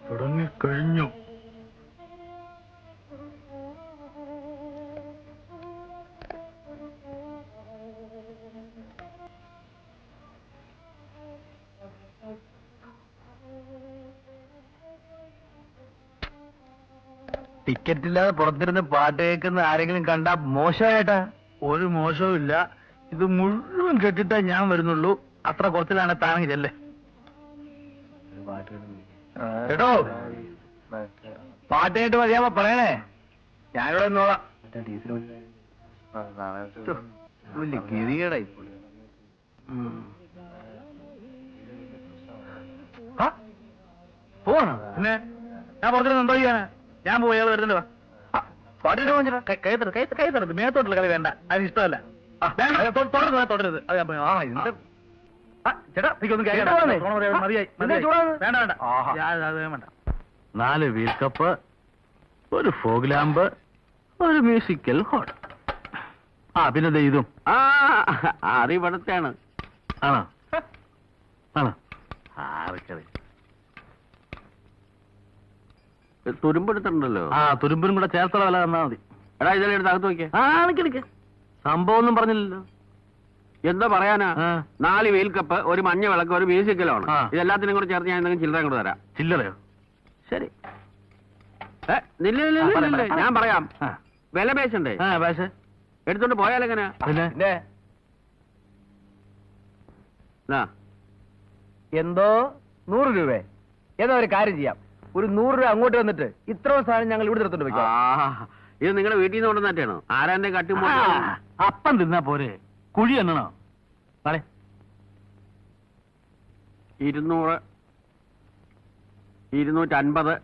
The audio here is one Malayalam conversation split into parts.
തുടങ്ങിക്കഴിഞ്ഞു. ടിക്കറ്റ് ഇല്ലാതെ പുറത്തിരുന്ന് പാട്ട് കേൾക്കുന്ന ആരെങ്കിലും കണ്ടാ മോശമായിട്ടാ? ഒരു മോശവും ഇല്ല. ഇത് മുഴുവൻ കേട്ടിട്ടേ ഞാൻ വരുന്നുള്ളൂ. അത്ര കുറച്ചിലാണ് താണെങ്കിൽ ചെല്ലേ. കേട്ടോ, പാട്ട് കേട്ട് മതിയാവുമ്പോ പറയണേ, ഞാനിവിടെ നിന്നോളാം. വലിയ ഗതികേടായി പോവാണോ? പിന്നെ ഞാൻ പുറത്തിരുന്ന് എന്തോ ചെയ്യാനാ? ഞാൻ പോയി വരുന്നുണ്ടോ? പാട്ടിട്ട് കൈ തടത് മേത്തോട്ടുള്ള കളി വേണ്ട, അത് ഇഷ്ടമല്ല. തുടരുത്. ചേട്ടാ എനിക്കൊന്നും മതിയായി. വേണ്ട വേണ്ട, അത് വേണ്ട. 4 വീൽ കപ്പ്, ഒരു ഫോഗ് ലാമ്പ്, ഒരു മ്യൂസിക്കൽ ഹോൾ. പിന്നെ ഇതും അറിവിടത്തെയാണ്. ആണോ? ആണോ? ആർക്കറി തുരുമ്പെടുത്തിട്ടുണ്ടല്ലോ. തുരുമ്പിനും കൂടെ ചേർത്തുള്ള വില തന്നാ മതി. എടാ ഇതെല്ലാം എടുത്ത് അകത്ത് നോക്കിയേ. നിക്ക് സംഭവം ഒന്നും പറഞ്ഞില്ലല്ലോ. എന്താ പറയാനാ? 4 വീൽ കപ്പ്, ഒരു മഞ്ഞ വിളക്ക്, ഒരു മ്യൂസിക്കലാണ്. ഇതെല്ലാത്തിനും കൂടെ ചേർത്ത് ഞാൻ എന്തെങ്കിലും ചില്ലറ കൂടെ തരാം. ചില്ലറയോ? ശരി. ഞാൻ പറയാം. വില പേശണ്ടേ? എടുത്തോണ്ട് പോയാലെങ്ങനെ? എന്തോ 100 രൂപ. ഏതാ ഒരു കാര്യം ചെയ്യാം, ഒരു 100 രൂപ അങ്ങോട്ട് വന്നിട്ട് ഇത്രയും സാധനം ഞങ്ങൾ ഇവിടെ നിർത്തോണ്ട് വെക്കാം. ഇത് നിങ്ങളുടെ വീട്ടിൽ നിന്ന് കൊണ്ടുവന്നിട്ടാണോ? ആരാന്റെ കട്ടുമ്പോ അപ്പം തിന്നാ പോരെ, കുഴി എണ്ണണോ? 200, 250,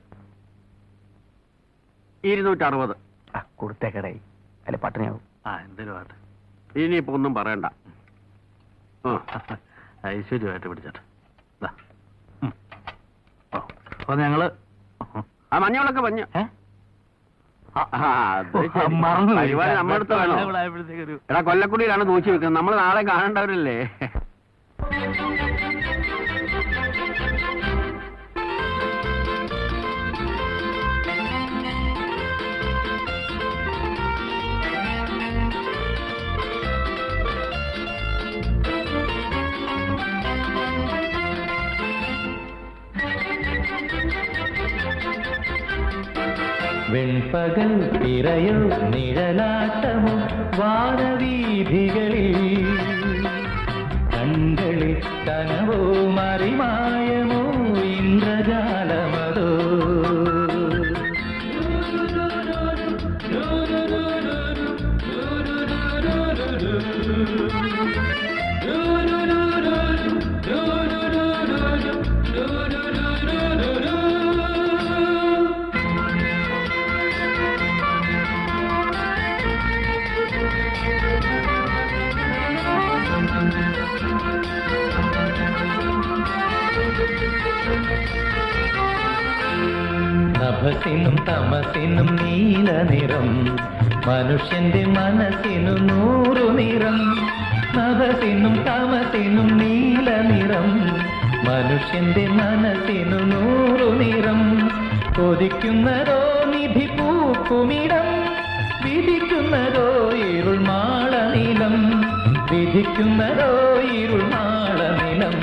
260 കൊടുത്തേക്കടേ, അല്ലെ പട്ടിണിയാവും. എന്തേലും ആട്ടെ, ഇനിയിപ്പോ ഒന്നും പറയണ്ട. ഐശ്വര്യമായിട്ട് പിടിച്ചോട്ടെ. അപ്പൊ ഞങ്ങള് മഞ്ഞ വിളക്ക് മഞ്ഞ പരിപാടി നമ്മളടുത്ത് വേണോ? എടാ കൊല്ലക്കുടിയിലാണ് തൂക്കി വെക്കുന്നത്, നമ്മൾ നാളെ കാണേണ്ടവരല്ലേ. വെൺപകൽ തിരയോ നിഴലാട്ടമോ വാനവീഥികളിൽ, കൺകളിൽ കനവോ മറിമായമോ ഇന്ദ്രജാലമതോ. നഭസിനും തമസിനും നീല നിറം, മനുഷ്യന്റെ മനസ്സിനു 100 നിറം. നഭസിനും തമസിനും നീല നിറം, മനുഷ്യന്റെ മനസ്സിനു 100 നിറം. കൊതിക്കുന്നതോ നിധി പൂക്കുമിടം, വിധിക്കുന്നതോ ഇരുൾ മാളനിലം, വിധിക്കുന്നതോ ഇരുൾ മാളനിലം.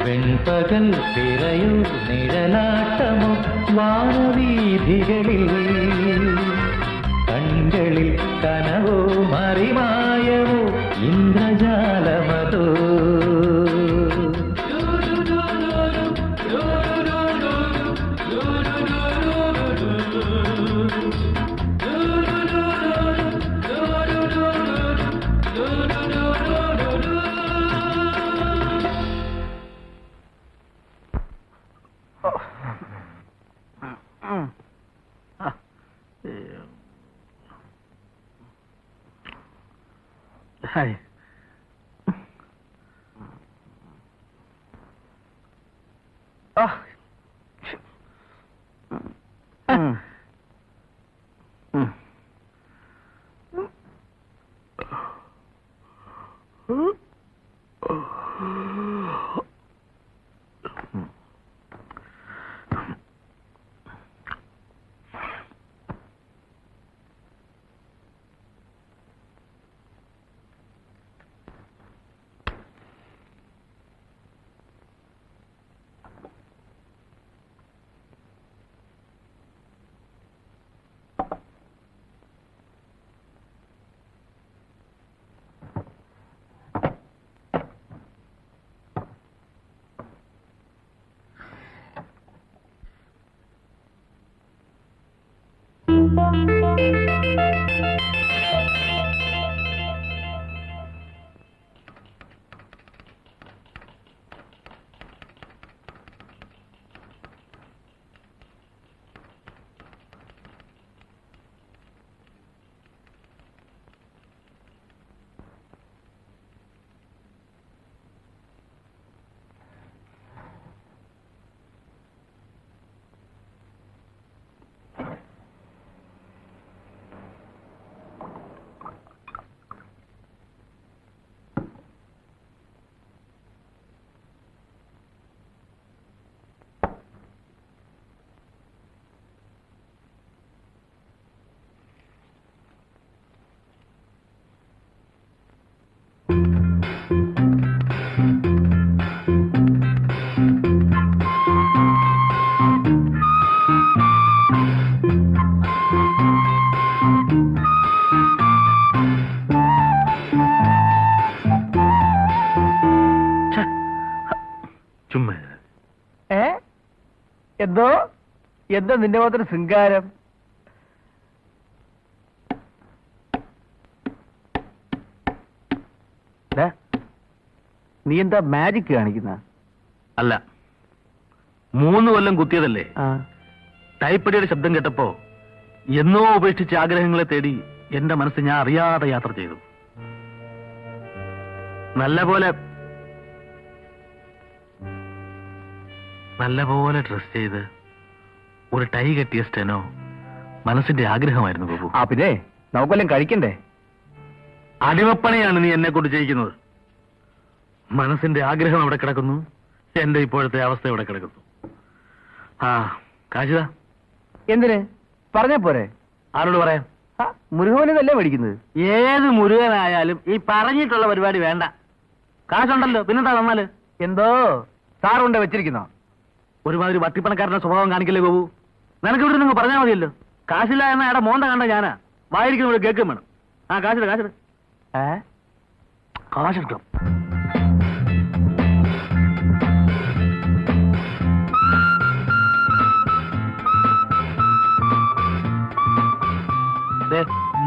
വെൺപകൽ തിരയോ നിഴലാട്ടമോ വാനവീഥികളിൽ, കൺകളിൽ കനവോ മറിമായമോ ഇന്ദ്രജാലമതോ. ആ. ഉം. ചുമ്മാ എന്തോ എന്താ നിന്റെ മാത്രം ശൃംഗാരം? നീ എന്താ മാജിക് കാണിക്കുന്ന? അല്ല, 3 കൊല്ലം കുത്തിയതല്ലേ. ടൈപ്പടിയുടെ ശബ്ദം കേട്ടപ്പോ എന്നോ ഉപേക്ഷിച്ച ആഗ്രഹങ്ങളെ തേടി എന്റെ മനസ്സ് ഞാൻ അറിയാതെ യാത്ര ചെയ്തു. നല്ലപോലെ ഡ്രസ് ചെയ്ത് ഒരു ടൈ കെട്ടിയ സ്റ്റെനോ മനസ്സിന്റെ ആഗ്രഹമായിരുന്നു ബാബു. ആ പിന്നെ നമുക്കെല്ലാം കഴിക്കണ്ടേ? അടിമപ്പണിയാണ് നീ എന്നെ കൊണ്ട് ചെയ്യിക്കുന്നത്. മനസ്സിന്റെ ആഗ്രഹം അവിടെ കിടക്കുന്നു, എന്റെ ഇപ്പോഴത്തെ അവസ്ഥ ഇവിടെ കിടക്കുന്നു. ആ കാശിത എന്തിന് പറഞ്ഞാ പോരെ? ആരോട് പറയാം? മുരുകനല്ലേ മേടിക്കുന്നത്? ഏത് മുരുകനായാലും ഈ പറഞ്ഞിട്ടുള്ള പരിപാടി വേണ്ട. കാശുണ്ടല്ലോ, പിന്നെന്താ തന്നാല്? എന്തോ സാറുണ്ട് വെച്ചിരിക്കുന്നോ? ഒരുമാതിരി വട്ടിപ്പണക്കാരന്റെ സ്വഭാവം കാണിക്കല്ലേ ബാബു. നിനക്ക് ഇവിടെ നിങ്ങൾ പറഞ്ഞാൽ മതിയല്ലോ. കാശില്ല എന്ന എടാ മോന്ത കണ്ട ഞാനാ വായിരിക്കുന്ന കേൾക്കും വേണം. ആ കാശിട് കാശിട് കാശെടുക്കാം.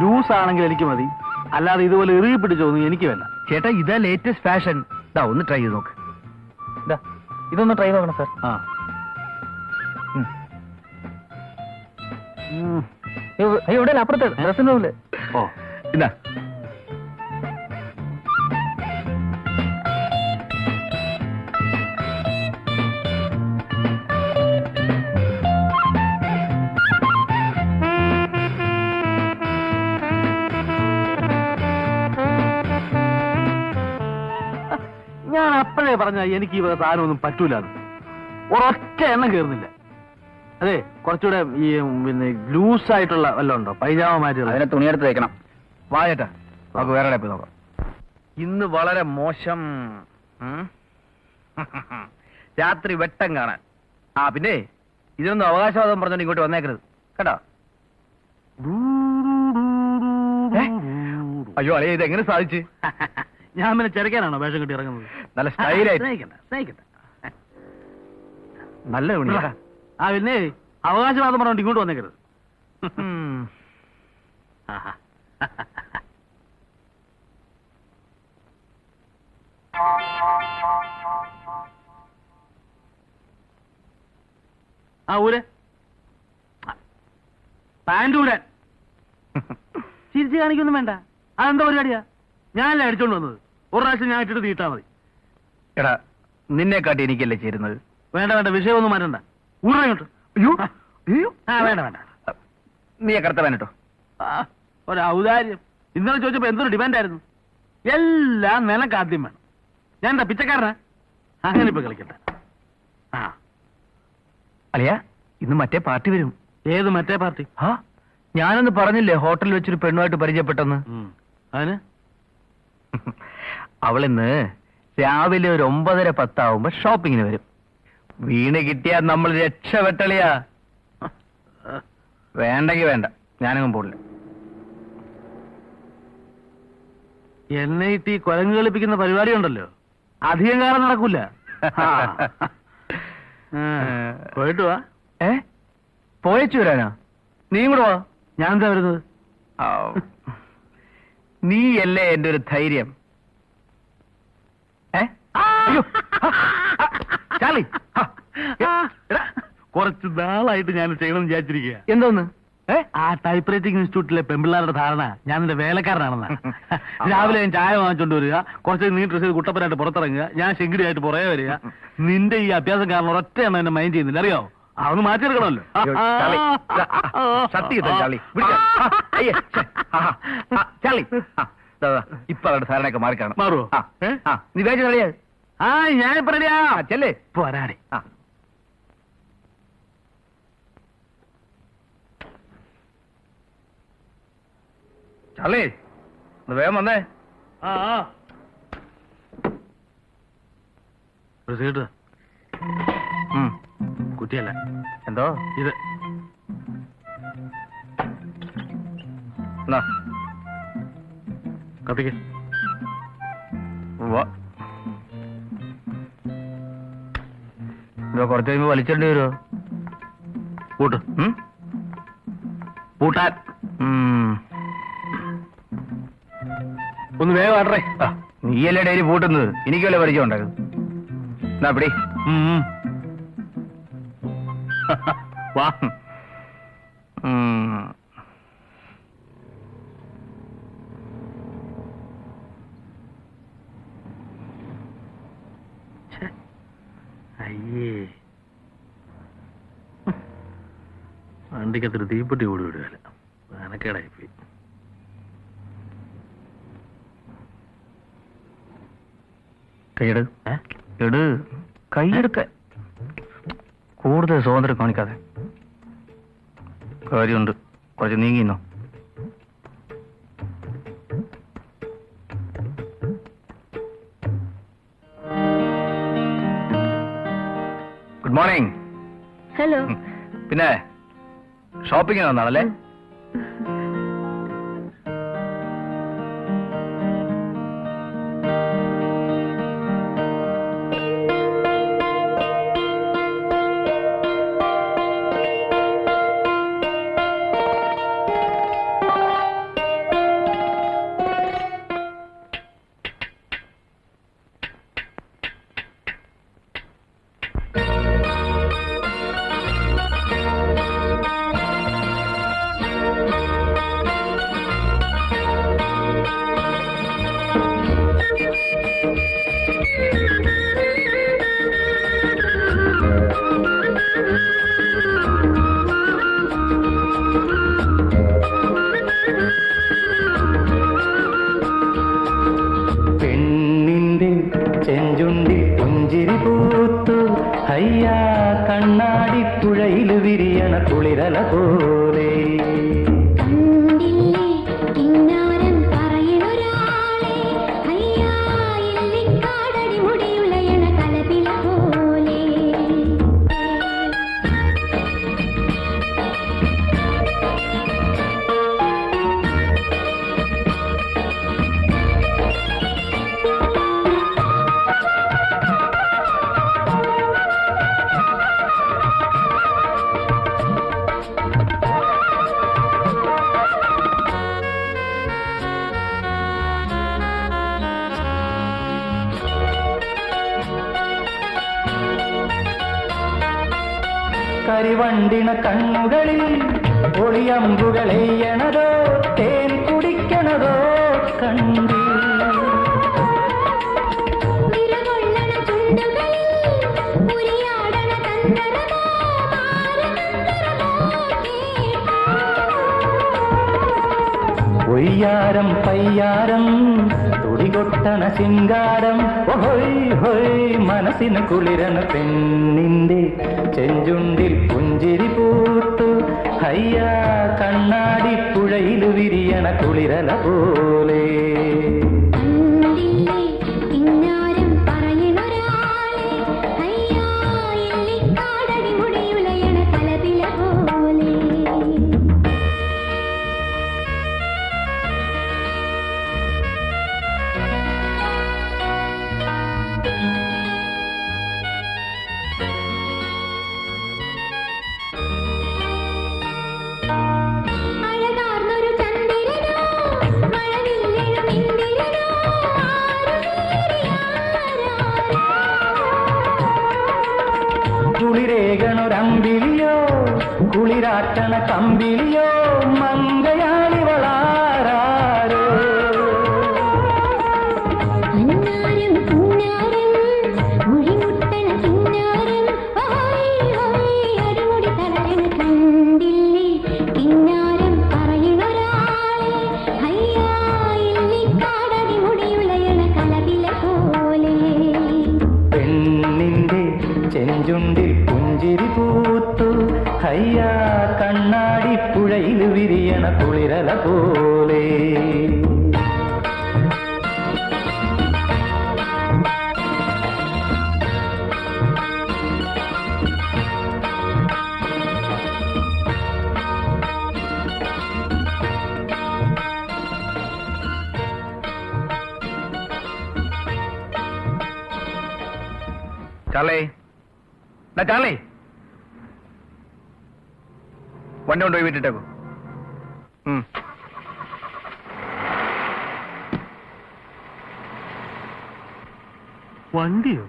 ലൂസ് ആണെങ്കിൽ എനിക്ക് മതി, അല്ലാതെ ഇതുപോലെ എറിയി പിടിച്ചോന്നും എനിക്ക് വേണ്ട. ചേട്ടാ ഇതാ ലേറ്റസ്റ്റ് ഫാഷൻ. ഒന്ന് ട്രൈ ചെയ്ത് നോക്ക്. ഇതൊന്ന് ട്രൈ നോക്കണം സാർ. ആ ഇവിടെ അപ്പുറത്തെ ഡ്രസ്സിന്റെ മുന്നില്. ഓ ഇതാ ഞാൻ അപ്പോഴേ പറഞ്ഞ എനിക്ക് ഈ സാധനമൊന്നും പറ്റൂലെന്ന്. ഒരൊറ്റ എണ്ണം കയറുന്നില്ല. അതെ, കുറച്ചുകൂടെ ഈ പിന്നെ ലൂസായിട്ടുള്ള വല്ലതും ഉണ്ടോ? പൈജാമ മാറ്റി അതിനെ തുണിയെടുത്ത് വെക്കണം. വായേട്ടാ നമുക്ക് വേറെ പോയി നോക്കാം. ഇന്ന് വളരെ മോശം രാത്രി വെട്ടം കാണാൻ. ആ പിന്നെ ഇതിനൊന്നും അവകാശവാദം പറഞ്ഞോണ്ട് ഇങ്ങോട്ട് വന്നേക്കരുത് കേട്ടോ. അയ്യോ അല്ലേ, ഇത് എങ്ങനെ സാധിച്ചു? ഞാൻ പിന്നെ ചെറുക്കാനാണോ വേഷം കെട്ടി ഇറങ്ങുന്നത്? നല്ല സ്റ്റൈലായിട്ട് നല്ല തുണിയാ. ആ പിന്നെ അവകാശവാദം പറഞ്ഞോണ്ട് ഇങ്ങോട്ട് വന്നേക്കരുത്. ആ ഊര് പാൻറ് ഊരാൻ ചിരിച്ച് കാണിക്കൊന്നും വേണ്ട. അതെന്താ പരിപാടിയാ? ഞാനല്ലേ അടിച്ചോണ്ട് വന്നത്. ഒരു പ്രാവശ്യം ഞാൻ ഇട്ടിട്ട് തീട്ടാ മതി. എടാ നിന്നെ കാട്ടി എനിക്കല്ലേ ചേരുന്നത്. വേണ്ട വേണ്ട, വിഷയമൊന്നും മാറ്റണ്ട. ഊരിങ്ങോട്ട്. അയ്യോ അയ്യോ വേണ്ട വേണ്ട. നീ കറുത്ത വേനട്ടോ. ഒരു ഔദാര്യം. ഇന്നലെ ചോദിച്ചപ്പോ എന്തൊരു ഡിമാൻഡായിരുന്നു. എല്ലാം നിനക്ക് ആദ്യം വേണം. ഞാൻ എന്താ പിച്ചക്കാരനാ? അങ്ങനെ ഇപ്പൊ കളിക്കട്ടെ. അളിയ, ഇന്ന് മറ്റേ പാർട്ടി വരും. ഏത് മറ്റേ പാർട്ടി? ഞാനൊന്ന് പറഞ്ഞില്ലേ ഹോട്ടലിൽ വെച്ചൊരു പെണ്ണുമായിട്ട് പരിചയപ്പെട്ടെന്ന്. അതിന് അവളിന്ന് രാവിലെ ഒരു 9:10 ആവുമ്പോ ഷോപ്പിങ്ങിന് വരും. വീണ് കിട്ടിയാ നമ്മൾ രക്ഷപ്പെട്ടളിയാ. വേണ്ടെങ്കി വേണ്ട, ഞാനങ്ങും പോടില്ല. എന്നെ ഇട്ട് ഈ കുരങ്ങ് കളിപ്പിക്കുന്ന പരിപാടി ഉണ്ടല്ലോ, അധികം കാലം നടക്കൂല. പോയിട്ട് വാ. പോയച്ചു വരാനാ? നീയും കൂടെ വാ. ഞാൻ എന്താ വരുന്നത്? നീയല്ലേ എന്റെ ഒരു ധൈര്യം. ചാർലി, കുറച്ച് നാളായിട്ട് ഞാൻ ചെയ്യണം വിചാരിച്ചിരിക്കുക. എന്തോന്ന്? ആ ടൈപ്പ് റൈറ്റിംഗ് ഇൻസ്റ്റിറ്റ്യൂട്ടിലെ പെമ്പിള്ളാരുടെ ധാരണ ഞാൻ നിന്റെ വേലക്കാരനാണെന്നാണ്. രാവിലെ ഞാൻ ചായ വാങ്ങിച്ചോണ്ട് വരിക, കുറച്ച് നീ ഡ്രസ് ചെയ്ത് കുട്ടപ്പനായിട്ട് പുറത്തിറങ്ങുക, ഞാൻ ശെങ്കിടിയായിട്ട് പുറകെ വരിക. നിന്റെ ഈ അഭ്യാസം കാരണം ഒരൊറ്റ എണ്ണം എന്നെ മൈൻഡ് ചെയ്യുന്നില്ല, അറിയോ? അതൊന്ന് മാറ്റിയെടുക്കണമല്ലോ. ഇപ്പൊ അവരുടെ ധാരണയൊക്കെ മാറിക്കാണും. മാറുവോ? നീ വേഗം കളിയാ. ഞാൻ ഇപ്പൊ റെഡിയാ. ചെല്ലേ പോരാടി. ചാർലി, വേഗം വന്നേ. റെസീറ്റ് കുറ്റിയല്ല. എന്തോ ഇത് കത്തിക്ക്. കുറച്ച് കഴിയുമ്പോ വലിച്ചേണ്ടി വരുമോ? കൂട്ട്. കൂട്ടാൻ ഒന്ന് വേഗം ആടറേ. നീയല്ലേ ഡെയിലി പൂട്ടുന്നത്, എനിക്കല്ലേ പരിചയം ഉണ്ടാകും. എന്നാ പിടി. വാ. അയ്യേ, വണ്ടിക്കത്തൊരു തീപ്പെട്ടി കൂടി വിടുകയല്ല. അനക്കേടായിപ്പോയി. കൈയെടു എട്, കൈയെടുക്ക. കൂടുതൽ സ്വാതന്ത്ര്യം കാണിക്കാതെ. കാര്യമുണ്ട്, കുറച്ച് നീങ്ങിന്നോ. Good morning. ഹലോ. പിന്നെ ഷോപ്പിങ്ങിന് വന്നാണല്ലേ? ചെഞ്ചുണ്ടി പുഞ്ചിരി പൂത്തു അയ്യാ കണ്ണാടി പുഴയിൽ വിരിയണ കുളിരല പോലെ. കരിവണ്ടിണ കണ്ണുകളിൽ ഒളിയമ്പുകളെയ്യണതോ തേൻ കുടിക്കണതോ കണ്ടി. വിരകൊള്ളണ ചുണ്ടുകളിൽ ഉരിയാടണ പയ്യാരം പയ്യാരം തുടികൊട്ടണ ശിങ്കാരം ഹൊയ് ഹൊയ് മനസ്സിന് കുളിരന പെണ്ണിന്റെ ചെഞ്ചുണ്ടിൽ പുഞ്ചിരി പൂത്തു ഹയ്യാ കണ്ണാടി പുഴയിൽ വിരിയണ കുളിരല പോലെ കുളിരേകണൊരമ്പിളിയോ കുളിരാട്ടണ കമ്പിളിയോ മങ്കയാളിവളാരോ പെണ്ണിന്റെ ചെഞ്ചുണ്ടിൽ പുഞ്ചിരി പൂത്തു ഹയ്യാ കണ്ണാടി പുഴയിൽ വിരിയണ കുളിരല പോലെ ചാർലി ചാർലി വണ്ടി കൊണ്ടുപോയി വീട്ടിട്ടേക്കു വണ്ടിയോ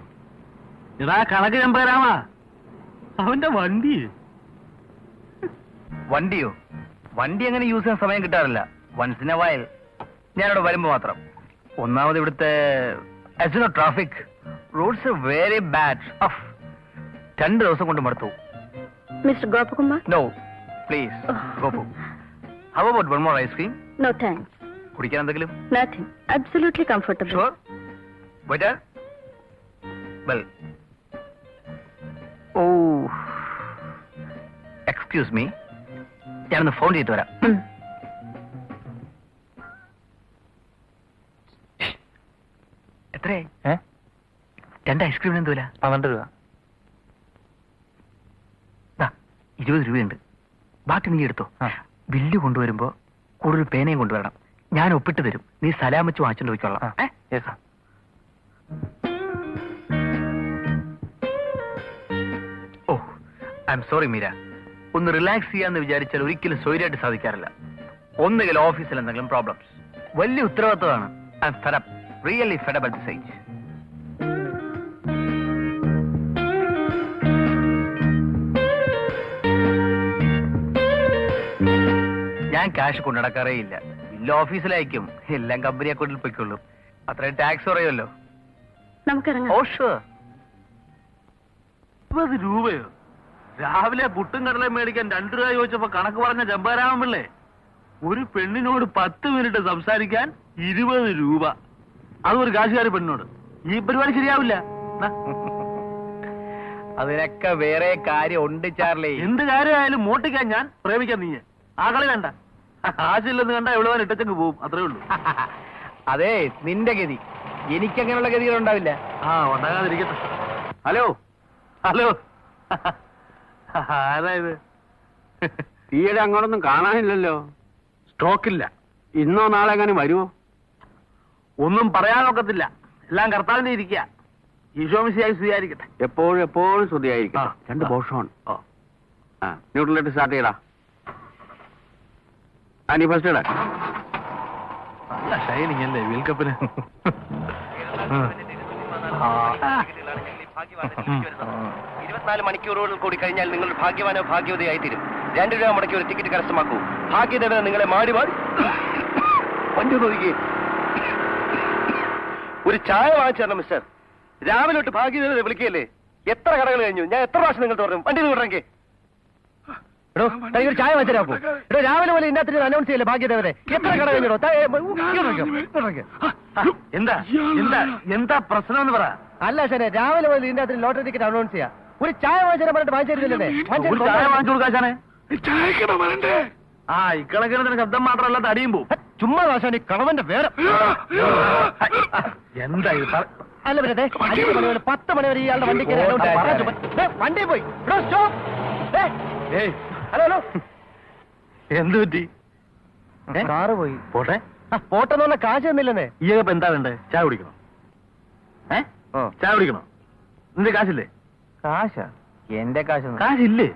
എടാ കണക്ക് ചെമ്പരാമാ അവന്റെ വണ്ടി വണ്ടിയോ വണ്ടി അങ്ങനെ യൂസ് ചെയ്യാൻ സമയം കിട്ടാറില്ല വൺസ് ഇൻ എ വൈൽ ഞാനിവിടെ വരുമ്പോ മാത്രം ഒന്നാമത് ഇവിടുത്തെ ട്രാഫിക് റോഡ്സ് വെരി ബാഡ് 2 ദിവസം കൊണ്ട് മടുത്തു mister Gopakumar no please Gopu how about one more ice cream no thanks കുടിക്കാൻ എന്തെങ്കിലും nothing absolutely comfortable sure waiter well oh excuse me ഞാനൊന്ന് ഫോൺ ചെയ്തിട്ട് വരാം എത്രയായി 2 ഐസ്ക്രീമിന് എന്തുവില 12 രൂപ 20 രൂപയുണ്ട് ബാക്കി നീ എടുത്തോ ബില്ല് കൊണ്ടുവരുമ്പോ കൂടുതൽ പേനയും കൊണ്ടുവരണം ഞാൻ ഒപ്പിട്ട് തരും നീ സലാം വെച്ച് വാങ്ങിച്ചോണ്ട് പോയിക്കോളാം ഓ ഐ എം സോറി മീര ഒന്ന് റിലാക്സ് ചെയ്യാന്ന് വിചാരിച്ചാൽ ഒരിക്കലും സ്വൈര്യമായിട്ട് സാധിക്കാറില്ല ഒന്നുകിൽ ഓഫീസിൽ എന്തെങ്കിലും പ്രോബ്ലംസ് വലിയ ഉത്തരവാദിത്തമാണ് I M fed up really fed up at this age ഞാൻ ക്യാഷ് കൊണ്ടുനടക്കാറേ ഇല്ല ബില്ല് ഓഫീസിലയക്കും എല്ലാം കമ്പനി അക്കൗണ്ടിൽ പൊയ്ക്കുള്ളൂ അത്രയും ടാക്സ് കുറയുമല്ലോ നമുക്കിറങ്ങാം ഓ ഷുവർ 20 രൂപയോ രാവിലെ പുട്ടും കടലയും മേടിക്കാൻ 2 രൂപ ചോദിച്ചപ്പോ കണക്ക് പറഞ്ഞ ചെമ്പരാമൻ പിള്ളേ ഒരു പെണ്ണിനോട് 10 മിനിറ്റ് സംസാരിക്കാൻ 20 രൂപ അതും ഒരു കാശുകാരി പെണ്ണിനോട് ഈ പരിപാടി ശരിയാവില്ല അതിനൊക്കെ വേറെ കാര്യം ഉണ്ട് ചാർലി എന്ത് കാര്യമായാലും മോട്ടിക്കാൻ ഞാൻ പ്രേമിക്കാൻ നീ ആ കളി വേണ്ട ആശയില്ലെന്ന് കണ്ടാ എവിടെ ഇട്ടച്ചങ്ങ് പോവും അത്രേ ഉള്ളൂ അതെ നിന്റെ ഗതി എനിക്കങ്ങനെയുള്ള ഗതികൾ ഉണ്ടാവില്ല ആ ഉണ്ടാകാതിരിക്കട്ടെ ഹലോ ഹലോ ആരായത് തീരെ അങ്ങോട്ടൊന്നും കാണാനില്ലല്ലോ സ്റ്റോക്കില്ല ഇന്നോ നാളെ എങ്ങനെ വരുമോ ഒന്നും പറയാനൊക്കത്തില്ല എല്ലാം കർത്താവിന്റെ ഇരിക്കുക ഈശോമിശിയായി സ്വീകരിക്കട്ടെ എപ്പോഴും എപ്പോഴും ശ്രുതിയായിരിക്കും ആ. 2 ബോഷമാണ് ഓ ന്യൂട്രലിട്ട് സ്റ്റാർട്ട് ചെയ്യടാ നീ ഫസ്റ്റ് ഇടാ നല്ല ഷൈനിങ് അല്ലേ വേൾഡ് കപ്പിന് 24 മണിക്കൂറുകൾ കൂടി കഴിഞ്ഞാൽ നിങ്ങൾ ഭാഗ്യവാനോ ഭാഗ്യവതിയായി തീരും 2 രൂപ മുടക്കി ഒരു ടിക്കറ്റ് കരസ്ഥമാക്കൂ ഭാഗ്യദേവന നിങ്ങളെ മാടി മാടി വണ്ടി നോക്കിക്കേ ഒരു ചായ വാങ്ങിച്ചു തരണം മിസ്റ്റർ രാവിലെ തൊട്ട് ഭാഗ്യദേവനെ വിളിക്കുകയല്ലേ എത്ര കടകൾ കഴിഞ്ഞു ഞാൻ എത്ര പ്രാവശ്യം നിങ്ങൾ പറഞ്ഞു വണ്ടി വിടറെങ്കിൽ എടോ തനിക്കൊരു ചായ വെച്ചരാപ്പോ. എടോ രാവിലെ പോലെ ഇതിനകത്ത് അനൗൺസ് ചെയ്യല്ലേ ഭാഗ്യദേവരെ. എത്ര കട കഴിഞ്ഞോ? എന്താ എന്താ എന്താ പ്രശ്നം എന്ന് പറ. അല്ല ശരി, രാവിലെ പോലെ ഇതിനകത്ത് ലോട്ടറി ടിക്കറ്റ് അനൗൺസ് ചെയ്യാം. ഒരു ചായ വാങ്ങിച്ചാൽ പറഞ്ഞിട്ട് വാങ്ങിച്ചിരുന്നില്ലേ? ഒരു ചായ വാങ്ങിച്ചു കൊടുക്കാശാനെ. ആ ഇക്കളക്കിന് ശബ്ദം മാത്രമല്ല തടിയും പോവും. ചുമ്മാ ദാശാൻ ഈ കളവന്റെ പേര്. എന്താ ഇത് അല്ല പിന്നെ 5 മണി മുതൽ 10 മണി വരെ ഇയാളുടെ വണ്ടിക്ക് വണ്ടി പോയി. ഹലോ ഹലോ, എന്ത് പറ്റി? കാറ് പോയി. പോട്ടെ. പോട്ടെന്ന് പറഞ്ഞ കാശ് തന്നില്ലെന്നേ. ഈ ഇപ്പൊ എന്താ വേണ്ടേ? ചായ കുടിക്കണോ? ചായ കുടിക്കണോ? നിന്റെ കാശില്ലേ? കാശാ? എന്റെ കാശ് കാശില്ലേ?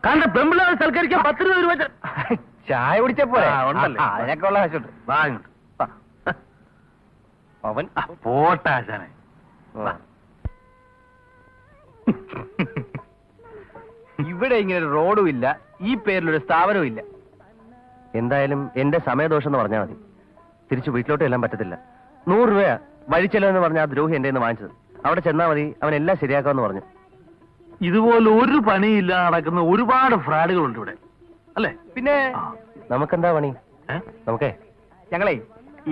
കാരണം പെമ്പിളാതെ സൽക്കരിക്കാൻ 10 രൂപ ചായ കുടിച്ചപ്പോ ഉണ്ടല്ലേ? അതിനൊക്കെ ഉള്ള കാശുണ്ട്. വാങ്ങുന്നുണ്ട്. അവൻ പോട്ടാശാനെ. ഇവിടെ ഇങ്ങനെ ഒരു റോഡും ഇല്ല, ഈ പേരിലൊരു സ്ഥാപനവും ഇല്ല. എന്തായാലും എന്റെ സമയദോഷം എന്ന് പറഞ്ഞാൽ മതി. തിരിച്ചു വീട്ടിലോട്ട് എല്ലാം പറ്റത്തില്ല. 100 രൂപയാ വഴിച്ചെല്ലെന്ന് പറഞ്ഞ ആ ദ്രോഹി എന്റെ നിന്ന് വാങ്ങിച്ചത്. അവിടെ ചെന്നാ മതി, അവൻ എല്ലാം ശരിയാക്കാമെന്ന് പറഞ്ഞു. ഇതുപോലെ ഒരു പണിയില്ല നടക്കുന്ന ഒരുപാട് ഫ്രാഡുകളുണ്ട് ഇവിടെ, അല്ലേ? പിന്നെ നമുക്കെന്താ പണി? നമുക്കേ ഞങ്ങളെ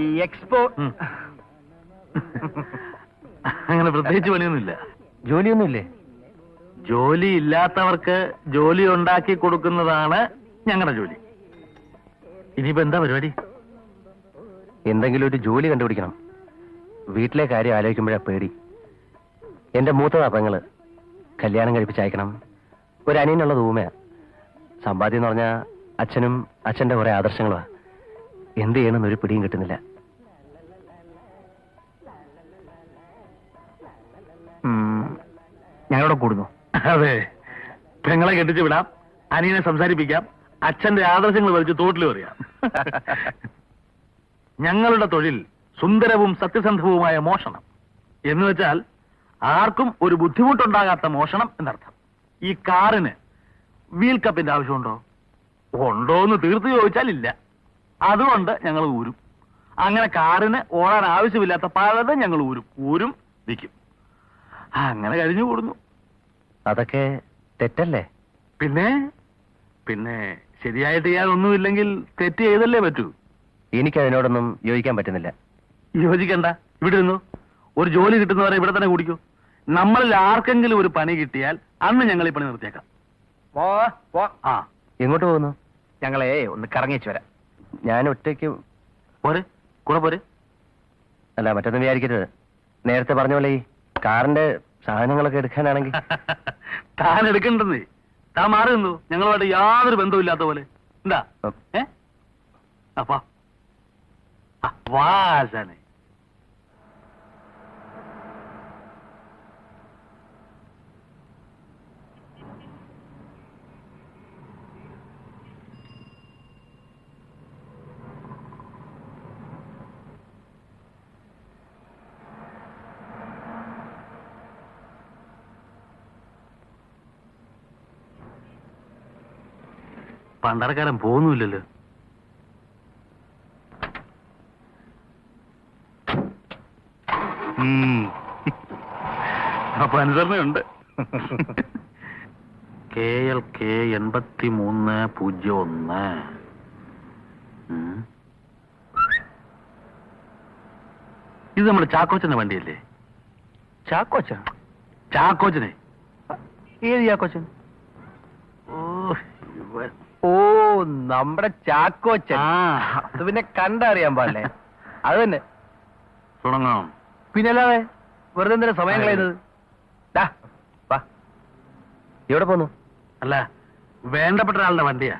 ഈ എക്സ്പോ അങ്ങനെ പ്രത്യേകിച്ച് പണിയൊന്നുമില്ല. ജോലിയൊന്നുമില്ലേ? ജോലി ഇല്ലാത്തവർക്ക് ജോലി ഉണ്ടാക്കി കൊടുക്കുന്നതാണ് ഞങ്ങളുടെ ജോലി. ഇനിയിപ്പോ എന്താ പരിപാടി? എന്തെങ്കിലും ഒരു ജോലി കണ്ടുപിടിക്കണം. വീട്ടിലെ കാര്യം ആലോചിക്കുമ്പോഴാ പേടി. എന്റെ മൂത്തതാ പെങ്ങള്, കല്യാണം കഴിപ്പിച്ചയക്കണം. ഒരു അനിയനുള്ളത് ഊമയാ. സമ്പാദ്യം എന്ന് പറഞ്ഞാൽ അച്ഛനും അച്ഛന്റെ കുറെ ആദർശങ്ങളുമാ. എന്ത് ചെയ്യണമെന്ന് ഒരു പിടിയും കിട്ടുന്നില്ല. ഞങ്ങളോട് കൂടുന്നു. അതെ, പെങ്ങളെ കെട്ടിച്ചു വിടാം, അനിയനെ സംസാരിപ്പിക്കാം, അച്ഛന്റെ ആദർശങ്ങൾ വലിച്ച് തോട്ടിൽ പറയാം. ഞങ്ങളുടെ തൊഴിൽ സുന്ദരവും സത്യസന്ധവുമായ മോഷണം. എന്ന് വെച്ചാൽ ആർക്കും ഒരു ബുദ്ധിമുട്ടുണ്ടാകാത്ത മോഷണം എന്നർത്ഥം. ഈ കാറിന് വീൽ കപ്പിന്റെ ആവശ്യമുണ്ടോ? ഉണ്ടോന്ന് തീർത്ത് ചോദിച്ചാൽ ഇല്ല. അതുകൊണ്ട് ഞങ്ങൾ ഊരും. അങ്ങനെ കാറിന് ഓടാൻ ആവശ്യമില്ലാത്ത പലതും ഞങ്ങൾ ഊരും വിൽക്കും. അങ്ങനെ കഴിഞ്ഞു കൂടുന്നു. അതൊക്കെ തെറ്റല്ലേ? പിന്നെ പിന്നെ ശരിയായിട്ട് ചെയ്യാനൊന്നുമില്ലെങ്കിൽ തെറ്റ് ചെയ്തല്ലേ പറ്റൂ. എനിക്കതിനോടൊന്നും യോജിക്കാൻ പറ്റുന്നില്ല. യോജിക്കണ്ട, ഇവിടെ ഇരുന്നു. ഒരു ജോലി കിട്ടുന്നവരെ ഇവിടെ തന്നെ കുടിക്കൂ. നമ്മളിൽ ആർക്കെങ്കിലും ഒരു പണി കിട്ടിയാൽ അന്ന് ഞങ്ങൾ ഈ പണി നിർത്തിയേക്കാം. ആ, എങ്ങോട്ട് പോകുന്നു? ഞങ്ങളെ ഒന്ന് കറങ്ങിച്ചു വരാം. ഞാൻ ഒറ്റയ്ക്ക് പോരെ, കൂടെ പോരെ. അല്ല, മറ്റൊന്നും വിചാരിക്കരുത്. നേരത്തെ പറഞ്ഞ പോലെ ഈ കാറിന്റെ സാധനങ്ങളൊക്കെ എടുക്കാനാണെങ്കിൽ താൻ എടുക്കണ്ടെന്നേ. താൻ മാറി നിന്നു. ഞങ്ങളുമായിട്ട് യാതൊരു ബന്ധവുമില്ലാത്ത പോലെ. എന്താ അപ്പാ വാസനെ. പണ്ടറക്കാരൻ പോകുന്നില്ലല്ലോ. അപ്പൊ അനുസരണയുണ്ട്. KLK 8301. ഇത് നമ്മുടെ ചാക്കോച്ചന്റെ വണ്ടിയല്ലേ? ചാക്കോച്ചൻ? ചാക്കോച്ചനെ? ഏത് ചാക്കോച്ചൻ? ഓ, നമ്മുടെ ചാക്കോച്ചൻ. അത് പിന്നെ കണ്ടറിയാൻ പാടില്ലേ? അത് തന്നെ തുടങ്ങാം. പിന്നല്ലാതെ വെറുതെ എന്തിനാ സമയം കളയുന്നത്? എവിടെ പോന്നു? അല്ല, വേണ്ടപ്പെട്ട ഒരാളുടെ വണ്ടിയാ.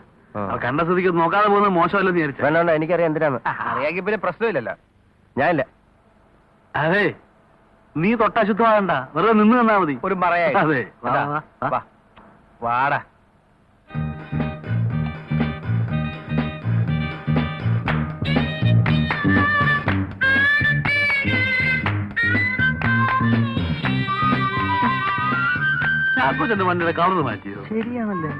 കണ്ട സ്ഥിതിക്ക് നോക്കാതെ പോകുന്നത് മോശമല്ലെന്ന് വിചാരിച്ചു. വേണ്ട, എനിക്കറിയാം എന്തിനാന്ന്. അറിയാമെങ്കിൽ പിന്നെ പ്രശ്നമില്ലല്ലോ. ഞാനില്ല. അതെ, നീ തൊട്ടശുദ്ധമാകണ്ട, വെറുതെ നിന്ന് തന്നാ മതി. ഒരു പറയാ. അതെ, വാടാ. ചാക്കോച്ചന്റെ വണ്ടിയുടെ കവർ മാറ്റിയോ? ശരിയാണല്ലേ?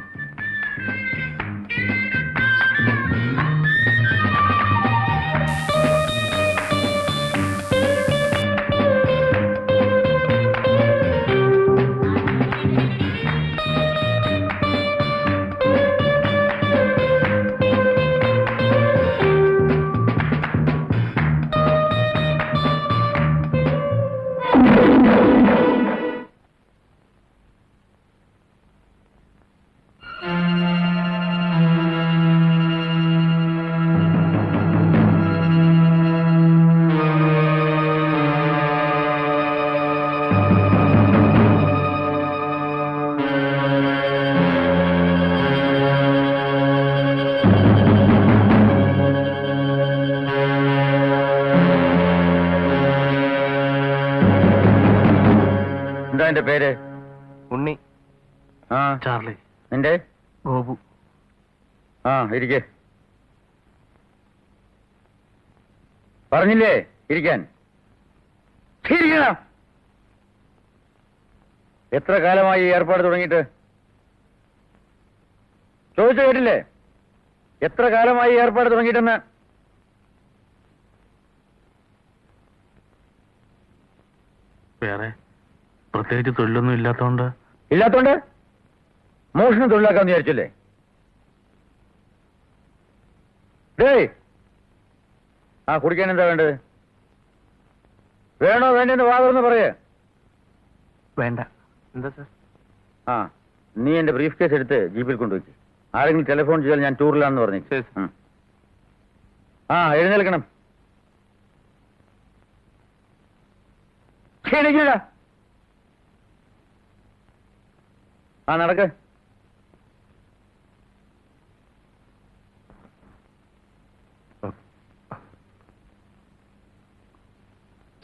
എന്താ എന്റെ പേര്? ഉണ്ണി. ആ, ചാർലി. നിന്റെ? ഗോപു. ആ, ഇരിക്കെ. പറഞ്ഞില്ലേ ഇരിക്കാൻ? ഇരിക്കണം. എത്ര കാലമായി ഈ ഏർപ്പാട് തുടങ്ങിയിട്ട്? ചോദിച്ചു കേട്ടില്ലേ? എത്ര കാലമായി ഈ ഏർപ്പാട് തുടങ്ങിയിട്ടെന്ന്? വേറെ പ്രത്യേകിച്ച് തൊഴിലൊന്നും ഇല്ലാത്തോണ്ട്. ഇല്ലാത്തോണ്ട് മോഷണം തൊഴിലാക്കാന്ന് വിചാരിച്ചല്ലേ? ഡേയ്, ആ കുടിക്കാൻ എന്താ വേണ്ടത്? വേണോ വേണ്ടെന്ന് വാദമെന്ന് പറയേ. വേണ്ട. എന്താ സാർ? ആ, നീ എന്റെ ബ്രീഫ് കേസ് എടുത്ത് ജീപ്പിൽ കൊണ്ടുവയ്ക്ക്. ആരെങ്കിലും ടെലിഫോൺ ചെയ്താൽ ഞാൻ ടൂറിലാണെന്ന് പറഞ്ഞു. ശരി, സർ. ആ, എഴുന്നേൽക്കണം. ക്ഷീണിക്കണ്ട. ആ, നടക്ക്.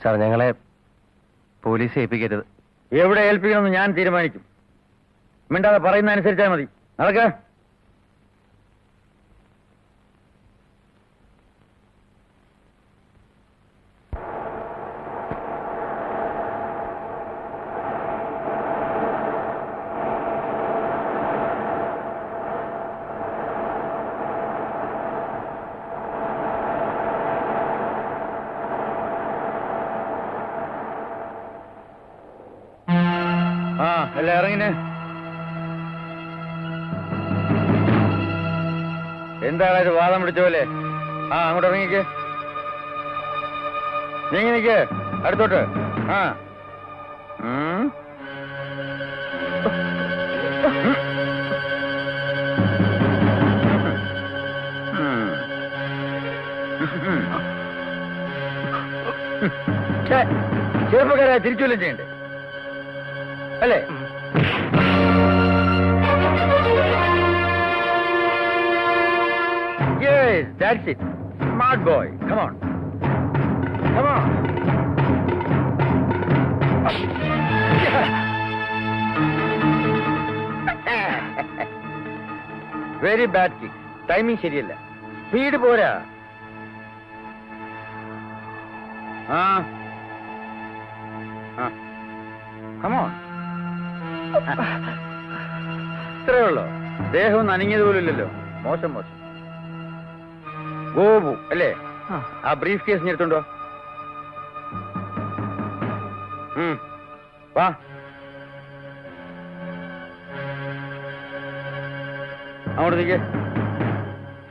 സാർ, ഞങ്ങളെ പോലീസ് ഏൽപ്പിക്കരുത്. എവിടെ ഏൽപ്പിക്കണമെന്ന് ഞാൻ തീരുമാനിക്കും. മിണ്ടാതെ പറയുന്ന അനുസരിച്ചാൽ മതി. നടക്ക്. ആ, എല്ലാം ഇറങ്ങിനെ. എന്താണ് ഇത് വാദം പിടിച്ച പോലെ? ആ, അങ്ങോട്ട് ഇറങ്ങിക്ക്. നീങ്ങി നിക്ക്. അടുത്തോട്ട്. ആ. ഉം. ചെറുപ്പക്കാരെ തിരിച്ചുവല്ലം ചെയ്യണ്ടേ അല്ലേ? Yes, that's it. Smart boy. Come on. Come on. Very bad kick. Timing ശരിയല്ല. സ്പീഡ് പോരാ. ആ. ആ. Come on. ഇത്രേ ഉള്ളോ? ദേഹം ഒന്ന് അനങ്ങിയത് പോലും ഇല്ലല്ലോ. മോശം മോശം. ഗോപു അല്ലേ? ആ ബ്രീഫ് കേസ് എടുത്തുണ്ടോ? വാ. അങ്ങോട്ട് നിൽക്കേ.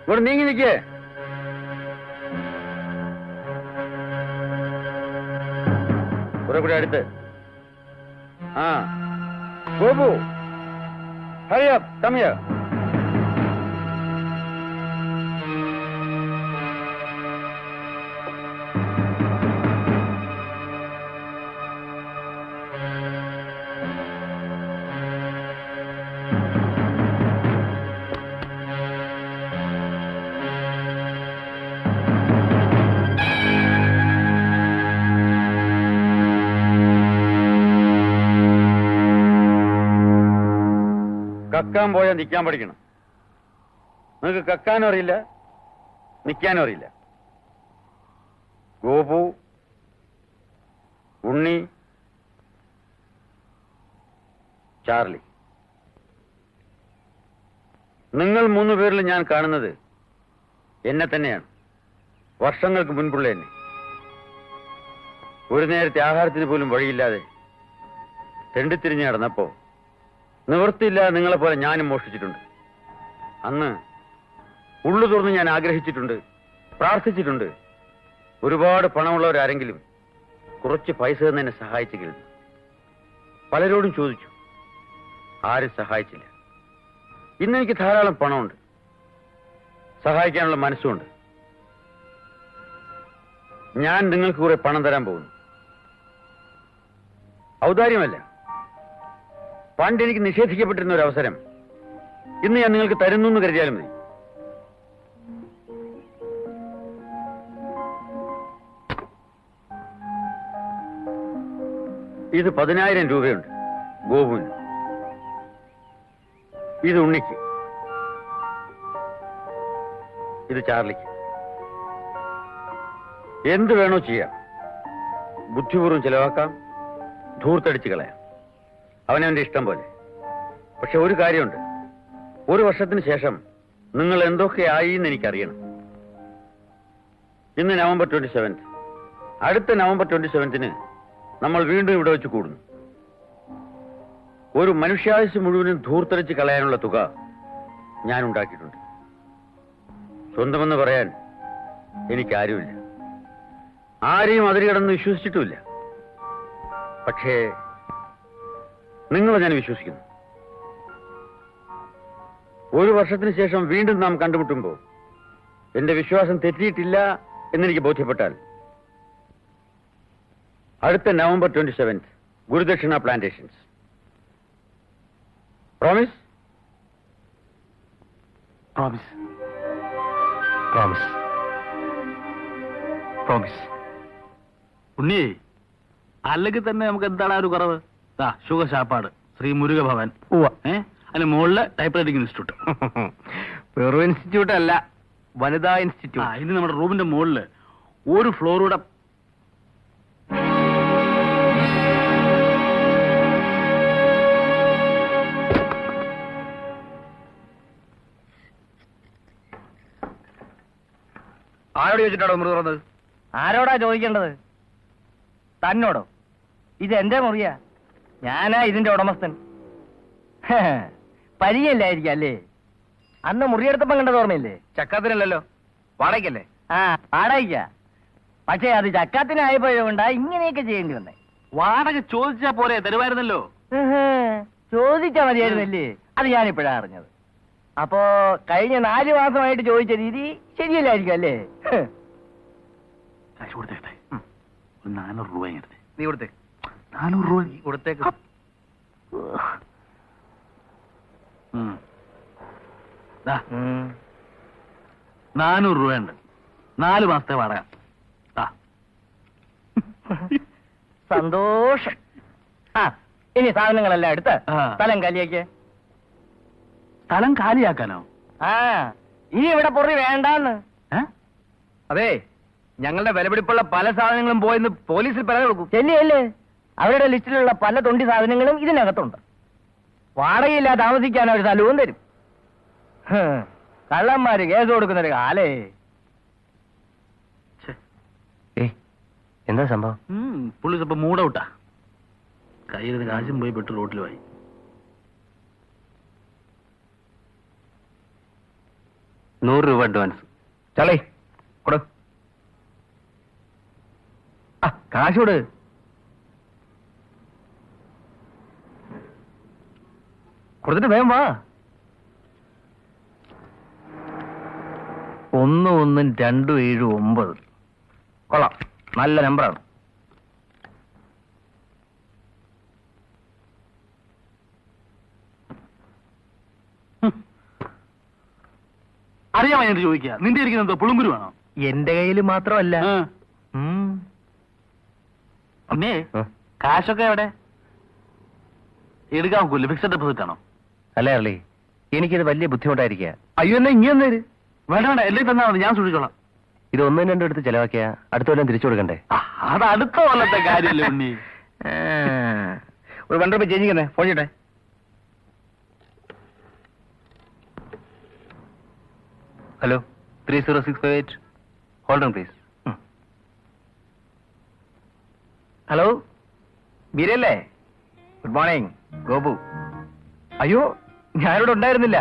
ഇവിടെ നീങ്ങി നിൽക്കേ. കുറെ കൂടെ അടുത്ത്. ആ, Gopu, hurry up, come here. കക്കാൻ പോയാൽ നിൽക്കാൻ പഠിക്കണം. നിങ്ങൾക്ക് കക്കാനും അറിയില്ല, നിൽക്കാനും അറിയില്ല. ഗോപു, ഉണ്ണി, ചാർലി, നിങ്ങൾ 3 പേരിൽ ഞാൻ കാണുന്നത് എന്നെ തന്നെയാണ്. വർഷങ്ങൾക്ക് മുൻപുള്ള എന്നെ. ഒരു നേരത്തെ ആഹാരത്തിന് പോലും വഴിയില്ലാതെ തെണ്ടിത്തിരിഞ്ഞ് നടന്നപ്പോ നിവൃത്തിയില്ലാതെ നിങ്ങളെപ്പോലെ ഞാനും മോഷ്ടിച്ചിട്ടുണ്ട്. അന്ന് ഉള്ളു തുറന്ന് ഞാൻ ആഗ്രഹിച്ചിട്ടുണ്ട്, പ്രാർത്ഥിച്ചിട്ടുണ്ട്. ഒരുപാട് പണമുള്ളവരാരെങ്കിലും കുറച്ച് പൈസ തന്നെ എന്നെ സഹായിച്ചു കരുതി. പലരോടും ചോദിച്ചു, ആരും സഹായിച്ചില്ല. ഇന്ന് എനിക്ക് ധാരാളം പണമുണ്ട്, സഹായിക്കാനുള്ള മനസ്സുമുണ്ട്. ഞാൻ നിങ്ങൾക്ക് കുറെ പണം തരാൻ പോകുന്നു. ഔദാര്യമല്ല, പണ്ട് എനിക്ക് നിഷേധിക്കപ്പെട്ടിരുന്ന ഒരു അവസരം ഇന്ന് ഞാൻ നിങ്ങൾക്ക് തരുന്നു എന്ന് കരുതിയാലും മതി. ഇത് 10,000 രൂപയുണ്ട്. ഗോപുവിന്. ഇത് ഉണ്ണിക്ക്. ഇത് ചാർലിക്ക്. എന്ത് വേണോ ചെയ്യാം. ബുദ്ധിപൂർവ്വം ചെലവാക്കാം, ധൂർത്തടിച്ച് കളയാം. അവനവന്റെ ഇഷ്ടം പോലെ. പക്ഷെ ഒരു കാര്യമുണ്ട്, 1 വർഷത്തിന് ശേഷം നിങ്ങൾ എന്തൊക്കെയായി എന്ന് എനിക്കറിയണം. ഇന്ന് നവംബർ 27. അടുത്ത നവംബർ 27 നമ്മൾ വീണ്ടും ഇവിടെ വെച്ച് കൂടുന്നു. ഒരു മനുഷ്യായുസ് മുഴുവനും ധൂർത്തടിച്ച് കളയാനുള്ള തുക ഞാൻ ഉണ്ടാക്കിയിട്ടുണ്ട്. സ്വന്തമെന്ന് പറയാൻ എനിക്കാരുമില്ല. ആരെയും അതിരുകടന്ന് വിശ്വസിച്ചിട്ടുമില്ല. പക്ഷേ നിങ്ങളെ ഞാൻ വിശ്വസിക്കുന്നു. 1 വർഷത്തിന് ശേഷം വീണ്ടും നാം കണ്ടുമുട്ടുമ്പോൾ എന്റെ വിശ്വാസം തെറ്റിയിട്ടില്ല എന്നെനിക്ക് ബോധ്യപ്പെട്ടാൽ അടുത്ത November 27 Gurudakshina plantations. Promise? Promise. Promise. Promise. Unni, അല്ലെങ്കിൽ തന്നെ നമുക്ക് എന്താണ് ഒരു കുറവ്? ശുഗ ശാപ്പാട്, ശ്രീ മുരുക ഭവൻ, അതിന് മുകളില് ടൈപ്പ് റൈറ്റിംഗ് ഇൻസ്റ്റിറ്റ്യൂട്ട്. വെറും ഇൻസ്റ്റിറ്റ്യൂട്ട് അല്ല, വനിതാ ഇൻസ്റ്റിറ്റ്യൂട്ട്. ഇനി നമ്മുടെ റൂമിന്റെ മുകളില് ഒരു ഫ്ലോറൂടെ. ആരോട് ചോദിച്ചിട്ടാണോ മുറി തുറന്നത്? ആരോടാ ചോദിക്കേണ്ടത്? തന്നോടോ? ഇത് എന്റെ മുറിയാ, ഞാനാ ഇതിന്റെ ഉടമസ്ഥൻ. പരിചയമില്ലായിരിക്കും അല്ലേ? അന്ന് മുറിയെടുത്തപ്പം കണ്ടത് ഓർമ്മയില്ലേ? ചക്കാത്തിനല്ലല്ലോ, വാടകയ്ക്കല്ലേ? ആ, വാടകയ്ക്കാ. പക്ഷേ അത് ചക്കാത്തിനായപ്പോഴുകൊണ്ടാ ഇങ്ങനെയൊക്കെ ചെയ്യേണ്ടി വന്നേ. വാടക ചോദിച്ചാ പോരെ, തരുമായിരുന്നല്ലോ. ചോദിച്ചാ മതിയായിരുന്നല്ലേ? അത് ഞാനിപ്പോഴാ അറിഞ്ഞത്. അപ്പോ കഴിഞ്ഞ 4 മാസമായിട്ട് ചോദിച്ച രീതി ശരിയല്ലായിരിക്കും അല്ലേ? കാശ് കൊടുത്തേട്ടെ. ഒരു 400 രൂപ എടുത്തേ. നീ കൊടുത്തേ. 400 രൂപ കൊടുത്തേക്ക്. 400 രൂപയുണ്ട്. 4 മാസത്തെ വാടക. സന്തോഷം. ആ, ഇനി സാധനങ്ങളെല്ലാം എടുത്ത് ആ. സ്ഥലം കാലിയാക്ക്. സ്ഥലം കാലിയാക്കാനോ? ആ, ഇനി ഇവിടെ പൊറി വേണ്ടാന്ന്. അതെ, ഞങ്ങളുടെ വിലപിടിപ്പുള്ള പല സാധനങ്ങളും പോയെന്ന് പോലീസിൽ പരാതി കൊടുക്കും. ചെല്ലിയല്ലേ, അവരുടെ ലിസ്റ്റിലുള്ള പല തൊണ്ടി സാധനങ്ങളും ഇതിനകത്തുണ്ട്. വാടകയില്ലാതെ താമസിക്കാൻ അവർ സ്ഥലവും തരും. കള്ളന്മാര് കേസ് കൊടുക്കുന്നൊരു കാലേ. എന്താ സംഭവം? പുള്ളി സ്വപ്പം മൂടൗട്ടാ. കയ്യിൽ കാശും പോയി പെട്ട് റോട്ടിലുമായി. ₹100 അഡ്വാൻസ്. ചളേ കൊടു. ആ, കാശ് കൊടു. കൊടുത്തിട്ട് വേഗം വാ. 1127 കൊള്ളാം, നല്ല നമ്പറാണ്. അറിയാമോ ഞാൻ ചോദിക്കുക, നിന്റെ ഇരിക്കുന്നത് എന്തോ പുളുങ്കുരുവാണോ? എന്റെ കയ്യിൽ മാത്രമല്ല. അമ്മേ, കാശൊക്കെ എവിടെ? എടുക്കാൻ നോക്കൂല്ലേ? ഫിക്സഡ് ഡെപ്പോസിറ്റ് ആണോ? അല്ലേ അർലി, എനിക്കിത് വലിയ ബുദ്ധിമുട്ടായിരിക്കുക. അയ്യോ, എന്നാ ഇങ്ങനെ തരും. വേണ്ട വേണ്ട, എല്ലാം തന്നാ മതി, ഞാൻ സൂക്ഷിച്ചോളാം. ഇത് 1-2 എടുത്ത് ചെലവാക്കിയാ അടുത്ത കൊല്ലം തിരിച്ചു കൊടുക്കണ്ടേ? അത് അടുത്ത കൊല്ലത്തെ കാര്യമല്ലേ ഉണ്ണി. ഒരു 1 രൂപ ചേഞ്ച് ചെയ്യുന്നേ, ഫോൺ ചെയ്യട്ടെ. Hello, 30658. Hold on please. Hello, ബീരല്ലേ? Good morning, Gopu. അയ്യോ, ഞാനിവിടെ ഉണ്ടായിരുന്നില്ല.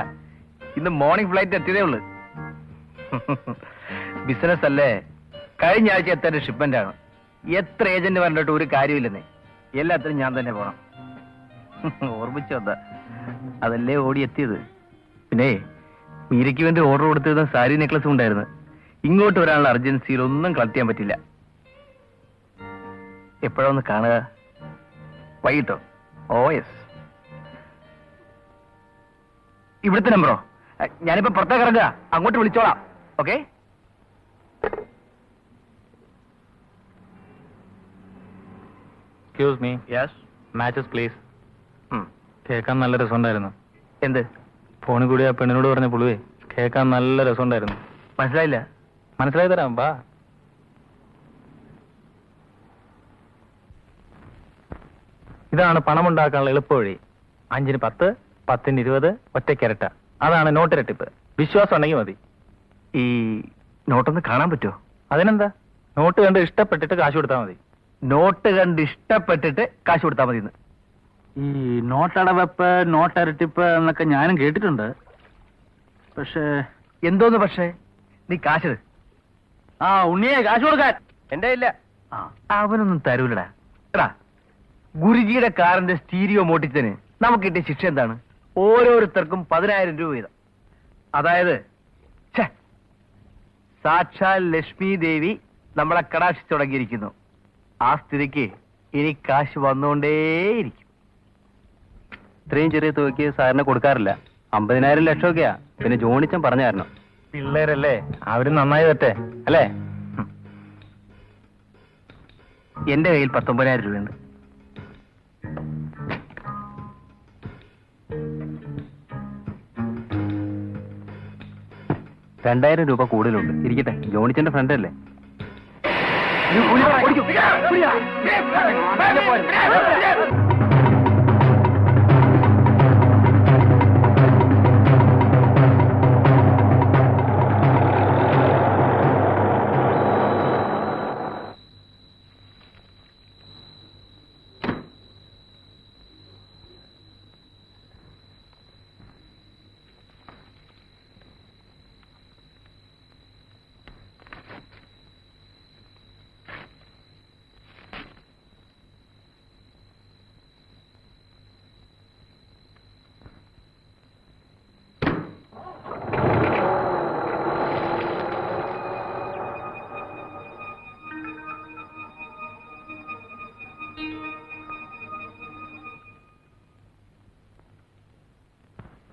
ഇന്ന് മോർണിംഗ് ഫ്ലൈറ്റ് എത്തിയതേ ഉള്ളു. ബിസിനസ് അല്ലേ, കഴിഞ്ഞ ആഴ്ച എത്തേണ്ട ഷിപ്മെന്റ് ആണ്. എത്ര ഏജന്റ് പറഞ്ഞിട്ട് ഒരു കാര്യമില്ലെന്നേ. എല്ലാത്തിനും ഞാൻ തന്നെ പോണം. ഓർമ്മിച്ചു വന്ന അതല്ലേ ഓടി എത്തിയത്. പിന്നെ മീരയ്ക്ക് വേണ്ടി ഓർഡർ കൊടുത്തിരുന്ന സാരി നെക്ലസും ഉണ്ടായിരുന്നു. ഇങ്ങോട്ട് വരാനുള്ള അർജൻസിയിൽ ഒന്നും കളക്ട് ചെയ്യാൻ പറ്റില്ല. എപ്പോഴൊന്ന് കാണുക? വൈകിട്ടോ? Oh yes. ഇവിടുത്തെ നമ്പറോ? ഞാനിപ്പോ പുറത്തേക്ക് ഇറങ്ങുക, അങ്ങോട്ട് വിളിച്ചോളാം. Okay? Excuse me. Yes. Matches, please. കേൾക്കാൻ നല്ല രസമുണ്ടായിരുന്നു. എന്ത്? ഫോണിൽ കൂടി ആ പെണ്ണിനോട് പറഞ്ഞ പുളുവേ കേൾക്കാൻ നല്ല രസമുണ്ടായിരുന്നു. മനസ്സിലായില്ല. മനസ്സിലായി തരാം, ബാ. ഇതാണ് പണമുണ്ടാക്കാനുള്ള എളുപ്പവഴി. 5-ന് 10, 10-ന് 20, ഒറ്റയ്ക്കിരട്ട. അതാണ് നോട്ട് ഇരട്ടിപ്പ്. വിശ്വാസം ഉണ്ടെങ്കിൽ മതി. ഈ നോട്ടൊന്ന് കാണാൻ പറ്റുമോ? അതിനെന്താ, നോട്ട് കണ്ട് ഇഷ്ടപ്പെട്ടിട്ട് കാശ് കൊടുത്താൽ മതി. നോട്ട് കണ്ട് ഇഷ്ടപ്പെട്ടിട്ട് കാശ് കൊടുത്താൽ മതി. ഈ നോട്ടടവെപ്പ്, നോട്ടരട്ടിപ്പ് എന്നൊക്കെ ഞാനും കേട്ടിട്ടുണ്ട്. പക്ഷേ എന്തോന്ന് പക്ഷേ? നീ കാശ് ഉണ്ണിയെ കാശ് കൊടുക്കാൻ എന്റെ ഇല്ല. അവനൊന്നും തരൂലടാ. എടാ, ഗുരുജിയുടെ കാറിന്റെ സ്റ്റീരിയോ മോട്ടിച്ചതിന് നമുക്ക് കിട്ടിയ ശിക്ഷ എന്താണ്? ഓരോരുത്തർക്കും 10,000 രൂപ വീതം. അതായത് സാക്ഷാൽ ലക്ഷ്മി ദേവി നമ്മളെ കടാക്ഷിച്ചു തുടങ്ങിയിരിക്കുന്നു. ആ സ്ഥിതിക്ക് ഇനി കാശ് വന്നുകൊണ്ടേയിരിക്കും. ഇത്രയും ചെറിയ തുകയ്ക്ക് സാറിന് കൊടുക്കാറില്ല. 50,000 ലക്ഷമൊക്കെയാ. പിന്നെ ജോണിച്ചൻ പറഞ്ഞു തരണം. പിള്ളേരല്ലേ, അവര് നന്നായി തട്ടെ അല്ലേ? എന്റെ കയ്യിൽ 19,000 രൂപയുണ്ട്. രൂപ കൂടുതലുണ്ട്. ഇരിക്കട്ടെ, ജോണിച്ചന്റെ ഫ്രണ്ട് അല്ലേ?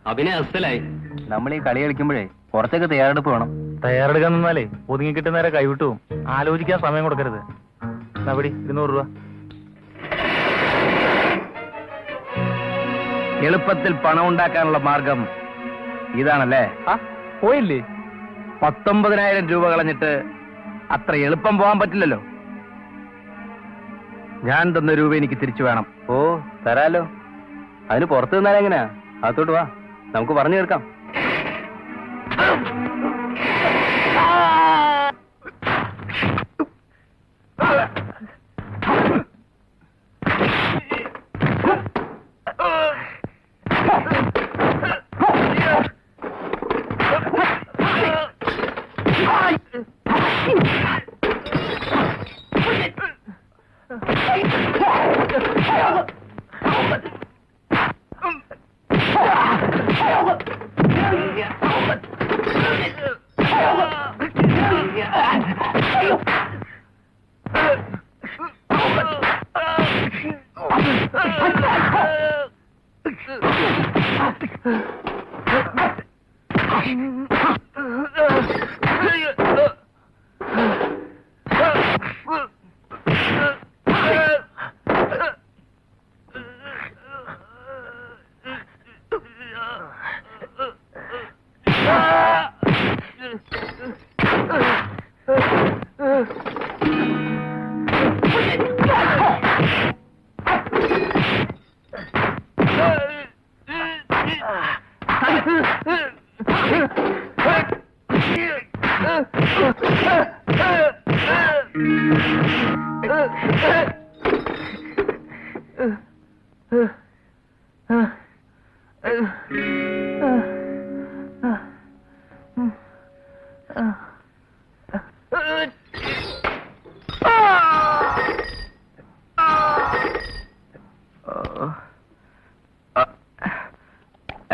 അഭിനയ അസലായി. നമ്മൾ ഈ കളി കളിക്കുമ്പോഴേ കുറച്ചൊക്കെ തയ്യാറെടുപ്പ് വേണം. തയ്യാറെടുക്കാൻ നിന്നാലേ ഒതുങ്ങി കിട്ടുന്നേരെ കൈവിട്ടു പോകും. ആലോചിക്കാൻ സമയം കൊടുക്കരുത്. നബടി 200 രൂപ. എളുപ്പത്തിൽ പണം ഉണ്ടാക്കാനുള്ള മാർഗം ഇതാണല്ലേ? പോയില്ലേ? 19,000 രൂപ കളഞ്ഞിട്ട് അത്ര എളുപ്പം പോകാൻ പറ്റില്ലല്ലോ. ഞാൻ തന്ന രൂപ എനിക്ക് തിരിച്ചു വേണം. ഓ, തരാലോ. അതിന് പുറത്തു നിന്നാലും എങ്ങനെയാ? അകത്തോട്ട് വാ, നമുക്ക് പറഞ്ഞു തീർക്കാം.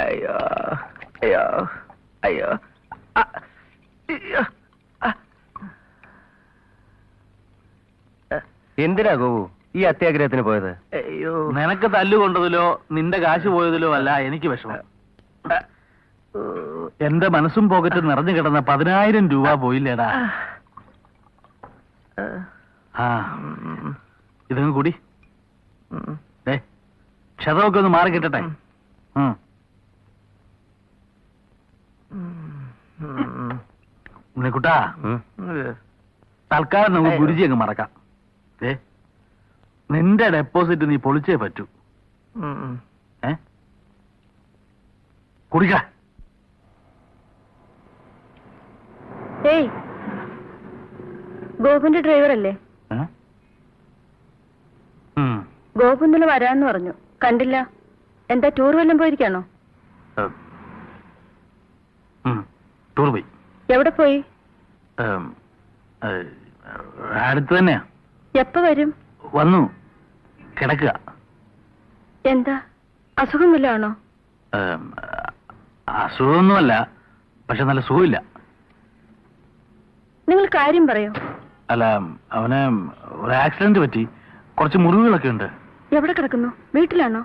അയ്യോ അയ്യോ അയ്യോ. എന്തിനാ ഗോപു ഈ അത്യാഗ്രഹത്തിന് പോയത്? അയ്യോ, നിനക്ക് തല്ലുകൊണ്ടതിലോ നിന്റെ കാശ് പോയതിലോ അല്ല എനിക്ക് വിഷമം. എന്റെ മനസ്സും പോക്കറ്റ് നിറഞ്ഞു കിടന്ന 10,000 രൂപ പോയില്ലേടാ. ആ, ഇതങ്ങ് കൂടി ക്ഷതമൊക്കെ ഒന്ന് മാറി കിട്ടട്ടെ. ഉണ്ണിക്കുട്ടാ തൽക്കാലം നമുക്ക് ഗുരുജി അങ്ങ് മറക്കാം. നിന്റെ ഡെപ്പോസിറ്റ് നീ പൊളിച്ചേ പറ്റൂ. കുടിക്ക. ഏയ്, ഗോപുന്റെ ഡ്രൈവർ അല്ലേ? ഗോപു ഇന്നലെ വരാന്ന് പറഞ്ഞു, കണ്ടില്ല. എന്താ ടൂർ വല്ലതും പോയിരിക്കാണോ? ടൂർ പോയി. എവിടെ പോയി? അടുത്ത് തന്നെയാ. എപ്പോ വരും? വന്നു കിടക്കുക. എന്താ അസുഖം വല്ലതാണോ? അസുഖമൊന്നുമല്ല, പക്ഷെ നല്ല സുഖമില്ല. നിങ്ങൾ കാര്യം പറയൂ. അല്ല, അവന് ഒരു ആക്സിഡന്റ് പറ്റി, കുറച്ച് മുറിവുകളൊക്കെ ഉണ്ട്. എവിടെ കിടക്കുന്നു? വീട്ടിലാണോ?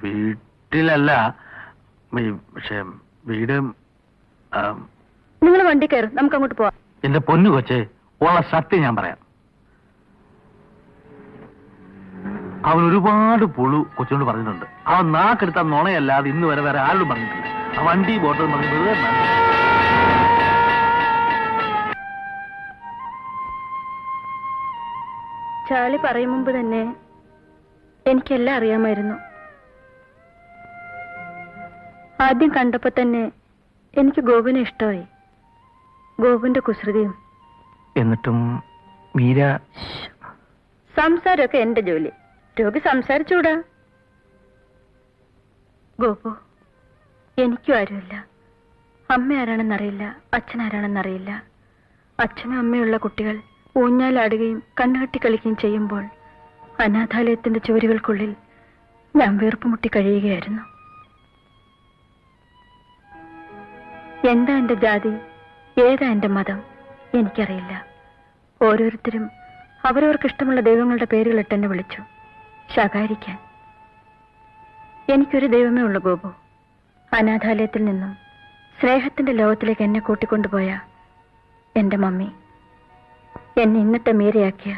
വീട്ടിലല്ല, പക്ഷെ വീട്. നിങ്ങൾ വണ്ടി കയറും, നമുക്ക് അങ്ങോട്ട് പോവാം. എന്റെ പൊന്നു കൊച്ചേ, ഉള്ള സത്യം ഞാൻ പറയാം. അവൻ ഒരുപാട് പുളു കൊച്ചിനോട് പറഞ്ഞിട്ടുണ്ട്. അവൻ നാക്കെടുത്ത നുണയല്ലാതെ ഇന്ന് വരെ വേറെ ആരോടും പറഞ്ഞിട്ടില്ല. ആ വണ്ടി ബോട്ടൽ പറഞ്ഞത് ചാളി പറയും മുമ്പ് തന്നെ എനിക്കെല്ലാം അറിയാമായിരുന്നു. ആദ്യം കണ്ടപ്പോ തന്നെ എനിക്ക് ഗോപുവിനെ ഇഷ്ടമായി. ഗോപുവിന്റെ കുസൃതിയും. എന്നിട്ടും മീര. സംസാരമൊക്കെ എന്റെ ജോലി. രോഗി സംസാരിച്ചൂടാ. ഗോപു, എനിക്കും ആരുമില്ല. അമ്മ ആരാണെന്നറിയില്ല, അച്ഛനാരാണെന്നറിയില്ല. അച്ഛനും അമ്മയുള്ള കുട്ടികൾ ഊഞ്ഞാലാടുകയും കണ്ണുകെട്ടി കളിക്കുകയും ചെയ്യുമ്പോൾ അനാഥാലയത്തിന്റെ ചുവരുകൾക്കുള്ളിൽ ഞാൻ വീർപ്പുമുട്ടി കഴിയുകയായിരുന്നു. എന്താ എന്റെ ജാതി, ഏതാ എന്റെ മതം എനിക്കറിയില്ല. ഓരോരുത്തരും അവരവർക്കിഷ്ടമുള്ള ദൈവങ്ങളുടെ പേരുകളിട്ട് എന്നെ വിളിച്ചു ശകാരിക്കാൻ. എനിക്കൊരു ദൈവമേ ഉള്ളൂ ഗോപു. അനാഥാലയത്തിൽ നിന്നും സ്നേഹത്തിന്റെ ലോകത്തിലേക്ക് എന്നെ കൂട്ടിക്കൊണ്ടുപോയ എന്റെ മമ്മി, എന്നെ ഇന്നത്തെ മീരയാക്കിയ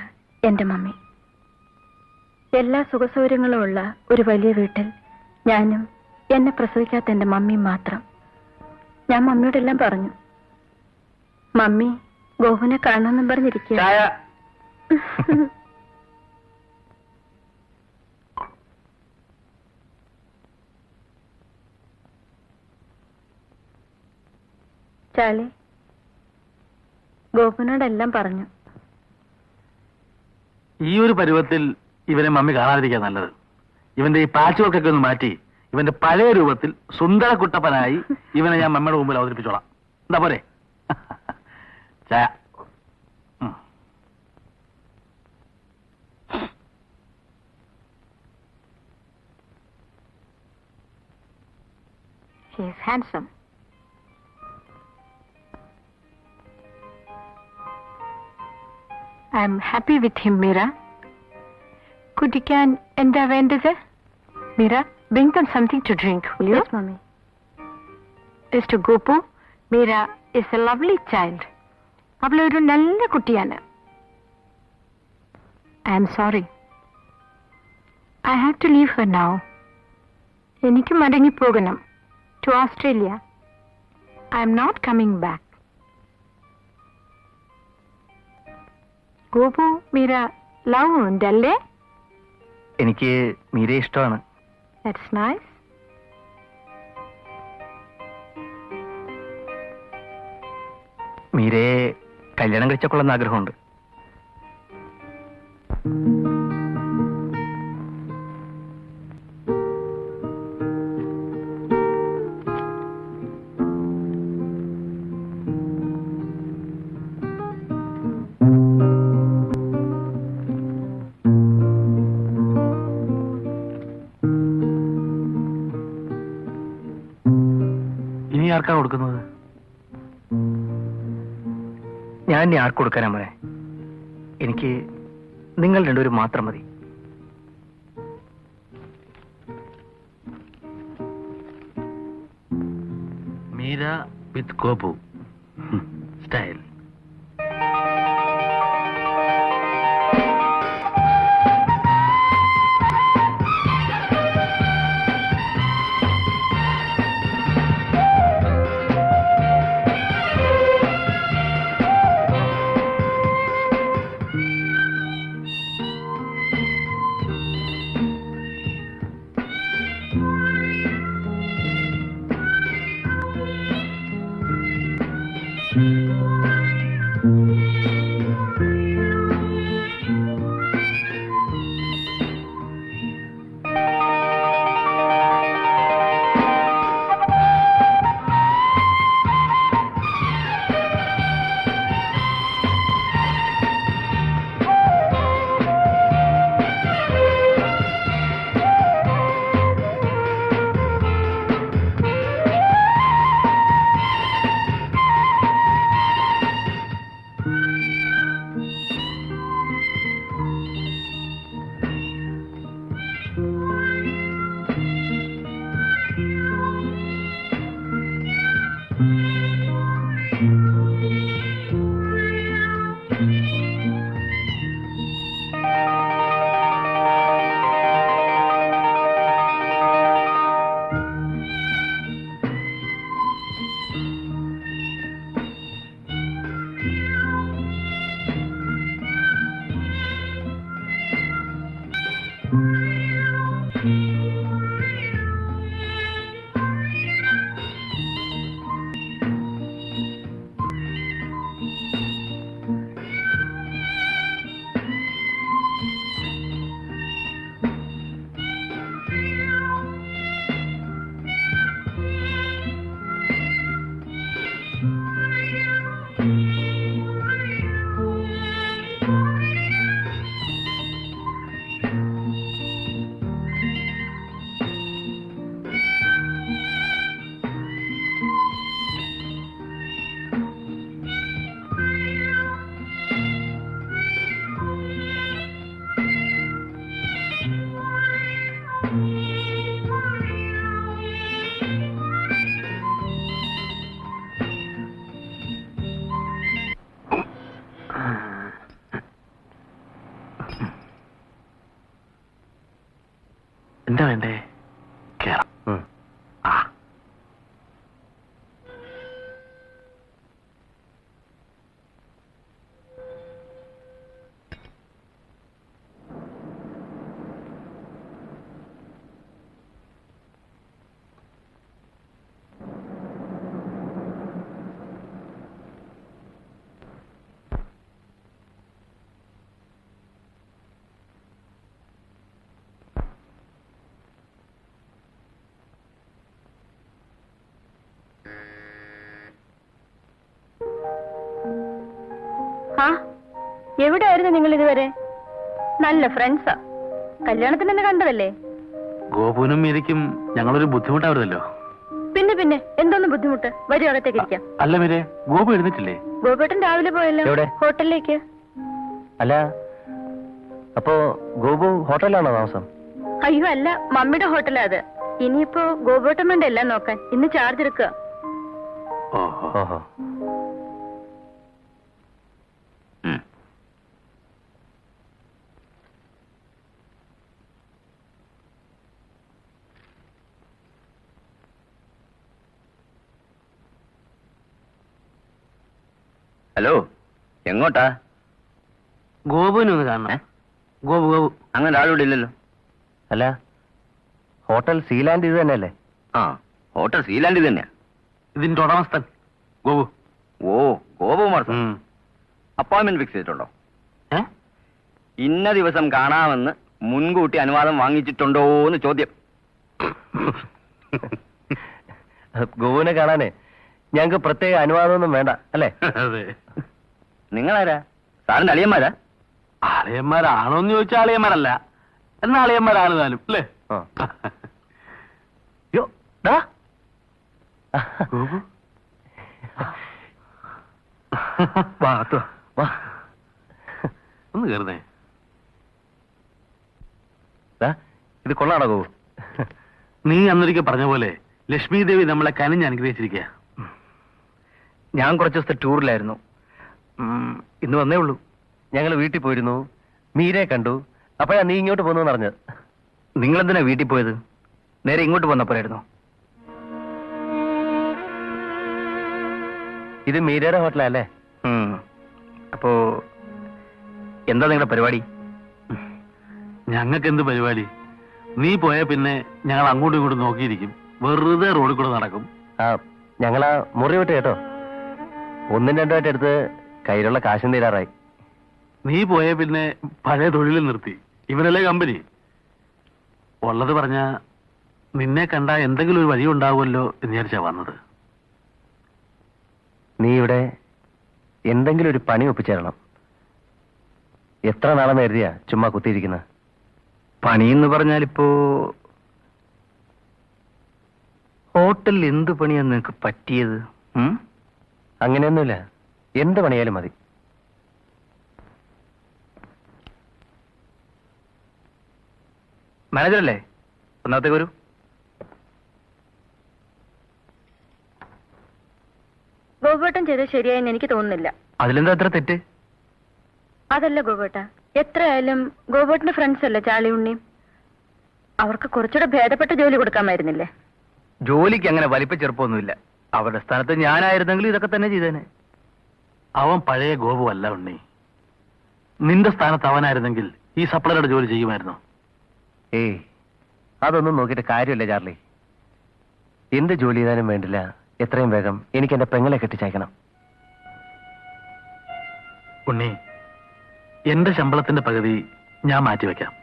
എന്റെ മമ്മി. എല്ലാ സുഖസൗകര്യങ്ങളും ഉള്ള ഒരു വലിയ വീട്ടിൽ ഞാനും എന്നെ പ്രസവിക്കാത്ത എന്റെ മമ്മിയും മാത്രം. ഞാൻ മമ്മിയോടെല്ലാം പറഞ്ഞു. മമ്മി ഗോപുവിനെ കാണണമെന്നും പറഞ്ഞിരിക്കുക. ചാളി ഗോപുവിനോടെല്ലാം പറഞ്ഞു. ഈ ഒരു പരുവത്തിൽ ഇവനെ മമ്മി കാണാതിരിക്കാൻ നല്ലത്. ഇവന്റെ ഈ പാച്ചുകൾക്കൊക്കെ ഒന്ന് മാറ്റി ഇവന്റെ പഴയ രൂപത്തിൽ സുന്ദര കുട്ടപ്പനായി ഇവനെ ഞാൻ മമ്മയുടെ മുമ്പിൽ അവതരിപ്പിച്ചോളാം. എന്താ പോരെ? ചായ. He is handsome. I am happy with him, Meera. കുടിക്കാൻ എന്താ വേണ്ടത്? Meera, bring them something to drink, will you? Yes, Mommy. Mr. Gopu, Meera is a lovely child. അവളൊരു നല്ല കുട്ടിയാണ്. I am sorry. I have to leave her now. എനിക്ക് മടങ്ങിപ്പോകണം. To Australia. I am not coming back. Gopu, Meera love ഉണ്ടല്ലേ? എനിക്ക് മീരയെ ഇഷ്ടമാണ്. That's nice. മീരയെ കല്യാണം കഴിച്ചൊക്കൊള്ളുന്ന ആഗ്രഹമുണ്ട്. ഇനി ആർക്കാ കൊടുക്കുന്നത്? ഞാൻ ഇനി ആർക്ക് കൊടുക്കാനാ മോനെ? എനിക്ക് നിങ്ങൾ രണ്ടുപേരും മാത്രം മതി. മീര വിത്ത് ഗോപു സ്റ്റൈൽ. എന്താ വേണ്ടേ? കേറാം. ആ ആ എവിടെയായിരുന്നു നിങ്ങൾ ഇതുവരെ? നല്ല ഫ്രണ്ട്സാ. കല്യാണത്തിന് എന്നെ കണ്ടതല്ലേ? ഗോപുവിനും മീരയ്ക്കും ഞങ്ങളൊരു ബുദ്ധിമുട്ടാവരുതല്ലോ. പിന്നെ പിന്നെ എന്തോന്ന് ബുദ്ധിമുട്ട്? വരും, അകത്തേക്ക് ഇരിക്കാം. അല്ല മീരെ, ഗോപു എഴുന്നിട്ടില്ലേ? ഗോപേട്ടൻ രാവിലെ പോയല്ലോ. എവിടെ? ഹോട്ടലിലേക്ക്. അല്ല, അപ്പോ ഗോപു ഹോട്ടലിലാണോ താമസം? അയ്യോ അല്ല, മമ്മിയുടെ ഹോട്ടലാ അത്. ഇനിയിപ്പോ ഗോപേട്ടൻ വേണ്ട എല്ലാം നോക്കാൻ. ഇന്ന് ചാർജ് എടുക്കുക. ഓഹോ. ഓഹോ. ഹലോ, എങ്ങോട്ടാ? ഗോപുവിനെ ഒന്ന് കാണണം. ഗോപു ഗോപു. അങ്ങനെ ആളിവിടെ ഇല്ലല്ലോ. അല്ല, ഹോട്ടൽ സീലാൻഡ് ഇത് തന്നെയല്ലേ? ആ, ഹോട്ടൽ സീലാൻഡ് തന്നെയാ. ഇതിന്റെ ഉടമസ്ഥൻ ഗോപു. ഓ, ഗോപകുമാർ സാർ. ഉം. അപ്പോയിന്റ്മെന്റ് ഫിക്സ് ചെയ്തിട്ടുണ്ടോ? ഏ? ഇന്ന ദിവസം കാണാമെന്ന് മുൻകൂട്ടി അനുവാദം വാങ്ങിച്ചിട്ടുണ്ടോ എന്ന് ചോദ്യം. ഗോപുവിനെ കാണാനേ ഞങ്ങൾക്ക് പ്രത്യേക അനുവാദമൊന്നും വേണ്ട അല്ലേ? അതെ. നിങ്ങളാരാ? സാറിന്റെ അളിയന്മാരാ? ആളിയന്മാരാണോന്ന് ചോദിച്ചാൽ ആളിയന്മാരല്ല, എന്നാ ആളിയന്മാരാണ് താനും അല്ലേ? ആ. യ്യോ, ഡാ. ഗോപു വാ, അകത്ത് വാ. ഒന്ന് കയറുന്നേ. ദാ, ഇത് കൊള്ളാണോ ഗോപു? നീ അന്നൊരിക്കൽ പറഞ്ഞ പോലെ ലക്ഷ്മി ദേവി നമ്മളെ കനിഞ്ഞ് അനുഗ്രഹിച്ചിരിക്കുക. ഞാൻ കുറച്ച് ദിവസത്തെ ടൂറിലായിരുന്നു. ഇന്ന് വന്നേ ഉള്ളൂ. ഞങ്ങൾ വീട്ടിൽ പോയിരുന്നു, മീരയെ കണ്ടു. അപ്പോഴാ നീ ഇങ്ങോട്ട് പോന്നു പറഞ്ഞത്. നിങ്ങളെന്തിനാ വീട്ടിൽ പോയത്? നേരെ ഇങ്ങോട്ട് വന്നപ്പോഴായിരുന്നു. ഇത് മീരയുടെ ഹോട്ടലാ അല്ലേ? അപ്പോ എന്താ നിങ്ങളുടെ പരിപാടി? ഞങ്ങൾക്ക് എന്ത് പരിപാടി? നീ പോയ പിന്നെ ഞങ്ങൾ അങ്ങോട്ടും ഇങ്ങോട്ടും നോക്കിയിരിക്കും, വെറുതെ റോഡിൽ കൂടെ നടക്കും. ആ, ഞങ്ങളാ മുറി വിട്ട് കേട്ടോ. 1-2 എടുത്ത് കയ്യിലുള്ള കാശും തീരാറായി. നീ പോയ പിന്നെ പഴയ തൊഴിൽ നിർത്തി. ഇവനല്ലേ കമ്പനി. ഉള്ളത് പറഞ്ഞ നിന്നെ കണ്ട എന്തെങ്കിലും ഒരു വഴി ഉണ്ടാവുമല്ലോ എന്ന് വിചാരിച്ചാ വന്നത്. നീ ഇവിടെ എന്തെങ്കിലും ഒരു പണി ഒപ്പിച്ചേരണം. എത്ര നാളെന്ന് കരുതിയാ ചുമ്മാ കുത്തിയിരിക്കുന്ന? പണിയെന്ന് പറഞ്ഞാലിപ്പോ ഹോട്ടലിൽ എന്ത് പണിയാണ് നിനക്ക് പറ്റിയത്? അങ്ങനെയൊന്നുമില്ല, എന്ത് പണിയാലും മതി. മാനേജറല്ലേ? ഒന്നാമത്തേക്ക് വരൂ. ഗോപേട്ടൻ ചെയ്തത് ശരിയായെന്ന് എനിക്ക് തോന്നുന്നില്ല. അതിലെന്താ അത്ര തെറ്റ്? അതല്ല ഗോപേട്ട, എത്രയായാലും ഗോപേട്ടന്റെ ഫ്രണ്ട്സ് അല്ലേ ചാളി ഉണ്ണിയും. അവർക്ക് കുറച്ചുകൂടെ ഭേദപ്പെട്ട ജോലി കൊടുക്കാമായിരുന്നില്ലേ? ജോലിക്ക് അങ്ങനെ വലിപ്പ ചെറുപ്പമൊന്നുമില്ല. അവരുടെ സ്ഥാനത്ത് ഞാനായിരുന്നെങ്കിലും ഇതൊക്കെ തന്നെ ചെയ്തേനെ. അവൻ പഴയ ഗോപു അല്ല ഉണ്ണി. നിന്റെ സ്ഥാനത്ത് അവനായിരുന്നെങ്കിൽ ഈ സപ്ലൈയുടെ ജോലി ചെയ്യുമായിരുന്നു. ഏയ്, അതൊന്നും നോക്കിയിട്ട് കാര്യമില്ല ചാർലി. എന്ത് ജോലി ചെയ്താലും വേണ്ടില്ല, എത്രയും വേഗം എനിക്ക് എന്റെ പെങ്ങളെ കെട്ടിച്ചയക്കണം. ഉണ്ണി, എന്റെ ശമ്പളത്തിന്റെ പകുതി ഞാൻ മാറ്റിവെക്കാം,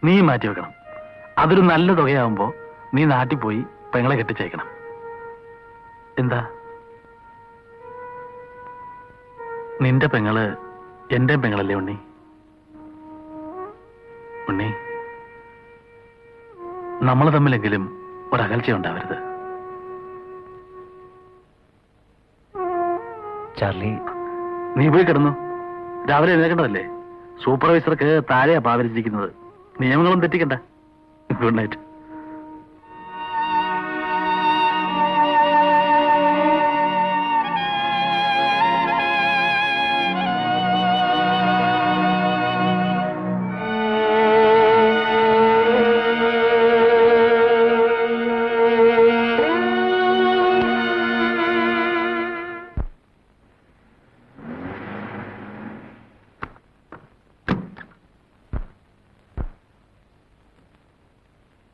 നീ മാറ്റിവെക്കണം. അതൊരു നല്ല തുകയാവുമ്പോ നീ നാട്ടിൽ പോയി പെങ്ങളെ കെട്ടിച്ചയക്കണം. എന്താ? നിന്റെ പെങ്ങള് എന്റെ പെങ്ങളല്ലേ ഉണ്ണി? ഉണ്ണി, നമ്മൾ തമ്മിലെങ്കിലും ഒരകൽച്ച ഉണ്ടാവരുത്. ചാർലി, നീ പോയി കിടന്നു. രാവിലെ എഴുന്നേക്കേണ്ടതല്ലേ? സൂപ്പർവൈസർക്ക് താഴെയാ പാവരിച്ചിരിക്കുന്നത്. നിയമങ്ങളും തെറ്റിക്കണ്ട. Good night.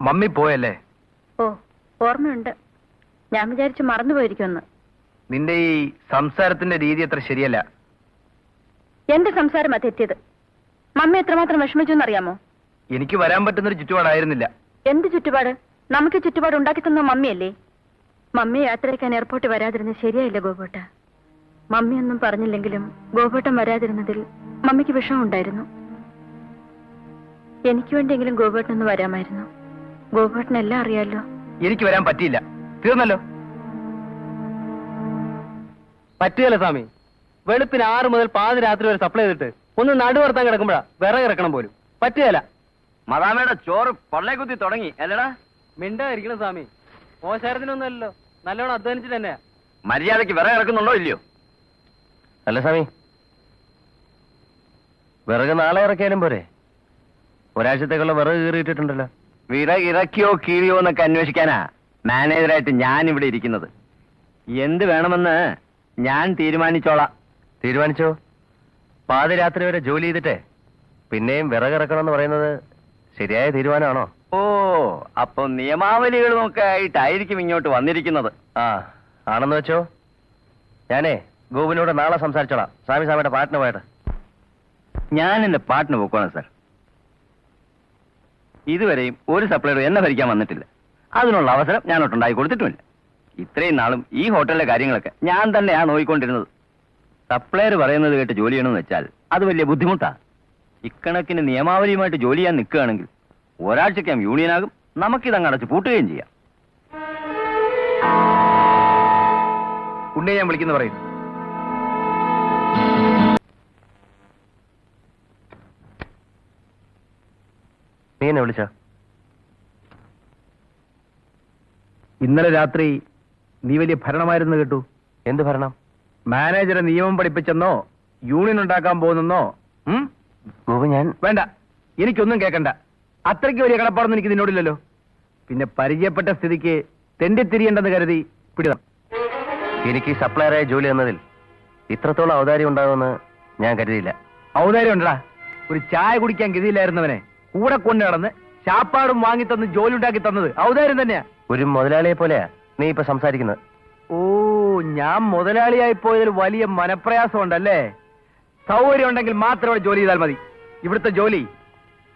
മമ്മി പോയല്ലേ? ഓ, ഓർമ്മയുണ്ട്. ഞാൻ വിചാരിച്ചു മറന്നുപോയിരിക്കുമെന്ന്. നിന്റെ ഈ സംസാരത്തിന്റെ രീതി അത്ര ശരിയല്ല. എന്റെ സംസാരം തെറ്റിയത്. മമ്മി എത്രമാത്രം വിഷമിച്ചു എന്നറിയാമോ? എനിക്ക് വരാൻ പറ്റുന്നൊരു ചുറ്റുപാടായിരുന്നില്ല. എന്ത് ചുറ്റുപാട്? നമുക്ക് ചുറ്റുപാട് ഉണ്ടാക്കി തന്ന മമ്മിയല്ലേ. മമ്മി യാത്രയ്ക്കാൻ എയർപോർട്ടിൽ വരാതിരുന്നത് ശരിയായില്ല ഗോപേട്ട. മമ്മിയൊന്നും പറഞ്ഞില്ലെങ്കിലും ഗോപേട്ടൻ വരാതിരുന്നതിൽ മമ്മിക്ക് വിഷമമുണ്ടായിരുന്നു. എനിക്ക് വേണ്ടിയെങ്കിലും ഗോപേട്ടനൊന്ന് വരാമായിരുന്നു. ഗോപേട്ടനെല്ലാം അറിയാലോ. എനിക്ക് വരാൻ പറ്റിയില്ല. തീർന്നല്ലോ. പറ്റുകയല്ല സ്വാമി. വെളുപ്പിന് 6 മുതൽ പാതിരാത്രി വരെ സപ്ലൈ ചെയ്തിട്ട് ഒന്ന് നടുവർത്താൻ കിടക്കുമ്പോഴാ വിറകിറക്കണം പോലും. പറ്റുകയല്ല. മദാമയുടെ ചോറ് പള്ളേ കുത്തി തുടങ്ങി അല്ലടാ. മിണ്ടായിരിക്കണം സ്വാമി. മോശാരത്തിനൊന്നുമല്ലോ, നല്ലോണം അധ്വാനിച്ചിട്ട് തന്നെയാ. മര്യാദക്ക് വിറകിറക്കുന്നുണ്ടോ ഇല്ലയോ? അല്ല സ്വാമി, വിറക് നാളെ ഇറക്കിയാലും പോരെ? ഒരാഴ്ചത്തേക്കുള്ള വിറക് കീറിയിട്ടിട്ടുണ്ടല്ലോ. വിറകിറക്കിയോ കീറിയോ എന്നൊക്കെ അന്വേഷിക്കാനാ മാനേജറായിട്ട് ഞാൻ ഇവിടെ ഇരിക്കുന്നത്. എന്ത് വേണമെന്ന് ഞാൻ തീരുമാനിച്ചോളാം. തീരുമാനിച്ചോ? പാതിരാത്രി വരെ ജോലി ചെയ്തിട്ടേ പിന്നെയും വിറകിറക്കണമെന്ന് പറയുന്നത് ശരിയായ തീരുമാനമാണോ? ഓ, അപ്പൊ നിയമാവലികളുമൊക്കെ ആയിട്ടായിരിക്കും ഇങ്ങോട്ട് വന്നിരിക്കുന്നത്. ആ, ആണെന്ന് വെച്ചോ. ഞാനേ ഗോപിനോട് നാളെ സംസാരിച്ചോളാം. സ്വാമിയുടെ പാട്ടിന് പോയിട്ട്. ഞാൻ എന്റെ പാട്ടിന് പോക്കോണം സാർ. ഇതുവരെയും ഒരു സപ്ലൈർ എന്നെ ഭരിക്കാൻ വന്നിട്ടില്ല. അതിനുള്ള അവസരം ഞാൻ ഒട്ടുണ്ടാക്കി കൊടുത്തിട്ടുമില്ല. ഇത്രയും നാളും ഈ ഹോട്ടലിലെ കാര്യങ്ങളൊക്കെ ഞാൻ തന്നെയാണ് നോക്കിക്കൊണ്ടിരുന്നത്. സപ്ലയർ പറയുന്നത് കേട്ട് ജോലി ചെയ്യണമെന്ന് വെച്ചാൽ അത് വലിയ ബുദ്ധിമുട്ടാ. ഇക്കണക്കിന് നിയമാവലിയുമായിട്ട് ജോലി ചെയ്യാൻ നിൽക്കുകയാണെങ്കിൽ ഒരാഴ്ചയ്ക്കാം യൂണിയനാകും. നമുക്കിതങ്ങ് അടച്ച് പൂട്ടുകയും ചെയ്യാം. ഉണ്ണെ ഞാൻ വിളിക്കുന്നു പറയും. നീ എന്നെ വിളിച്ചോ? ഇന്നലെ രാത്രി നീ വലിയ ഭരണമായിരുന്നു കേട്ടു. എന്ത് ഭരണം? മാനേജറെ നിയമം പഠിപ്പിച്ചെന്നോ യൂണിയൻ ഉണ്ടാക്കാൻ പോകുന്നെന്നോ? ഗോപു, ഞാൻ വേണ്ട, എനിക്കൊന്നും കേൾക്കണ്ട. അത്രയ്ക്ക് വലിയ കടപ്പാടൊന്നും എനിക്ക് നിന്നോടില്ലല്ലോ. പിന്നെ പരിചയപ്പെട്ട സ്ഥിതിക്ക് തെണ്ടിത്തിരിയേണ്ടെന്ന് കരുതി പിടിതം. എനിക്ക് സപ്ലയറായ ജോലി എന്നതിൽ ഇത്രത്തോളം ഔദാര്യം ഉണ്ടാകുമെന്ന് ഞാൻ കരുതിയില്ല. ഔദാര്യം ഉണ്ടടാ. ഒരു ചായ കുടിക്കാൻ ഗതിയില്ലായിരുന്നവനെ കൂടെ കൊണ്ടു നടന്ന് ചാപ്പാടും വാങ്ങി തന്ന് ജോലി ഉണ്ടാക്കി തന്നത് ഔദാര്യം തന്നെയാ. ഒരു മുതലാളിയെ പോലെയാ നീ ഇപ്പൊ സംസാരിക്കുന്നത്. ഓ, ഞാൻ മുതലാളിയായി പോയതിൽ വലിയ മനപ്രയാസം ഉണ്ടല്ലേ? സൗകര്യം ഉണ്ടെങ്കിൽ മാത്രം ഇവിടെ ജോലി ചെയ്താൽ മതി. ഇവിടുത്തെ ജോലി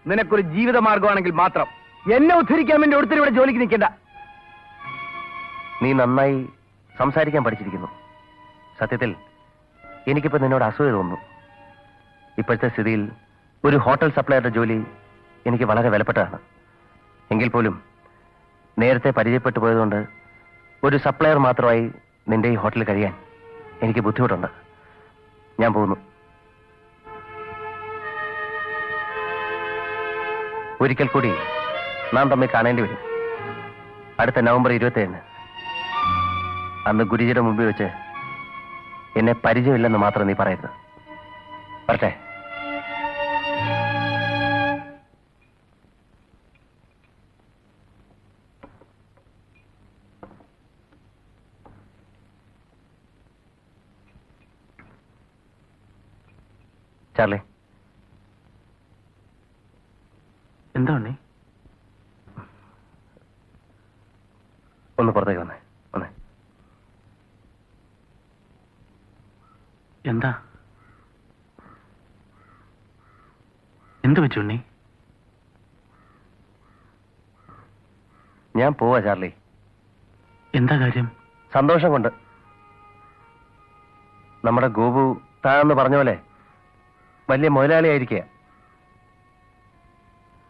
നിനക്കൊരു ജീവിത മാർഗമാണെങ്കിൽ മാത്രം. എന്നെ ഉദ്ധരിക്കാൻ വേണ്ടി ഒരുത്തരും ഇവിടെ ജോലിക്ക് നിൽക്കണ്ട. നീ നന്നായി സംസാരിക്കാൻ പഠിച്ചിരിക്കുന്നു. സത്യത്തിൽ എനിക്കിപ്പോ നിന്നോട് അസൂയ തോന്നുന്നു. ഇപ്പോഴത്തെ സ്ഥിതിയിൽ ഒരു ഹോട്ടൽ സപ്ലയറുടെ ജോലി എനിക്ക് വളരെ വിലപ്പെട്ടതാണ്. എങ്കിൽ പോലും നേരത്തെ പരിചയപ്പെട്ടു പോയതുകൊണ്ട് ഒരു സപ്ലയർ മാത്രമായി നിന്റെ ഈ ഹോട്ടലിൽ കഴിയാൻ എനിക്ക് ബുദ്ധിമുട്ടുണ്ട്. ഞാൻ പോകുന്നു. ഒരിക്കൽ കൂടി നാം തമ്മിൽ കാണേണ്ടി വരും. അടുത്ത നവംബർ 27-ന്. അന്ന് ഗുരുജിയുടെ മുമ്പിൽ വെച്ച് എന്നെ പരിചയമില്ലെന്ന് മാത്രം നീ പറയരുത്. വരട്ടെ. ചാർലി, എന്താ ഉണ്ണി? ഒന്ന് പുറത്തേക്ക് വന്നേ. വന്നേ. എന്താ എന്ത് വെച്ചു ഉണ്ണി? ഞാൻ പോവാ ചാർലി. എന്താ കാര്യം? സന്തോഷം കൊണ്ട്. നമ്മുടെ ഗോപു താഴെന്ന് പറഞ്ഞ പോലെ വലിയ മുതലാളിയായിരിക്കുക.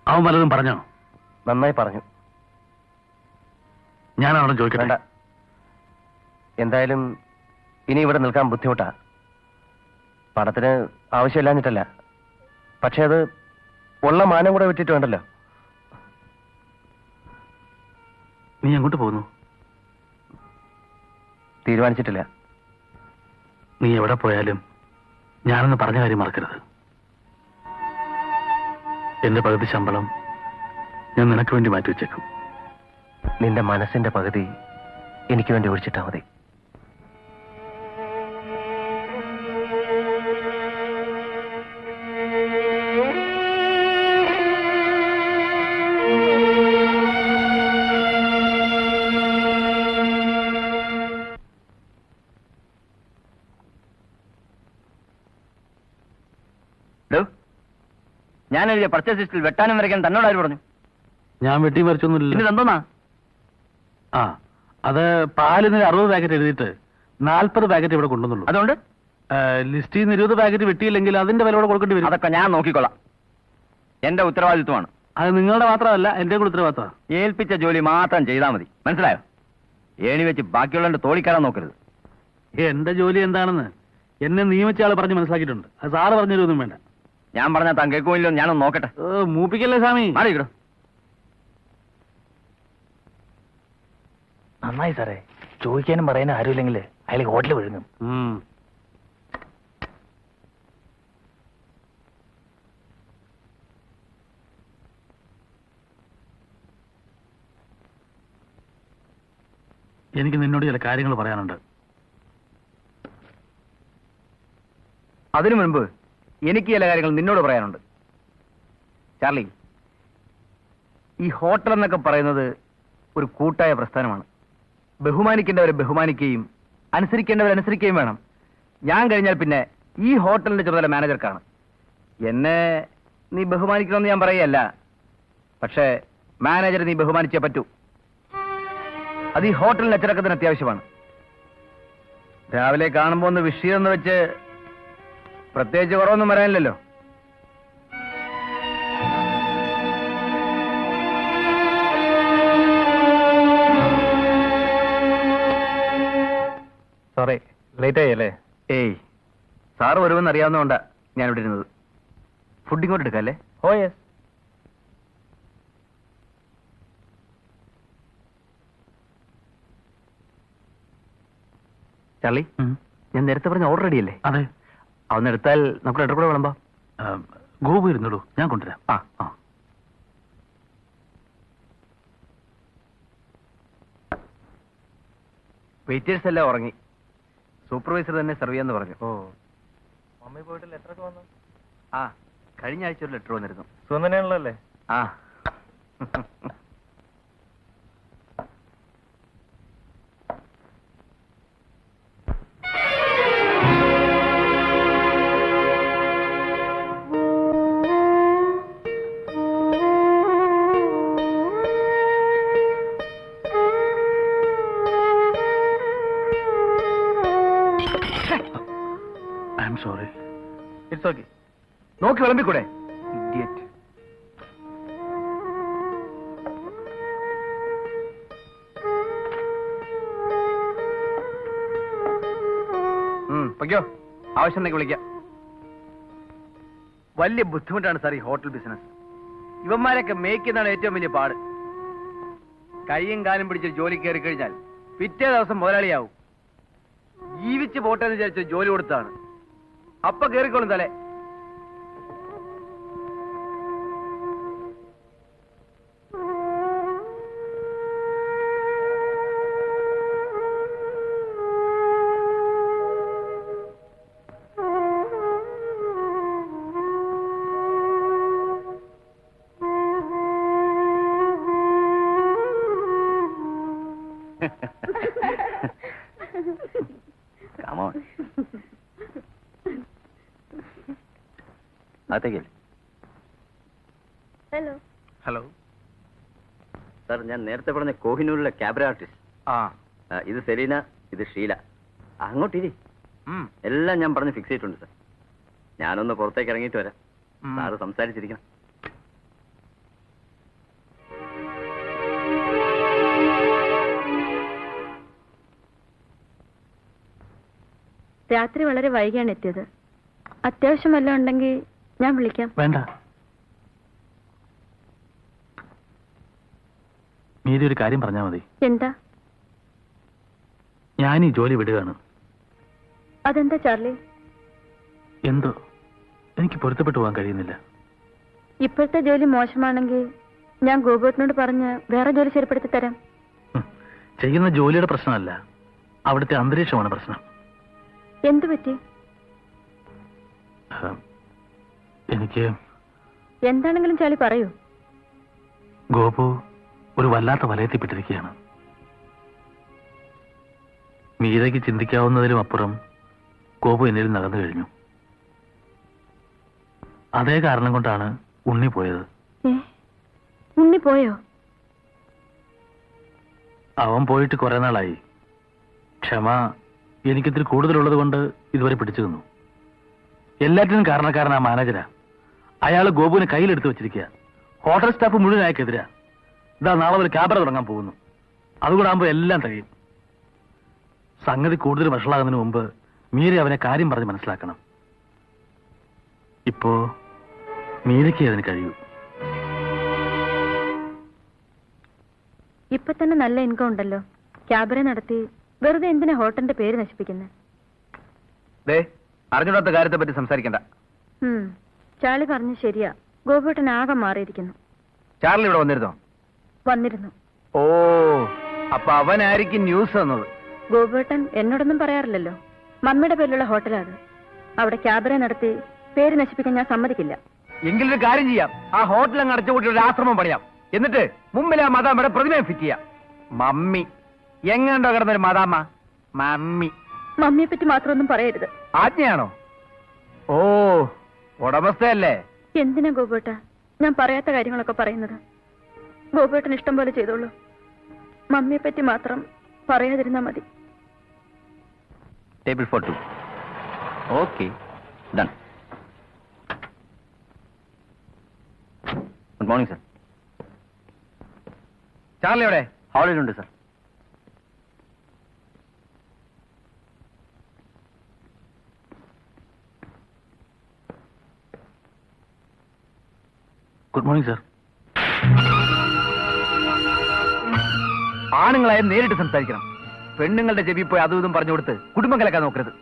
അവൻ വല്ലതും പറഞ്ഞോ? നന്നായി പറഞ്ഞു. ഞാനാണോ ചോദിക്കട്ടെ? വേണ്ട. എന്തായാലും ഇനി ഇവിടെ നിൽക്കാൻ ബുദ്ധിമുട്ടാ. പണത്തിന് ആവശ്യമില്ലാഞ്ഞിട്ടല്ല, പക്ഷെ അത് ഉള്ള മാനം കൂടെ വിട്ടിട്ട് വേണ്ടല്ലോ. നീ അങ്ങോട്ട് പോകുന്നു? തീരുമാനിച്ചിട്ടില്ല. നീ എവിടെ പോയാലും ഞാനൊന്ന് പറഞ്ഞ കാര്യം മറക്കരുത്. എന്റെ പകുതി ശമ്പളം ഞാൻ നിനക്ക് വേണ്ടി മാറ്റിവെച്ചേക്കും. നിന്റെ മനസ്സിന്റെ പകുതി എനിക്ക് വേണ്ടി ഒഴിച്ചിട്ടാ മതി. ഞാൻ എഴുതിയ പർച്ചേസ് ലിസ്റ്റിൽ വെട്ടാനും വരയ്ക്കാൻ തന്നോട് ആര് പറഞ്ഞു? ഞാൻ വെട്ടി മറിച്ചൊന്നുമില്ല. പിന്നെ എന്തോന്നാ? ആ, അത് പാലിന് 60 പാക്കറ്റ് എഴുതിയിട്ട് 40 പാക്കറ്റ് ഇവിടെ കൊണ്ടുവന്നുള്ളൂ. അതുകൊണ്ട് ലിസ്റ്റിൽ നിന്ന് 20 പാക്കറ്റ് വെട്ടിയില്ലെങ്കിൽ അതിന്റെ വില കൂടെ കൊടുക്കേണ്ടി വരും. അതൊക്കെ ഞാൻ നോക്കിക്കൊള്ളാം. എന്റെ ഉത്തരവാദിത്വമാണ്. അത് നിങ്ങളുടെ മാത്രമല്ല, എന്റെ കൂടെ ഉത്തരവാദിത്തമാണ്. ഏൽപ്പിച്ച ജോലി മാത്രം ചെയ്താൽ മതി, മനസ്സിലായോ? ഏണി വെച്ച് ബാക്കിയുള്ളവന്റെ തോളിക്കയറാൻ നോക്കരുത്. എന്റെ ജോലി എന്താണെന്ന് എന്നെ നിയമിച്ച ആൾ പറഞ്ഞ് മനസ്സിലാക്കിയിട്ടുണ്ട്. അത് സാറ് പറഞ്ഞൊന്നും വേണ്ട. ഞാൻ പറഞ്ഞാൽ താൻ കേൾക്കുമില്ലോ, ഞാനൊന്ന് നോക്കട്ടെ. മൂപ്പിക്കല്ലേ സ്വാമി. മാറിയിക്കടോ. നന്നായി സാറേ, ചോദിക്കാനും പറയാനും ആരുമില്ലെങ്കിൽ അയാൾ ഹോട്ടലിൽ വിഴുങ്ങും. എനിക്ക് നിന്നോട് ചില കാര്യങ്ങൾ പറയാനുണ്ട്. അതിനു മുൻപ് എനിക്ക് ചില കാര്യങ്ങൾ നിന്നോട് പറയാനുണ്ട്. ചാർലി, ഈ ഹോട്ടൽ എന്നൊക്കെ പറയുന്നത് ഒരു കൂട്ടായ പ്രസ്ഥാനമാണ്. ബഹുമാനിക്കേണ്ടവരെ ബഹുമാനിക്കുകയും അനുസരിക്കേണ്ടവരെ അനുസരിക്കുകയും വേണം. ഞാൻ കഴിഞ്ഞാൽ പിന്നെ ഈ ഹോട്ടലിന്റെ ചുമതല മാനേജർക്കാണ്. എന്നെ നീ ബഹുമാനിക്കണമെന്ന് ഞാൻ പറയുകയല്ല, പക്ഷേ മാനേജറെ നീ ബഹുമാനിച്ചേ പറ്റൂ. അത് ഈ ഹോട്ടലിന്റെ അച്ചടക്കത്തിന് അത്യാവശ്യമാണ്. രാവിലെ കാണുമ്പോൾ ഒന്ന് വിഷയം എന്ന് വെച്ച് പ്രത്യേകിച്ച് കുറവൊന്നും വരാനില്ലല്ലോ. Sorry, late ആയല്ലേ? ഏയ്, സാറ് വരുമെന്ന് അറിയാവുന്നതുകൊണ്ടാ ഞാൻ ഇവിടെ ഇരുന്നത്. ഫുഡ് ഇങ്ങോട്ട് എടുക്കല്ലേ? ഓ യെസ്. ചാർലി, ഞാൻ നേരത്തെ പറഞ്ഞ ഓർഡർ റെഡിയല്ലേ? അതെ. അതൊന്ന് എടുത്താൽ നമുക്ക് ലെറ്റർ കൂടെ വിളമ്പാം. ഗോപു ഇരുന്നോളൂ, ഞാൻ കൊണ്ടുവരാം. ആ. വെയിറ്റേഴ്സ് എല്ലാം ഉറങ്ങി. സൂപ്പർവൈസർ തന്നെ സെർവ് ചെയ്യാന്ന് പറഞ്ഞു. ഓ, മമ്മി പോയിട്ട് ലെറ്റർ ഒക്കെ വന്നു? ആ, കഴിഞ്ഞ ആഴ്ച ഒരു ലെറ്റർ വന്നിരുന്നു. സുഖം തന്നെയാണല്ലോ അല്ലേ? ആ. I am sorry. It's okay. നോക്കി വിളമ്പിക്കൂടെ? ഇഡിയറ്റ്. പൊയ്ക്കോ, ആവശ്യമുണ്ടെങ്കിൽ വിളിക്കാം. വലിയ ബുദ്ധിമുട്ടാണ് സാർ ഈ ഹോട്ടൽ ബിസിനസ്. ഇവന്മാരൊക്കെ മേയ്ക്കുന്നതാണ് ഏറ്റവും വലിയ പാട്. കൈയും കാലും പിടിച്ച് ജോലി കയറി കഴിഞ്ഞാൽ പിറ്റേ ദിവസം മുതലാളിയാവും. ജീവിച്ച് പോട്ടെ എന്ന് വിചാരിച്ച ജോലി കൊടുത്താണ്. അപ്പൊ കേറിക്കോളും തലേ. Come on. അകത്തേക്ക്. ഹലോ. ഹലോ സാർ, ഞാൻ നേരത്തെ പറഞ്ഞ കോഹിനൂരിലെ ക്യാബറ ആർട്ടിസ്റ്റ്. ആ. ഇത് സെലീന, ഇത് ഷീല. അങ്ങോട്ടിരി. എല്ലാം ഞാൻ പറഞ്ഞ് ഫിക്സ് ചെയ്തിട്ടുണ്ട് സാർ. ഞാനൊന്ന് പുറത്തേക്ക് ഇറങ്ങിയിട്ട് വരാം. സാറ് സംസാരിച്ചിരിക്കണം. രാത്രി വളരെ വൈകിയാണ് എത്തിയത്. അത്യാവശ്യം വല്ലതും ഉണ്ടെങ്കിൽ ഞാൻ വിളിക്കാം. വേണ്ട. മീരി ഒരു കാര്യം പറഞ്ഞാൽ മതി. എന്താ? ഞാൻ ഈ ജോലി വിടുകയാണ്. അതെന്താ ചാർലി? എന്തോ എനിക്ക് പൊരുത്തപ്പെട്ടു പോകാൻ കഴിയുന്നില്ല. ഇപ്പോഴത്തെ ജോലി മോശമാണെങ്കിൽ ഞാൻ ഗോപുരത്തിനോട് പറഞ്ഞ് വേറെ ജോലി ശരിപ്പെടുത്തി തരാം. ചെയ്യുന്ന ജോലിയുടെ പ്രശ്നമല്ല, അവിടുത്തെ അന്തരീക്ഷമാണ് പ്രശ്നം. എന്തു പറ്റി? എനിക്ക് എന്താണെങ്കിലും ചാലി പറയൂ. ഗോപു ഒരു വല്ലാത്ത വലയത്തിപ്പെട്ടിരിക്കുകയാണ്. മീരയ്ക്ക് ചിന്തിക്കാവുന്നതിലും അപ്പുറം ഗോപു എന്നിൽ നടന്നു കഴിഞ്ഞു. അതേ കാരണം കൊണ്ടാണ് ഉണ്ണി പോയത്. ഉണ്ണി പോയോ? അവൻ പോയിട്ട് കുറെ നാളായി. ക്ഷമ എനിക്കിത്തിരി കൂടുതലുള്ളത് കൊണ്ട് ഇതുവരെ പിടിച്ചു നിന്നു. എല്ലാറ്റിനും കാരണക്കാരൻ ആ മാനേജരാ. അയാൾ ഗോപുവിനെ കയ്യിലെടുത്ത് വെച്ചിരിക്കുക. ഹോട്ടൽ സ്റ്റാഫ് മുഴുവൻ അയക്കെതിരാ. ഇതാ നാളെ ഒരു ക്യാബറ തുടങ്ങാൻ പോകുന്നു. അതുകൂടെ ആകുമ്പോൾ എല്ലാം കഴിയും. സംഗതി കൂടുതൽ വഷളാകുന്നതിന് മുമ്പ് മീര അവനെ കാര്യം പറഞ്ഞ് മനസ്സിലാക്കണം. ഇപ്പോ മീരയ്ക്ക് അതിന് കഴിയൂ. ഇപ്പൊ തന്നെ നല്ല ഇൻകം ഉണ്ടല്ലോ. ക്യാബറെ നടത്തി വെറുതെ എന്തിനാ ഹോട്ടലിന്റെ പേര് നശിപ്പിക്കുന്നത്? അറിഞ്ഞൂടാത്ത കാര്യത്തെ പറ്റി സംസാരിക്കണ്ട. ചാളി പറഞ്ഞു ശരിയാ. ഗോപേട്ടൻ ആകെ മാറിയിരിക്കുന്നു. ചാർലി ഇവിടെ വന്നിരുന്നോ? വന്നിരുന്നു. ഓ, അപ്പൊ അവനായിരിക്കും ന്യൂസ് തന്നത്. ഗോപേട്ടൻ എന്നോടൊന്നും പറയാറില്ലല്ലോ. മമ്മിയുടെ പേരിലുള്ള ഹോട്ടലാ അത്. അവിടെ ക്യാബറെ നടത്തി പേര് നശിപ്പിക്കാൻ ഞാൻ സമ്മതിക്കില്ല. എങ്കിലൊരു കാര്യം ചെയ്യാം. ആ ഹോട്ടൽ അങ്ങ് അടച്ചുകൂട്ടി ഒരു ആശ്രമം പണിയാം. എന്നിട്ട് മുമ്പിൽ ആ മദാമ്മയുടെ പ്രതിമയെ ഫിറ്റ് ചെയ്യാം. മമ്മി എങ്ങാണ്ടോ കിടന്നൊരു മദാമ്മ. മമ്മി മമ്മിയെ പറ്റി മാത്രമൊന്നും പറയരുത്. ആജ്ഞയാണോ? ഓ, ഉടമസ്ഥയല്ലേ? എന്തിനാ ഗോപേട്ട ഞാൻ പറയാത്ത കാര്യങ്ങളൊക്കെ പറയുന്നത്? ഗോപേട്ടൻ ഇഷ്ടം പോലെ ചെയ്തോളൂ. മമ്മിയെ പറ്റി മാത്രം പറയാതിരുന്നാ മതി. Table for 2. Okay, done. Good morning sir. Charlie എവിടെ? ഹാളിലുണ്ട് സർ. Good morning sir. ആണുങ്ങളായ നേരിട്ട് സംസാരിക്കണം. പെണ്ണുങ്ങളുടെ ചെവി പോയി അതും ഇതും പറഞ്ഞു കൊടുത്ത് കുടുംബം കലക്കാൻ നോക്കരുത്.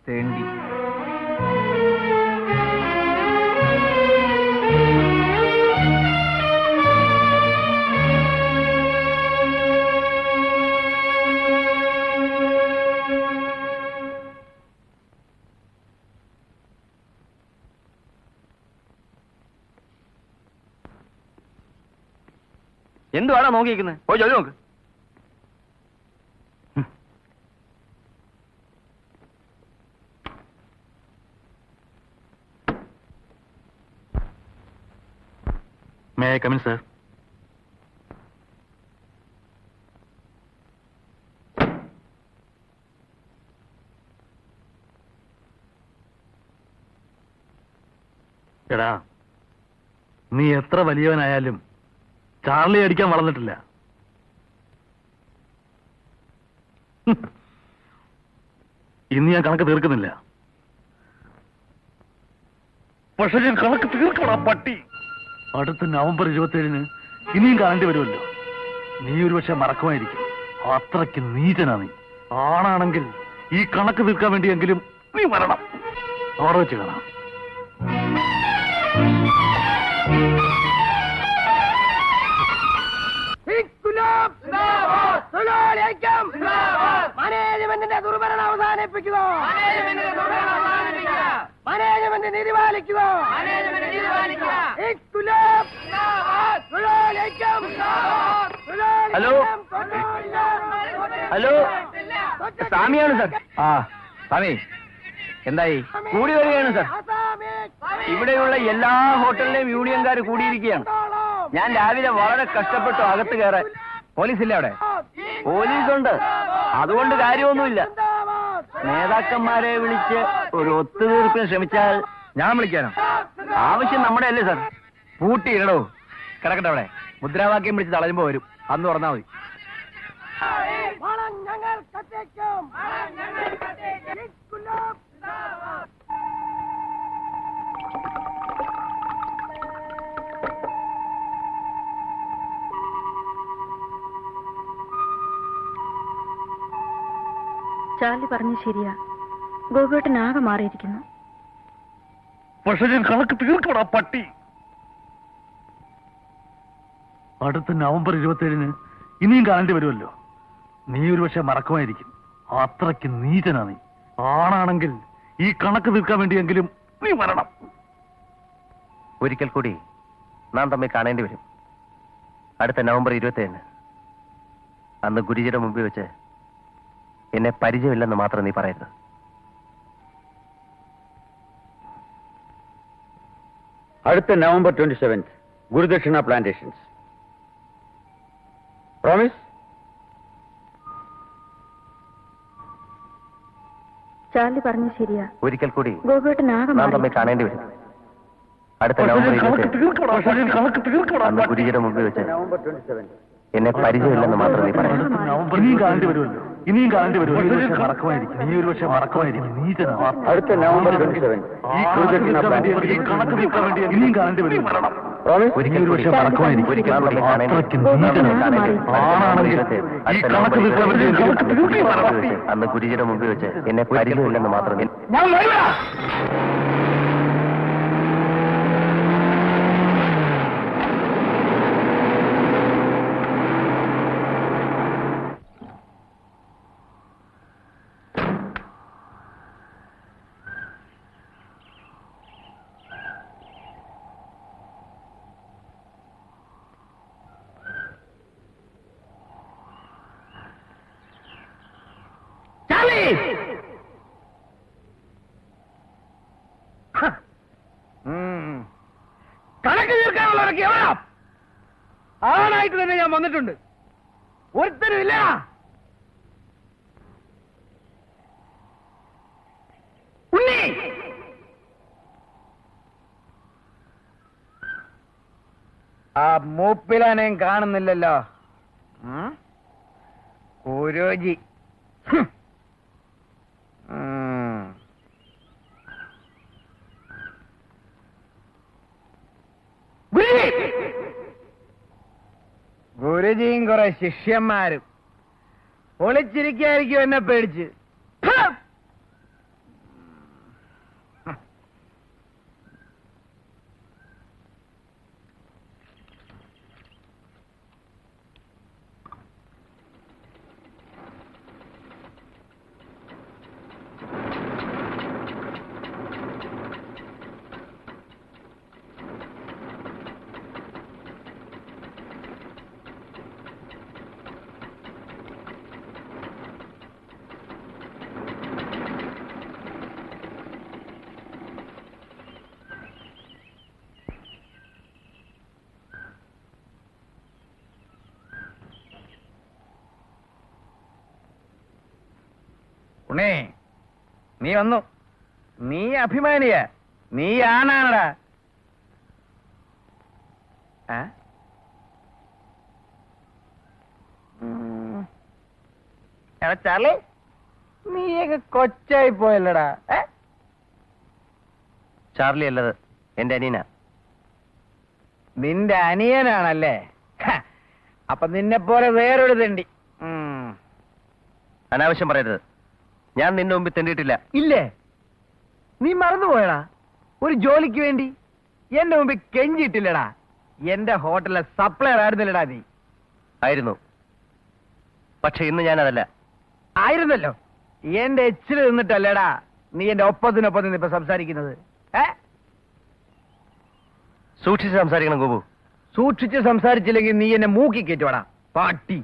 തേണ്ടി. എന്തുവാണോ നോക്കിയിരിക്കുന്നത്? പോയി ജോലി നോക്ക്. May I come in, sir? എടാ, നീ എത്ര വലിയവനായാലും ചാർലി അടിക്കാൻ വളർന്നിട്ടില്ല. ഇന്ന് ഞാൻ കണക്ക് തീർക്കുന്നില്ല. പക്ഷെ ഞാൻ കണക്ക് തീർക്കണം പട്ടി. അടുത്ത നവംബർ 27-ന് ഇനിയും കാണേണ്ടി വരുമല്ലോ. നീ ഒരുപക്ഷെ മറക്കുമായിരിക്കും. അത്രയ്ക്ക് നീചനാ നീ. ആണാണെങ്കിൽ ഈ കണക്ക് തീർക്കാൻ വേണ്ടിയെങ്കിലും നീ വരണം. അവിടെ വെച്ച് കാണാം. മാനേജ്മെന്റിന്റെ ദുർഭരണം അവസാനിപ്പിക്കുക. മാനേജ്മെന്റ് നീതി പാലിക്കുക. ഹലോ ഹലോ, സ്വാമിയാണ് സർ. ആ സ്വാമി, എന്തായി? കൂടി വരികയാണ് സർ. ഇവിടെയുള്ള എല്ലാ ഹോട്ടലിലെയും യൂണിയൻകാർ കൂടിയിരിക്കുകയാണ്. ഞാൻ രാവിലെ വളരെ കഷ്ടപ്പെട്ടു അകത്ത് കയറാൻ. പോലീസില്ല അവിടെ? പോലീസുണ്ട്, അതുകൊണ്ട് കാര്യമൊന്നുമില്ല. നേതാക്കന്മാരെ വിളിച്ച് ഒരു ഒത്തുതീർപ്പിന് ശ്രമിച്ചാൽ ഞാൻ വിളിക്കാനോ? ആവശ്യം നമ്മുടെ അല്ലേ സർ? പൂട്ടിയിടണോ? കിടക്കട്ടെ അവിടെ. മുദ്രാവാക്യം വിളിച്ച് തളയുമ്പോ വരും, അന്ന് തുറന്നാ മതി. ചാർലി പറഞ്ഞു ശരിയാ. ഗോപേട്ടൻ ആകെ മാറിയിരിക്കുന്നു. പക്ഷെ ഞാൻ കണക്ക് തീർക്കണം പട്ടി. അടുത്ത നവംബർ 27-ന് ഇനിയും കാണേണ്ടി വരുമല്ലോ. നീ ഒരുപക്ഷെ മറക്കുമായിരിക്കും. അത്രയ്ക്ക് നീചനാ നീ. ആണാണെങ്കിൽ ഈ കണക്ക് തീർക്കാൻ വേണ്ടിയെങ്കിലും നീ വരണം. ഒരിക്കൽ കൂടി നാം തമ്മിൽ കാണേണ്ടി വരും. അടുത്ത നവംബർ 27-ന്. അന്ന് ഗുരുജിയുടെ മുമ്പിൽ വെച്ച് എന്നെ പരിചയമില്ലെന്ന് മാത്രം നീ പറയരുത്. അടുത്ത November 27 Gurudakshina plantations. Promise? Charlie പറഞ്ഞു ശരിയാ. ഒരിക്കൽ കൂടി ഗോപിയേട്ടനാകെ നാം തമ്മിൽ കാണേണ്ടി വരും. അടുത്ത നവംബർ 27 അന്ന് ഗുരുജിയുടെ മുമ്പിൽ വെച്ച് നവംബർ 27. എന്നെ പരിചയമില്ലെന്ന് മാത്രം നീ പറയാം. ഇനിയും കാണേണ്ടി വരുമല്ലോ, ഇനിയും കാണേണ്ടി വരുമല്ലോ. മറക്കുമായിരിക്കും, നീ ഒരു പക്ഷേ മറക്കുമായിരിക്കും. അടുത്ത നവംബർ 27 ഗുരുദക്ഷിണ പ്ലാന്റേഷൻസ്. ഇനിയും കാണേണ്ടി വരും. പ്രോമിസ്? ഒരിക്കൽ കൂടി മറക്കുമായിരിക്കും. ഒരിക്കൽ കൂടി കാണേണ്ടി വരും. അടുത്ത നവംബർ 27 അന്ന് ഗുരുജിയുടെ മുമ്പിൽ വെച്ച് എന്നെ പരിചയമില്ലെന്ന് മാത്രം നീ കണക്ക് തീർക്കാനുള്ളവരൊക്കെ എവിടാ? ആണായിട്ട് തന്നെ ഞാൻ വന്നിട്ടുണ്ട്. ഒരുത്തരും ഇല്ല. ഉണ്ണി, ആ മൂപ്പിലാനേം കാണുന്നില്ലല്ലോ. കുരോജി. ഗുരുജിയും കുറെ ശിഷ്യന്മാരും ഒളിച്ചിരിക്കായിരിക്കും എന്നെ പേടിച്ച്. ഉണ്ണേ, നീ വന്നു. നീ അഭിമാനിയ, നീ ആണാണടാ. ചാർലി, നീയൊക്കെ കൊച്ചായി പോയല്ലടാ. ചാർലി അല്ലത്, എന്റെ അനിയനാ. നിന്റെ അനിയനാണല്ലേ? അപ്പൊ നിന്നെ പോലെ വേറൊരു തെണ്ടി. അനാവശ്യം പറയരുത്. ഞാൻ നിന്റെ മുമ്പിൽ തെണ്ടിയിട്ടില്ല. ഇല്ലേ? നീ മറന്നുപോയടാ. ഒരു ജോലിക്ക് വേണ്ടി എന്റെ മുമ്പിൽ കെഞ്ചിയിട്ടില്ലടാ. എന്റെ ഹോട്ടലിലെ സപ്ലയർ ആയിരുന്നില്ലടാ നീ. ആയിരുന്നു, പക്ഷെ ഇന്ന് ഞാനതല്ല. ആയിരുന്നല്ലോ. എന്റെ എച്ചിൽ നിന്നിട്ടല്ലേടാ നീ എന്റെ ഒപ്പത്തിനൊപ്പം നിന്ന് ഇപ്പൊ സംസാരിക്കുന്നത്. സൂക്ഷിച്ച് സംസാരിക്കണം ഗോപു. സൂക്ഷിച്ച് സംസാരിച്ചില്ലെങ്കിൽ നീ എന്നെ മൂക്കി കയറ്റുവാടാ പാട്ടി.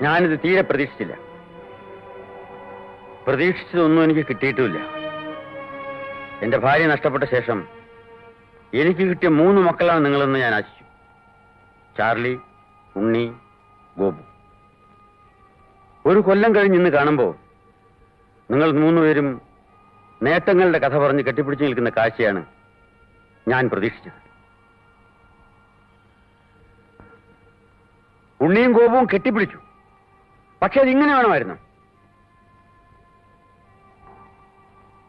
ഞാനിത് തീരെ പ്രതീക്ഷിച്ചില്ല. പ്രതീക്ഷിച്ചതൊന്നും എനിക്ക് കിട്ടിയിട്ടുമില്ല. എന്റെ ഭാര്യ നഷ്ടപ്പെട്ട ശേഷം എനിക്ക് കിട്ടിയ 3 മക്കളാണ് നിങ്ങളെന്ന് ഞാൻ ആശിച്ചു. ചാർലി, ഉണ്ണി, ഗോപു. ഒരു കൊല്ലം കഴിഞ്ഞ് ഇന്ന് കാണുമ്പോൾ നിങ്ങൾ 3 പേരും നേട്ടങ്ങളുടെ കഥ പറഞ്ഞ് കെട്ടിപ്പിടിച്ചു നിൽക്കുന്ന കാഴ്ചയാണ് ഞാൻ പ്രതീക്ഷിച്ചത്. ഉണ്ണിയും ഗോപവും കെട്ടിപ്പിടിച്ചു. പക്ഷെ അതിങ്ങനെ വേണമായിരുന്നു.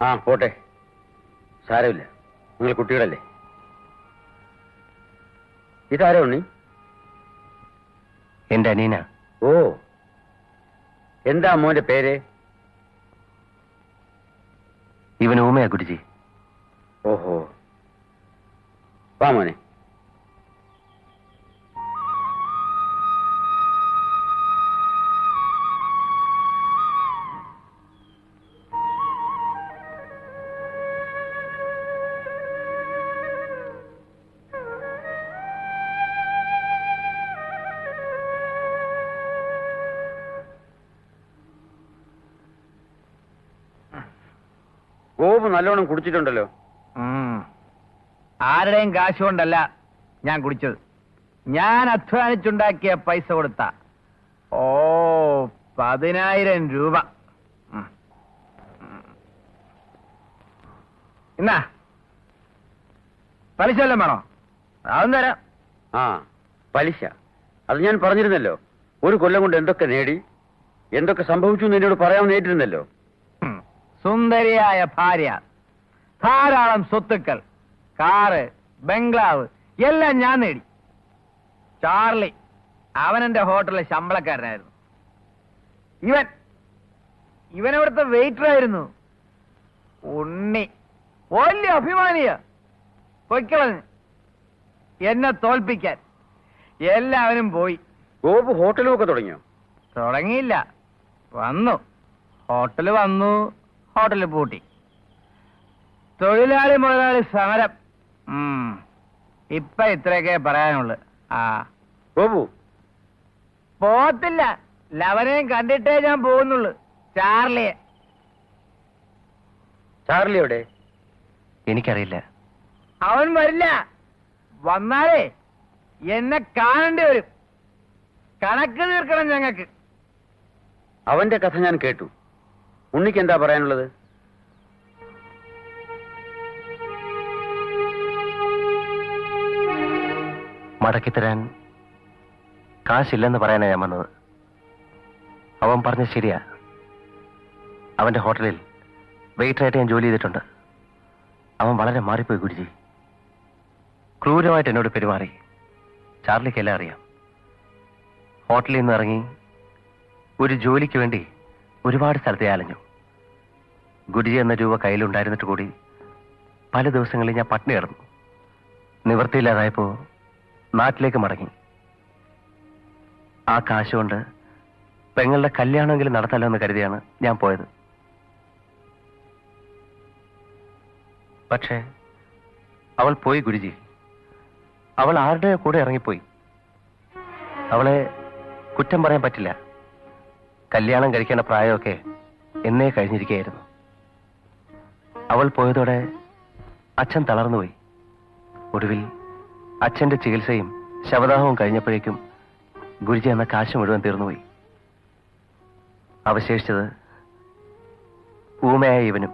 ആ പോട്ടെ, സാരമില്ല, നിങ്ങൾ കുട്ടികളല്ലേ. ഇതാരാ ഉണ്ണി? എന്റെ അനീന. ഓ, എന്താ മോന്റെ പേര്? ഇവൻ ഊമയാ ഗുരുജി. ഓഹോ, വാ മോനെ. ഗോപു നല്ലോണം കുടിച്ചിട്ടുണ്ടല്ലോ. ആരുടെയും കാശ് കൊണ്ടല്ല ഞാൻ കുടിച്ചത്. ഞാൻ അധ്വാനിച്ചുണ്ടാക്കിയ പൈസ കൊടുത്ത 10,000 രൂപ. എന്നാ പലിശ വല്ലതും വേണോ? അതും തരാം. ആ, പലിശ. അത് ഞാൻ പറഞ്ഞിരുന്നല്ലോ. ഒരു കൊല്ലം കൊണ്ട് എന്തൊക്കെ നേടി, എന്തൊക്കെ സംഭവിച്ചു എന്ന് എന്നോട് പറയാൻ നേരിട്ടിരുന്നല്ലോ. സുന്ദരിയായ ഭാര്യ, ധാരാളം സ്വത്തുക്കൾ, കാറ്, ബംഗ്ലാവ് എല്ലാം ഞാൻ നേടി. ചാർലി, അവൻ എന്റെ ഹോട്ടലിലെ ശമ്പളക്കാരനായിരുന്നു. ഇവൻ ഇവിടുത്തെ വെയിറ്ററായിരുന്നു. ഉണ്ണി വലിയ അഭിമാനിയ, പൊയ്ക്കളഞ്ഞ് എന്നെ തോൽപ്പിക്കാൻ. എല്ലാവരും പോയി. ഗോപു ഹോട്ടലും ഒക്കെ തുടങ്ങിയോ? തുടങ്ങിയില്ല, വന്നു. ഹോട്ടല് വന്നു, ഹോട്ടല് പൂട്ടി. തൊഴിലാളി മുതലാളി സമരം. ഇപ്പൊ ഇത്രയൊക്കെ പറയാനുള്ളു. ഗോപു പോത്തില്ല, ലവനെയും കണ്ടിട്ടേ ഞാൻ പോകുന്നുള്ളു. ചാർലിയെ. ചാർലി എവിടെ? എനിക്കറിയില്ല. അവൻ വരില്ല. വന്നാലേ എന്നെ കാണേണ്ടി വരും. കണക്ക് തീർക്കണം ഞങ്ങൾക്ക്. അവന്റെ കഥ ഞാൻ കേട്ടു. ഉണ്ണിക്ക് എന്താ പറയാനുള്ളത്? മടക്കിത്തരാൻ കാശില്ലെന്ന് പറയാനാ ഞാൻ വന്നത്. അവൻ പറഞ്ഞ ശരിയാ. അവന്റെ ഹോട്ടലിൽ വെയിറ്ററായിട്ട് ഞാൻ ജോലി ചെയ്തിട്ടുണ്ട്. അവൻ വളരെ മാറിപ്പോയി ഗുരുജി. ക്രൂരമായിട്ട് എന്നോട് പെരുമാറി. ചാർലിക്കെല്ലാം അറിയാം. ഹോട്ടലിൽ നിന്ന് ഇറങ്ങി ഒരു ജോലിക്ക് വേണ്ടി ഒരുപാട് സ്ഥലത്തെ അലഞ്ഞു. ഗുരുജി എന്ന രൂപ കയ്യിലുണ്ടായിരുന്നിട്ട് കൂടി പല ദിവസങ്ങളിൽ ഞാൻ പട്ടിണി കിടന്നു. നിവൃത്തിയില്ലാതായപ്പോ നാട്ടിലേക്ക് മടങ്ങി. ആ കാശ് കൊണ്ട് പെങ്ങളുടെ കല്യാണമെങ്കിലും നടത്താലോ എന്ന് കരുതിയാണ് ഞാൻ പോയത്. പക്ഷേ അവൾ പോയി ഗുരുജി. അവൾ ആരുടെ കൂടെ ഇറങ്ങിപ്പോയി. അവളെ കുറ്റം പറയാൻ പറ്റില്ല. കല്യാണം കഴിക്കേണ്ട പ്രായമൊക്കെ എന്നേ കഴിഞ്ഞിരിക്കുകയായിരുന്നു. അവൾ പോയതോടെ അച്ഛൻ തളർന്നുപോയി. ഒടുവിൽ അച്ഛന്റെ ചികിത്സയും ശവദാഹവും കഴിഞ്ഞപ്പോഴേക്കും ഗുരുജി എന്ന കാശ് മുഴുവൻ തീർന്നുപോയി. അവശേഷിച്ചത് ഊമയായ ഇവനും.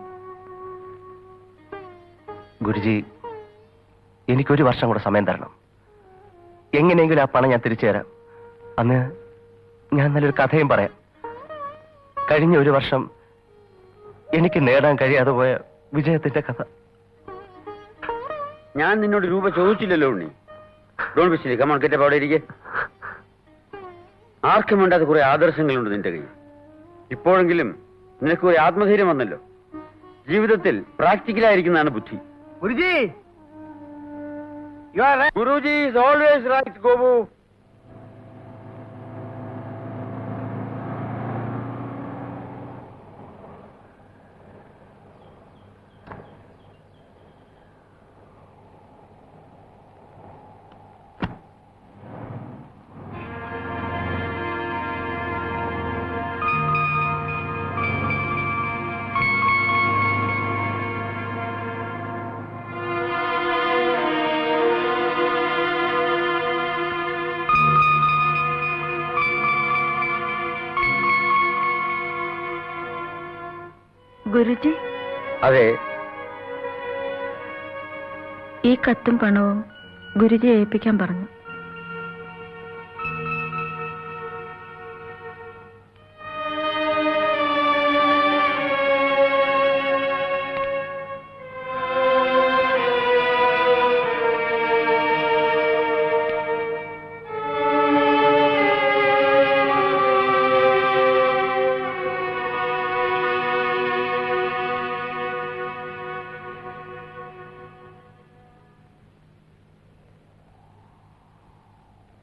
ഗുരുജി, എനിക്കൊരു വർഷം കൂടെ സമയം തരണം. എങ്ങനെയെങ്കിലും ആ പണം ഞാൻ തിരിച്ചു തരാം. അന്ന് ഞാൻ നല്ലൊരു കഥയും പറയാം. കഴിഞ്ഞ ഒരു വർഷം എനിക്ക് നേടാൻ കഴിയാതെ പോയ വിജയത്തിന്റെ കഥ. ഞാൻ നിന്നോട് രൂപ ചോദിച്ചില്ലല്ലോ Unni. Don't be silly. Come on, get up. അവിടെ ഇരിക്കെ. ആർക്കും വേണ്ടാത്ത കുറെ ആദർശങ്ങളുണ്ട് നിന്റെ കയ്യിൽ. ഇപ്പോഴെങ്കിലും നിനക്ക് ഒരു ആത്മധൈര്യം വന്നല്ലോ. ജീവിതത്തിൽ പ്രാക്ടിക്കലായിരിക്കുന്നതാണ് ബുദ്ധി. Guruji, you are right. Guruji is always right Gopu. Guruji, അതെ, ഈ കത്തും പണവും ഗുരുജിയെ ഏൽപ്പിക്കാൻ പറഞ്ഞു.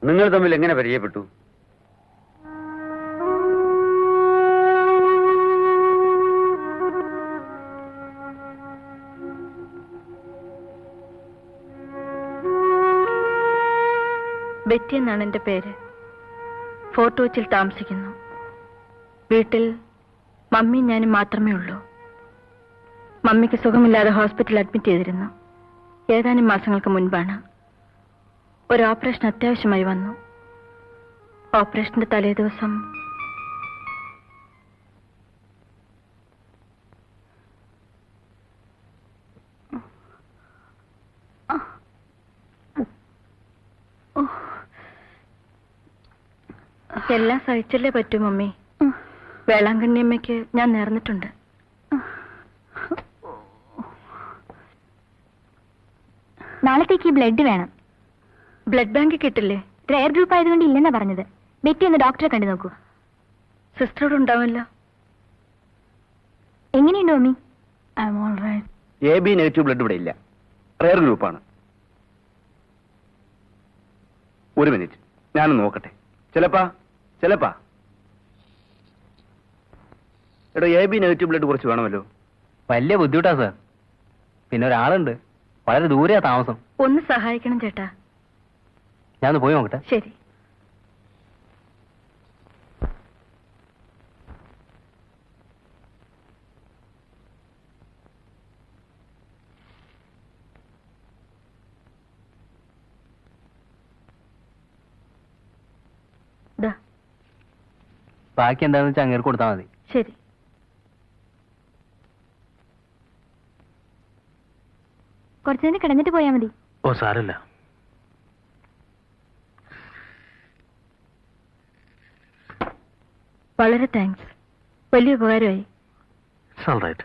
നിങ്ങൾ തമ്മിൽ എങ്ങനെ പരിചയപ്പെട്ടു? ബെറ്റി എന്നാണ് എൻ്റെ പേര്. ഫോർട്ട് കൊച്ചിയിൽ താമസിക്കുന്നു. വീട്ടിൽ മമ്മിയും ഞാനും മാത്രമേ ഉള്ളൂ. മമ്മിക്ക് സുഖമില്ലാതെ ഹോസ്പിറ്റലിൽ അഡ്മിറ്റ് ചെയ്തിരുന്നു. ഏതാനും മാസങ്ങൾക്ക് മുൻപാണ് ഒരു ഓപ്പറേഷൻ അത്യാവശ്യമായി വന്നു. ഓപ്പറേഷന്റെ തലേ ദിവസം എല്ലാം സഹിച്ചല്ലേ പറ്റൂ മമ്മി. വേളാങ്കണ്ണി അമ്മയ്ക്ക് ഞാൻ നേർന്നിട്ടുണ്ട്. നാളത്തേക്ക് ബ്ലഡ് വേണം. ബ്ലഡ് ബാങ്ക് കിട്ടില്ലേ? റെയർ ഗ്രൂപ്പ് ആയതുകൊണ്ട് ഇല്ലെന്നാ പറഞ്ഞത്. ബെറ്റി ഒന്ന് ഡോക്ടറെ കണ്ടു നോക്കൂ. സിസ്റ്ററോട് ഉണ്ടാവില്ല. എങ്ങനെയുണ്ട് മമ്മി? AB നെഗറ്റീവ് ബ്ലഡ് ഇവിടെ ഇല്ല, റെയർ ഗ്രൂപ്പാണ്. ഒരു മിനിറ്റ്, ഞാനൊന്ന് നോക്കട്ടെ. ചിലപ്പാ എടോ, AB നെഗറ്റീവ് ബ്ലഡ് കുറച്ച് വേണമല്ലോ. വലിയ ബുദ്ധിമുട്ടാ സാർ. പിന്നെ ഒരാളുണ്ട്, വളരെ ദൂരെയാ താമസം. ഒന്ന് സഹായിക്കണം ചേട്ടാ. ഞാനൊന്ന് പോയി നോക്കട്ടെ. ശരി. ദാ, ബാക്കി എന്താണെന്ന് വെച്ചാൽ അങ്ങേർക്ക് കൊടുത്താൽ മതി. ശരി. കുറച്ചു നേരം കിടന്നിട്ട് പോയാൽ മതി. ഓ സാരമില്ല. വളരെ താങ്ക്സ്. വലിയ ഉപകാരമായി. It's all right.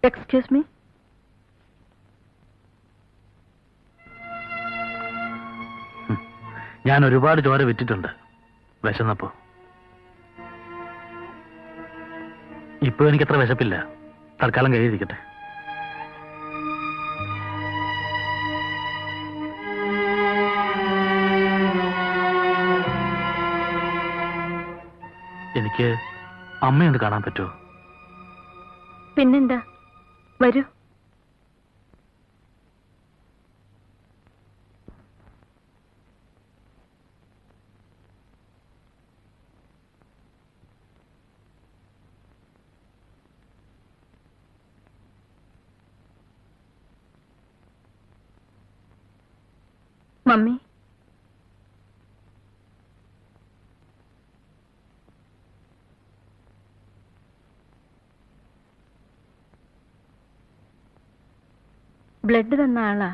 Excuse me. ഞാൻ ഒരുപാട് ചോര വിറ്റിട്ടുണ്ട് വിശന്നപ്പോ. ഇപ്പൊ എനിക്കത്ര വിശപ്പില്ല. തൽക്കാലം കഴിയിരിക്കട്ടെ. എനിക്ക് അമ്മയൊന്ന് കാണാൻ പറ്റുമോ? പിന്നെന്താ, വരൂ. മമ്മി, ബ്ലഡ് തന്ന ആളാ.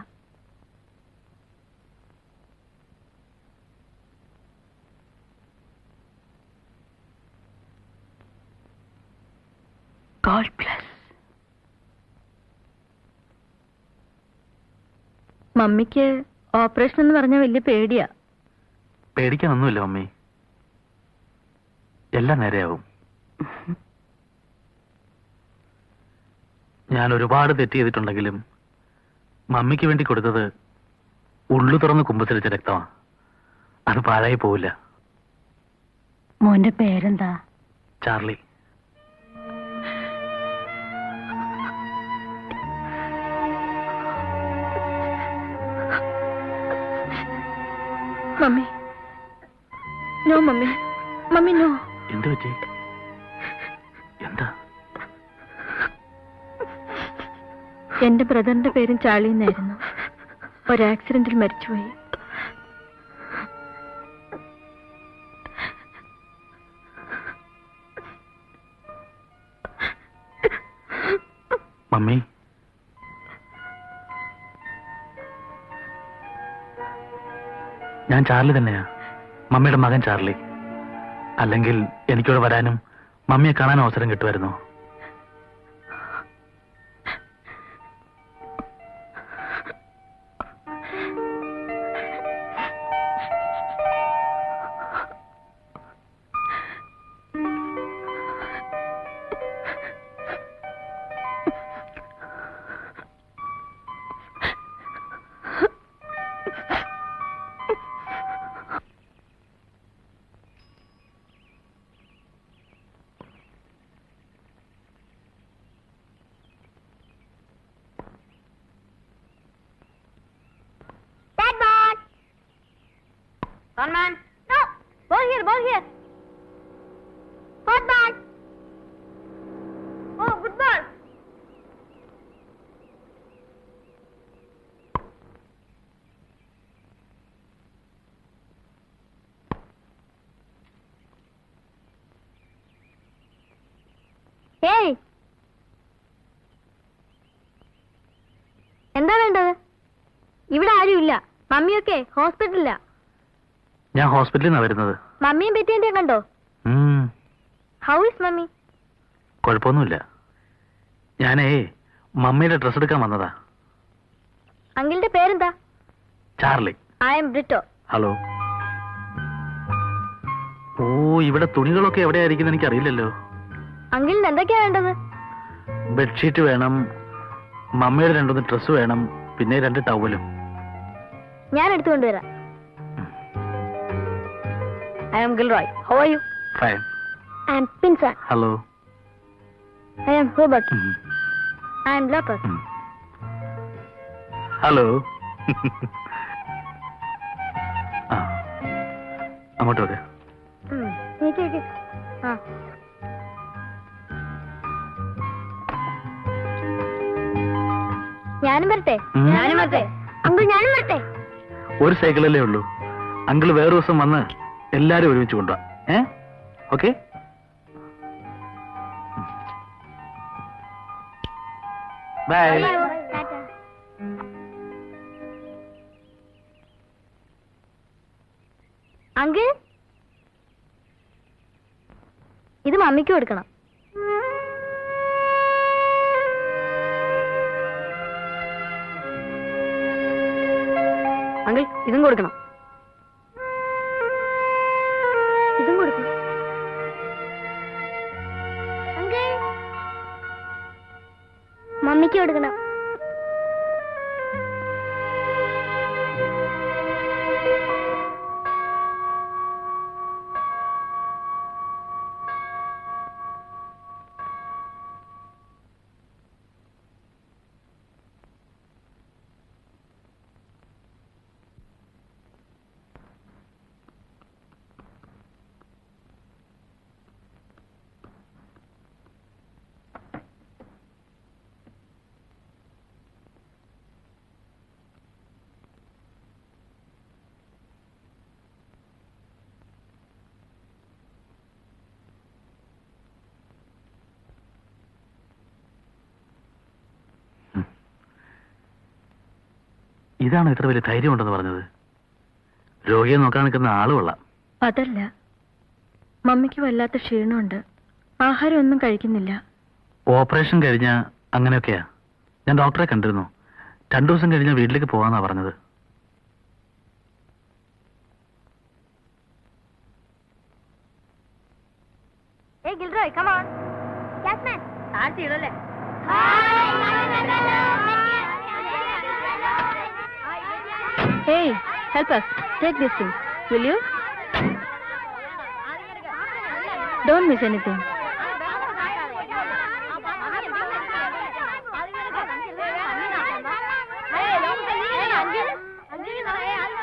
God bless. മമ്മിക്ക് ഓപ്പറേഷൻ എന്ന് പറഞ്ഞാൽ വലിയ പേടിയാ. പേടിക്കാനൊന്നുമില്ല മമ്മി, എല്ലാം നേരെയാവും. ഞാൻ ഒരുപാട് തെറ്റ് ചെയ്തിട്ടുണ്ടെങ്കിലും മമ്മിക്ക് വേണ്ടി കൊടുത്തത് ഉള്ളു തുറന്ന് കുമ്പസരിച്ച രക്തമാണ്. അത് പാഴായി പോവില്ല. മോന്റെ പേരെന്താ? Charlie. Mummy, no mummy, mummy no. എന്ത് പറ്റി? എന്താ? എന്റെ ബ്രദറിന്റെ പേരും ചാർലി എന്നായിരുന്നു. ഒരു ആക്സിഡന്റിൽ മരിച്ചുപോയി. മമ്മി, ഞാൻ ചാർലി തന്നെയാ, മമ്മിയുടെ മകൻ ചാർലി. അല്ലെങ്കിൽ എനിക്കിവിടെ വരാനും മമ്മിയെ കാണാനും അവസരം കിട്ടുമായിരുന്നു. One man. No. Ball here. Ball here. Hot ball. Oh, good ball. Hey. എന്താ വേണ്ടത്? ഇവിടെ ആരുമില്ല. മമ്മിയൊക്കെ ഹോസ്പിറ്റലിലാ. ഞാൻ ഹോസ്പിറ്റലിൽ നിന്നാണ് വരുന്നത്. മമ്മിയും ബെറ്റിയും കണ്ടോ? How is mummy? കുഴപ്പമൊന്നുമില്ല. ഞാനേ മമ്മിയുടെ ഡ്രസ് എടുക്കാൻ വന്നതാ. അങ്കിളിന്റെ പേരെന്താ? Charlie. I'm Britto. Hello. ഓ, ഇവിടെ തുണികളൊക്കെ എവിടെയായിരിക്കും എനിക്കറിയില്ലല്ലോ. അങ്കിളിന് എന്തൊക്കെയാ വേണ്ടത്? ബെഡ്ഷീറ്റ് വേണം, മമ്മിയുടെ 2 ഡ്രസ് വേണം, പിന്നെ 2 ടവലും. ഞാൻ എടുത്തുകൊണ്ടുവരാം. I'm Gilroy. How are you? Fine. I'm Pinson. Hello. I'm Hubert. I'm Lopez. Hello. ആ, അങ്ങോട്ട് വെക്ക്. ഞാനും വരട്ടെ? ഉം. ഞാനും വരട്ടെ? അങ്കിൾ ഞാനും വരട്ടെ? ഒരു സൈക്കിളല്ലേ ഉള്ളൂ. അങ്കിൾ വേറെ ദിവസം വന്ന് എല്ലാരും ഒരുമിച്ച് കൊണ്ടുപോവാ. ഓക്കെ? ബൈ. അങ്കിൾ, ഇത് മമ്മിക്ക് കൊടുക്കണം. അങ്കിൾ, ഇതും കൊടുക്കണം. ഇതും കൊടുക്കണം. അങ്കിൾ, മമ്മിക്ക് കൊടുക്കണം. ഇതാണ് ഇത്ര വലിയ ധൈര്യം ഉണ്ടെന്ന് പറഞ്ഞത്. രോഗിയെ നോക്കാൻ നിൽക്കുന്ന ആള് കൊള്ളാം. അതല്ല, മമ്മിക്ക് വല്ലാത്ത ക്ഷീണമുണ്ട്. ആഹാരം ഒന്നും കഴിക്കുന്നില്ല. ഓപ്പറേഷൻ കഴിഞ്ഞ അങ്ങനെയൊക്കെയാ. ഞാൻ ഡോക്ടറെ കണ്ടിരുന്നു. 2 ദിവസം കഴിഞ്ഞ വീട്ടിലേക്ക് പോകാന്നാ പറഞ്ഞത്. Hey Gilroy, come on. Jasmine, താഴ്ത്തി ഇടല്ലേ? Hey, help us. Take this thing. Will you? Don't miss anything.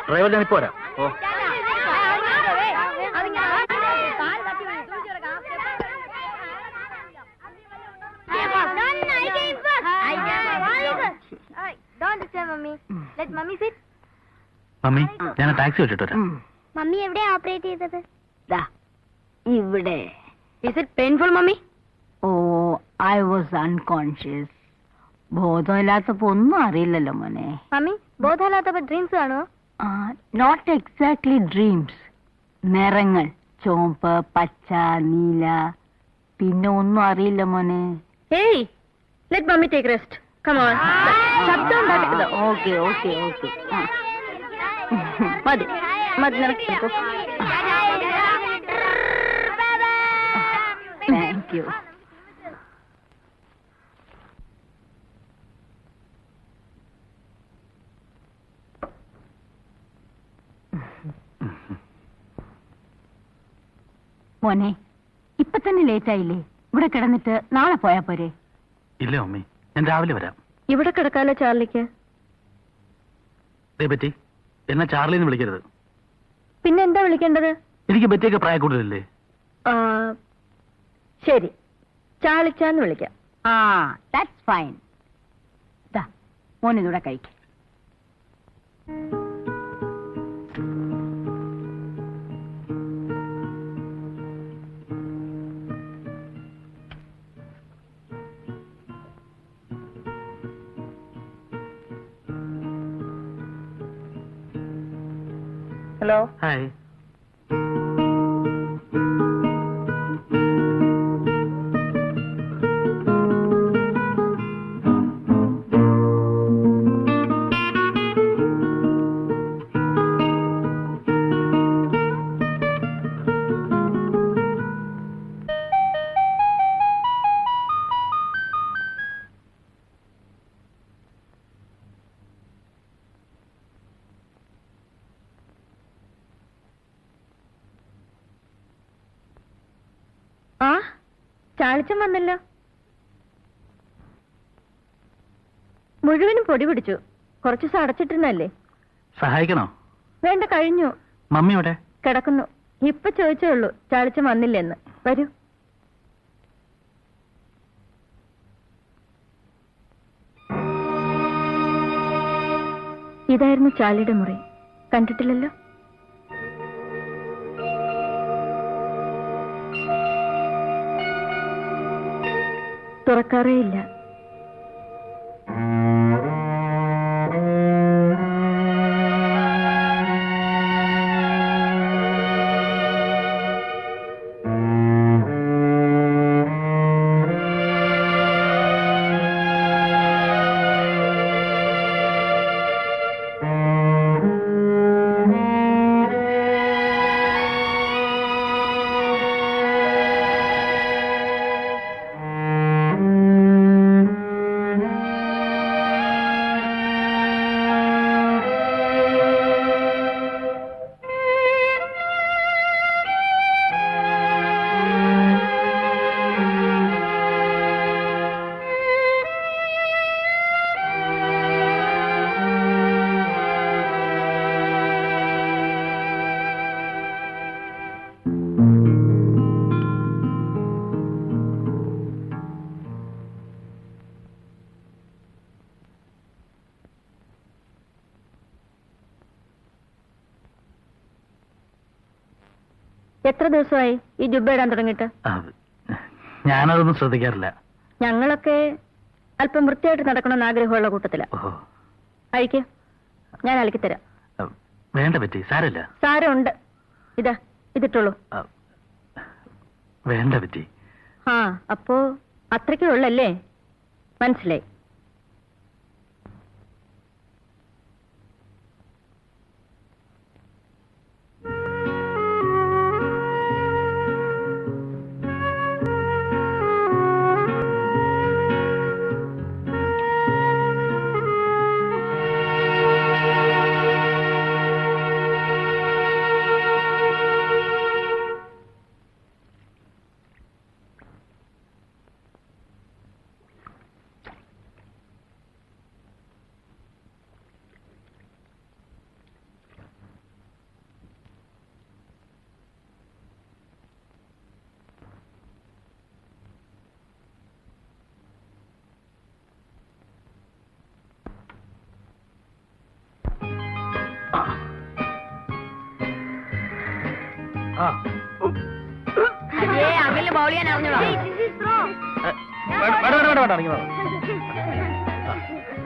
Driver ഞാനിപ്പോ വരാം. ഓ, Don't disturb mummy. Let mummy sit. Mummy, ഞാൻ ടാക്സി വെച്ചിട്ട് വരാം. മമ്മി എവിടെയാ ഓപ്പറേറ്റ് ചെയ്തത്? ഇവിടെ. Is it painful, mummy? Oh, I was unconscious. ബോധമില്ലാത്തപ്പോ ഒന്നും അറിയില്ലല്ലോ മോനെ. മമ്മി, ബോധമില്ലാത്തപ്പോ ഡ്രീംസ് കാണുമോ? Not exactly dreams. നിറങ്ങൾ ചുവപ്പ്, പച്ച, നീല, പിന്നെ ഒന്നും അറിയില്ല മോനെ. Hey, let mommy take rest. Come on. ശബ്ദം ഉണ്ടാക്കരുത്. Okay okay okay. മതി മതി, നിനക്ക് താങ്ക് യു. മോനെ, ഇപ്പൊ തന്നെ ലേറ്റ് ആയില്ലേ? ഇവിടെ കിടന്നിട്ട് നാളെ പോയാ പോരെ? ഇല്ല മമ്മി, ഞാൻ രാവിലെ വരാം. ഇവിടെ കിടക്കാലോ ചാർലിക്ക്. പറ്റി എന്നെ ചാർലിന്ന് വിളിക്കരുത്. പിന്നെ എന്താ വിളിക്കേണ്ടത്? എനിക്ക് ബെറ്റിയൊക്കെ പ്രായ കൂടുതലല്ലേ? ആ, ശരി, ചാളിച്ചാന്ന് വിളിക്കാം. ആ, ദാറ്റ്സ് ഫൈൻ. ദാ മോനിതൂടെ കഴിക്ക. ഹലോ. ഹായ്. ആ, ചാളിച്ചൻ വന്നല്ലോ. മുഴുവനും പൊടി പിടിച്ചു. കുറച്ചു ദിവസം അടച്ചിട്ടിരുന്നല്ലേ. സഹായിക്കണോ? വേണ്ട, കഴിഞ്ഞു. മമ്മി എവിടെ? കിടക്കുന്നു. ഇപ്പൊ ചോദിച്ചേ ഉള്ളൂ ചാളിച്ചൻ വന്നില്ലെന്ന്. വരൂ. ഇതായിരുന്നു ചാലിയുടെ മുറി. കണ്ടിട്ടില്ലല്ലോ. തുറക്കാറേ ഇല്ല. എത്ര ദിവസമായി ഈ ജുബ്ബ ഇടാൻ തുടങ്ങിയിട്ട്? ഞാനതൊന്നും ശ്രദ്ധിക്കാറില്ല. ഞങ്ങളൊക്കെ അല്പം വൃത്തിയായിട്ട് നടക്കണമെന്ന് ആഗ്രഹമുള്ള കൂട്ടത്തില. അഴിക്ക്, ഞാൻ അലക്കിത്തരാം. വേണ്ട പറ്റി, സാരമില്ല. സാരമുണ്ട്. ഇതാ, ഇതിട്ടുള്ളൂ. വേണ്ട പറ്റി. ആ, അപ്പോ അത്രയ്ക്കേ ഉള്ളല്ലേ? മനസ്സിലായി.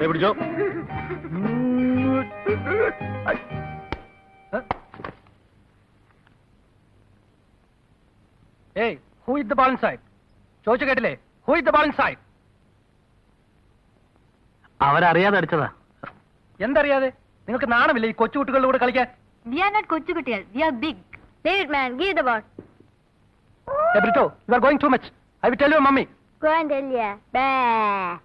പിടിച്ചോ. Hey, who is the ball inside? ചോദിച്ചു കേട്ടില്ലേ? Who is the ball inside? അവരറിയാതെ അടിച്ചതാ. എന്തറിയാതെ? നിങ്ങൾക്ക് നാണമില്ലേ ഈ കൊച്ചുകുട്ടികളുടെ കൂടെ കളിക്കാൻ? We are not കൊച്ചുകുട്ടികൾ, we are big. David man, give the ball. Hey, Brito, you are going too much. I will tell your mommy. Go and tell ya. Bah.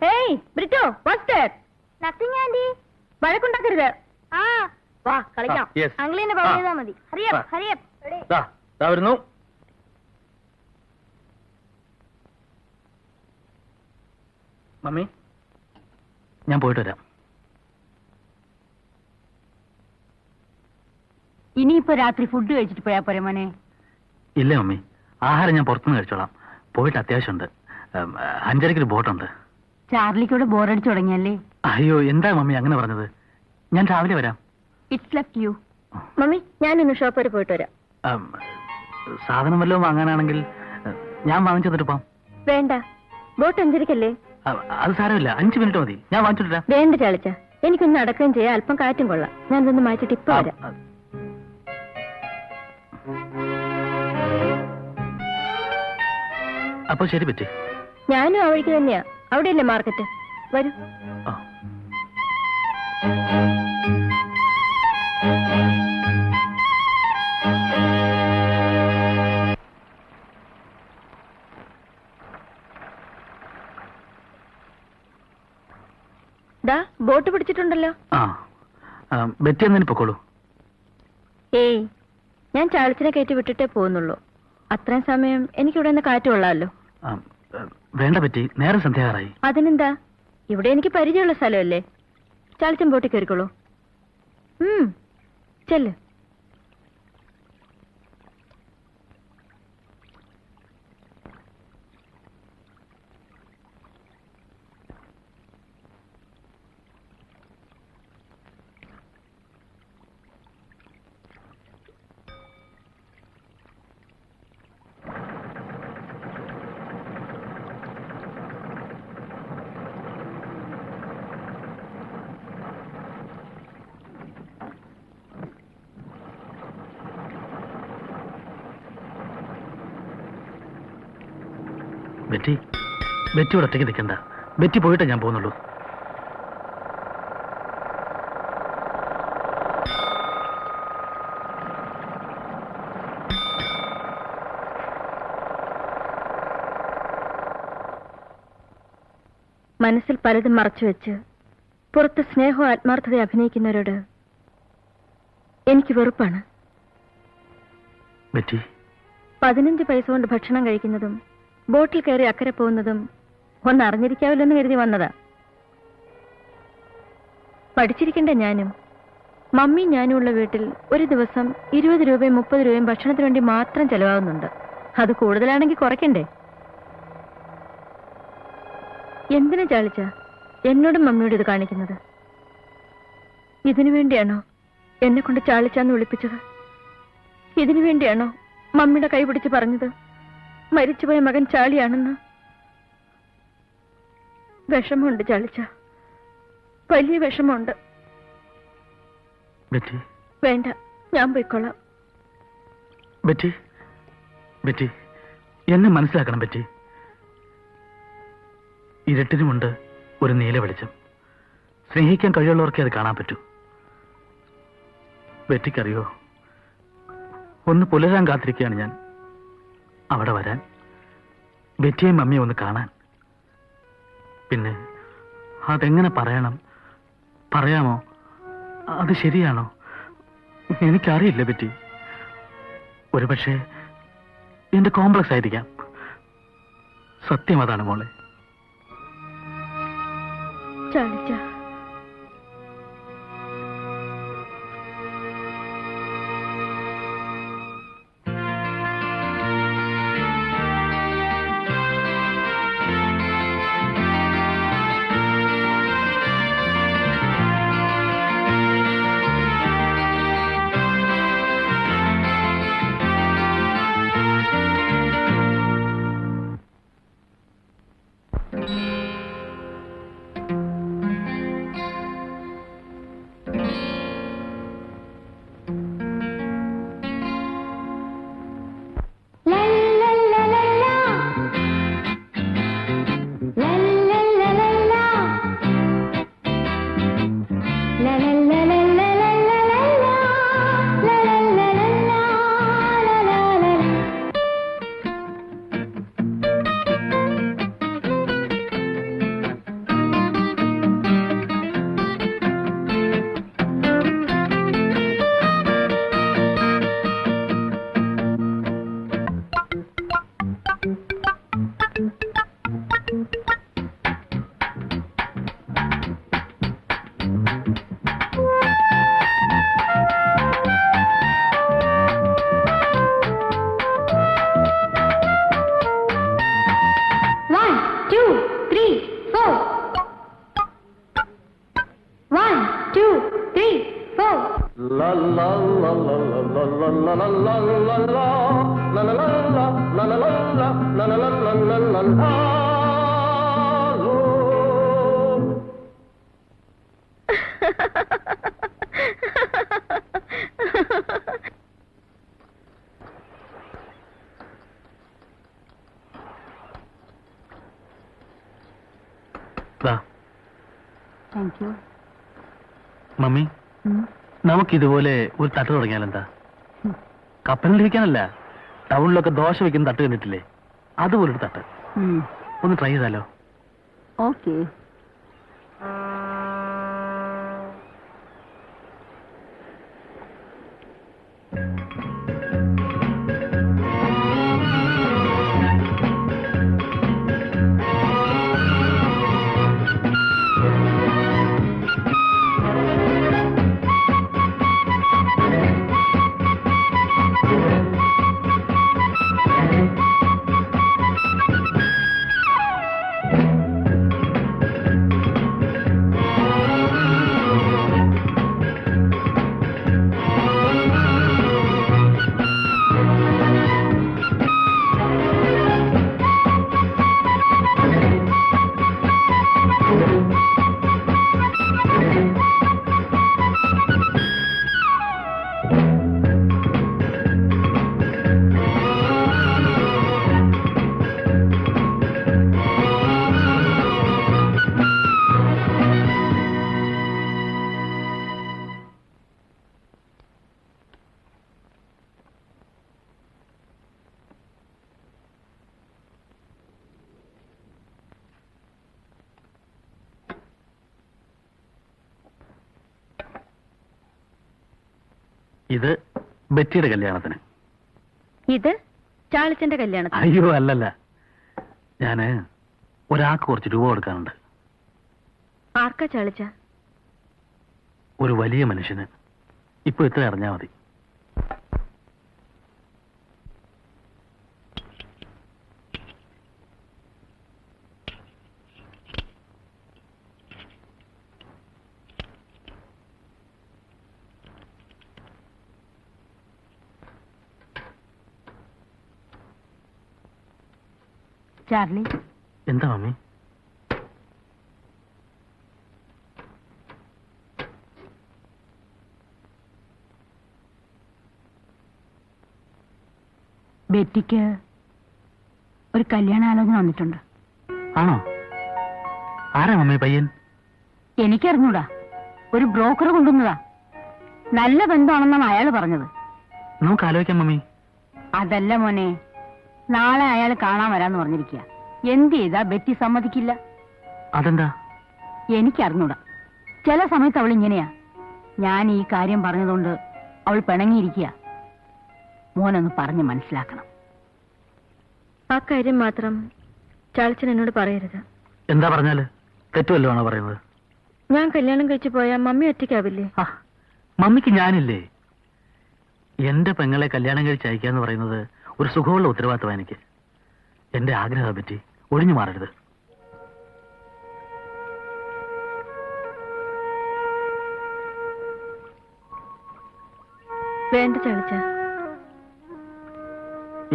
Hey, Brito, what's that? Nothing, Andy. വഴക്കുണ്ടാക്കരുത്. ആ, വാ കളിക്കാം. yes. അങ്കിളിനെ പവർ ചെയ്താ മതി. ഹരിയപ്പ്, ഹരിയപ്പ്. ദാ വരുന്നു. മമ്മി, ഞാൻ പോയിട്ട് വരാം. ഇനിയിപ്പോ രാത്രി ഫുഡ് കഴിച്ചിട്ട് പോയാ പോരെ മോനെ? ഇല്ല മമ്മി, ആഹാരം ഞാൻ പുറത്തുനിന്ന് കഴിച്ചോളാം. പോയിട്ട് അത്യാവശ്യമുണ്ട്. 5:30 ഒരു ബോട്ടുണ്ട്. ചാർലിക്കൂടെ ബോറടിച്ചു തുടങ്ങിയല്ലേ? അയ്യോ, എന്താ മമ്മി അങ്ങനെ പറഞ്ഞത്? ഞാൻ രാവിലെ വരാം. It's left you. മമ്മി, ഞാനൊന്ന് ഷോപ്പ് വരെ പോയിട്ട് വരാം. സാധനം വല്ലതും വാങ്ങാനാണെങ്കിൽ ഞാൻ വാങ്ങിച്ചു തന്നിട്ട് പോവാം. വേണ്ട, ബോട്ട് 5:30ക്കല്ലേ? അത് സാരമില്ല, 5 മിനിറ്റ് മതി, ഞാൻ വാങ്ങിച്ചിട്ടില്ല. വേണ്ട ചാളിച്ച, എനിക്കൊന്ന് നടക്കുകയും ചെയ്യാം, അല്പം കാറ്റും കൊള്ളാം. ഞാൻ ഇതൊന്ന് മാറ്റിട്ട് ഇപ്പൊ വരാം. അപ്പൊ ശരി പറ്റി. ഞാനും ആ വഴിക്ക് തന്നെയാ. അവിടെയല്ലേ മാർക്കറ്റ്? വരൂ. ആ. ദാ ബോട്ട് പിടിച്ചിട്ടുണ്ടല്ലോ. ബെറ്റി എന്നതിന് പൊക്കോളൂ. ഏയ്, ഞാൻ ചാളിച്ചിനെ കയറ്റി വിട്ടിട്ടേ പോകുന്നുള്ളൂ. അത്രയും സമയം എനിക്കിവിടെ നിന്ന് കാറ്റ് കൊള്ളാമല്ലോ. വേണ്ട പറ്റി, നേരെ സന്ധ്യാറായി. അതിനെന്താ, ഇവിടെ എനിക്ക് പരിചയമുള്ള സ്ഥലമല്ലേ. ചാളിച്ചൻ ബോട്ടിൽ കയറിക്കോളൂ. ചെല്ല്. ബെറ്റി, ബെറ്റിയോട് ഒറ്റയ്ക്ക് നിൽക്കണ്ട. ബെറ്റി പോയിട്ടേ ഞാൻ പോകുന്നുള്ളൂ. മനസ്സിൽ പലതും മറച്ചുവെച്ച് പുറത്ത് സ്നേഹവും ആത്മാർത്ഥത അഭിനയിക്കുന്നവരോട് എനിക്ക് വെറുപ്പാണ്. ബെറ്റി, 15 പൈസ കൊണ്ട് ഭക്ഷണം കഴിക്കുന്നതും ബോട്ടിൽ കയറി അക്കരെ പോകുന്നതും ഒന്ന് അറിഞ്ഞിരിക്കാവില്ലെന്ന് കരുതി വന്നതാ. പഠിച്ചിരിക്കേണ്ട ഞാനും മമ്മിയും ഞാനും ഉള്ള വീട്ടിൽ ഒരു ദിവസം 20 രൂപയും 30 രൂപയും ഭക്ഷണത്തിന് വേണ്ടി മാത്രം ചെലവാകുന്നുണ്ട്. അത് കൂടുതലാണെങ്കിൽ കുറയ്ക്കണ്ടേ? എന്തിനാ ചാളിച്ച എന്നോടും മമ്മിയോട് ഇത് കാണിക്കുന്നത്? ഇതിനു വേണ്ടിയാണോ എന്നെ കൊണ്ട് ചാളിച്ചാന്ന് വിളിപ്പിച്ചത്? ഇതിനു വേണ്ടിയാണോ മമ്മിയുടെ കൈ പിടിച്ച് പറഞ്ഞത് മരിച്ചുപോയ മകൻ ചാളിയാണെന്ന്? വിഷമമുണ്ട് ചാളിച്ച, വലിയ വിഷമമുണ്ട്. ബെറ്റി, വേണ്ട, ഞാൻ പോയിക്കൊള്ളാം. ബെറ്റി, ബെറ്റി, എന്നെ മനസ്സിലാക്കണം ബെറ്റി. ഇരുട്ടിനുമുണ്ട് ഒരു നീല വെളിച്ചം. സ്നേഹിക്കാൻ കഴിയുള്ളവർക്കേ അത് കാണാൻ പറ്റൂ. ബെറ്റിക്കറിയോ, ഒന്ന് പുലരാൻ കാത്തിരിക്കുകയാണ് ഞാൻ. അവിടെ വരാൻ, ബെറ്റിയെയും മമ്മിയെ ഒന്ന് കാണാൻ. പിന്നെ അതെങ്ങനെ പറയണം, പറയാമോ, അത് ശരിയാണോ, എനിക്കറിയില്ല ബെറ്റി. ഒരുപക്ഷെ എന്റെ കോംപ്ലക്സ് ആയിരിക്കാം. സത്യം അതാണ് മോളെ. ചാളിച്ച, താങ്ക് യു. മമ്മി, നമുക്കിതുപോലെ ഒരു തട്ട് തുടങ്ങിയാലെന്താ? കപ്പലിലിരിക്കാനല്ല, ടൗണിലൊക്കെ ദോശ വെക്കുന്ന തട്ട് കണ്ടിട്ടില്ലേ? അതുപോലൊരു തട്ട് ഒന്ന് ട്രൈ ചെയ്താലോ? ഓക്കെ. ഇത് ബെറ്റിയുടെ കല്യാണത്തിന്. ഇത് ചാളിച്ചന്റെ കല്യാണത്തിന്. അയ്യോ അല്ലല്ല, ഞാന് ഒരാൾക്ക് കുറച്ച് രൂപ കൊടുക്കാനുണ്ട്. ആർക്കാ ചാളിച്ച? ഒരു വലിയ മനുഷ്യന്. ഇപ്പൊ ഇത്ര അറിഞ്ഞാ മതി. ചാർലി, എന്താ മമ്മി? ബെറ്റിക്ക് ഒരു കല്യാണാലോചന വന്നിട്ടുണ്ട്. ആണോ? ആരാ മമ്മി പയ്യൻ? എനിക്കറിഞ്ഞൂടാ, ഒരു ബ്രോക്കർ കൊണ്ടുവന്നതാ. നല്ല ബന്ധമാണെന്നാണ് അയാൾ പറഞ്ഞത്. നമുക്ക് ആലോചിക്കാം മമ്മി. അതല്ല മോനെ, നാളെ അയാൾ കാണാൻ വരാന്ന് പറഞ്ഞിരിക്കുക. എന്ത് ചെയ്താ ബെറ്റി സമ്മതിക്കില്ല. അതെന്താ? എനിക്കറിഞ്ഞൂടാ, ചില സമയത്ത് അവൾ ഇങ്ങനെയാ. ഞാൻ ഈ കാര്യം പറഞ്ഞതുകൊണ്ട് അവൾ പിണങ്ങിയിരിക്കുക. മോനൊന്ന് പറഞ്ഞ് മനസ്സിലാക്കണം. ആ കാര്യം മാത്രം ചാളിച്ചൻ എന്നോട് പറയരുത്. എന്താ പറഞ്ഞാല്? തെറ്റുമല്ലോ ആണോ പറയുന്നത്? ഞാൻ കല്യാണം കഴിച്ചു പോയാൽ മമ്മി ഒറ്റയ്ക്കാവില്ലേ? മമ്മിക്ക് ഞാനില്ലേ? എന്റെ പെങ്ങളെ കല്യാണം കഴിച്ച് അയക്കാന്ന് പറയുന്നത് ഒരു സുഖമുള്ള ഉത്തരവാദിത്തമാണ് എനിക്ക്. എന്റെ ആഗ്രഹത്തെ പറ്റി ഒഴിഞ്ഞു മാറരുത്. വേണ്ട ചാളിച്ച.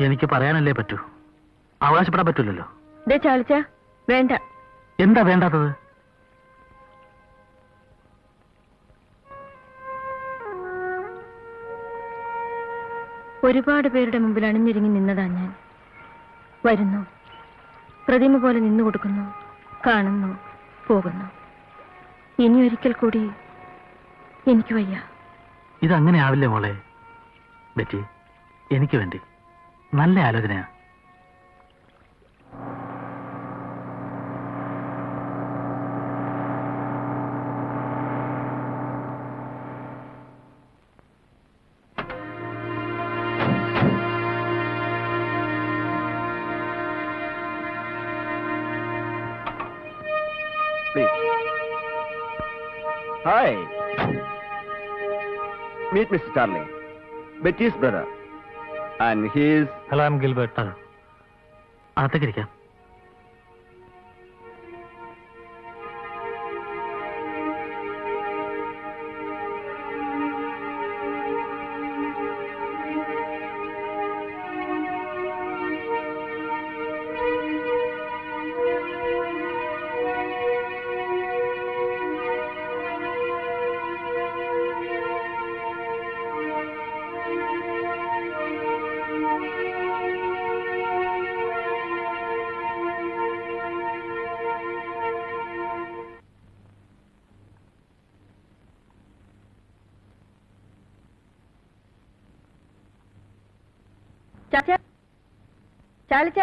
എനിക്ക് പറയാനല്ലേ പറ്റൂ, അവകാശപ്പെടാൻ പറ്റൂലല്ലോ. ദേ ചാളിച്ച, വേണ്ട. എന്താ വേണ്ടാത്തത്? ഒരുപാട് പേരുടെ മുമ്പിൽ അണിഞ്ഞൊരുങ്ങി നിന്നതാ ഞാൻ. വരുന്നു, പ്രതിമ പോലെ നിന്നു കൊടുക്കുന്നു, കാണുന്നു, പോകുന്നു. ഇനി ഒരിക്കൽ കൂടി എനിക്ക് വയ്യ. ഇതങ്ങനെ ആവില്ലേ മോളെ? ബെറ്റി, എനിക്ക് വേണ്ടി നല്ല ആലോചനയാ. Hi. Meet Mr. Charlie, Betty's brother. And he is... hello, I M Gilbert. അകത്തേക്ക് ഇരിക്കാം. ചാളിച്ച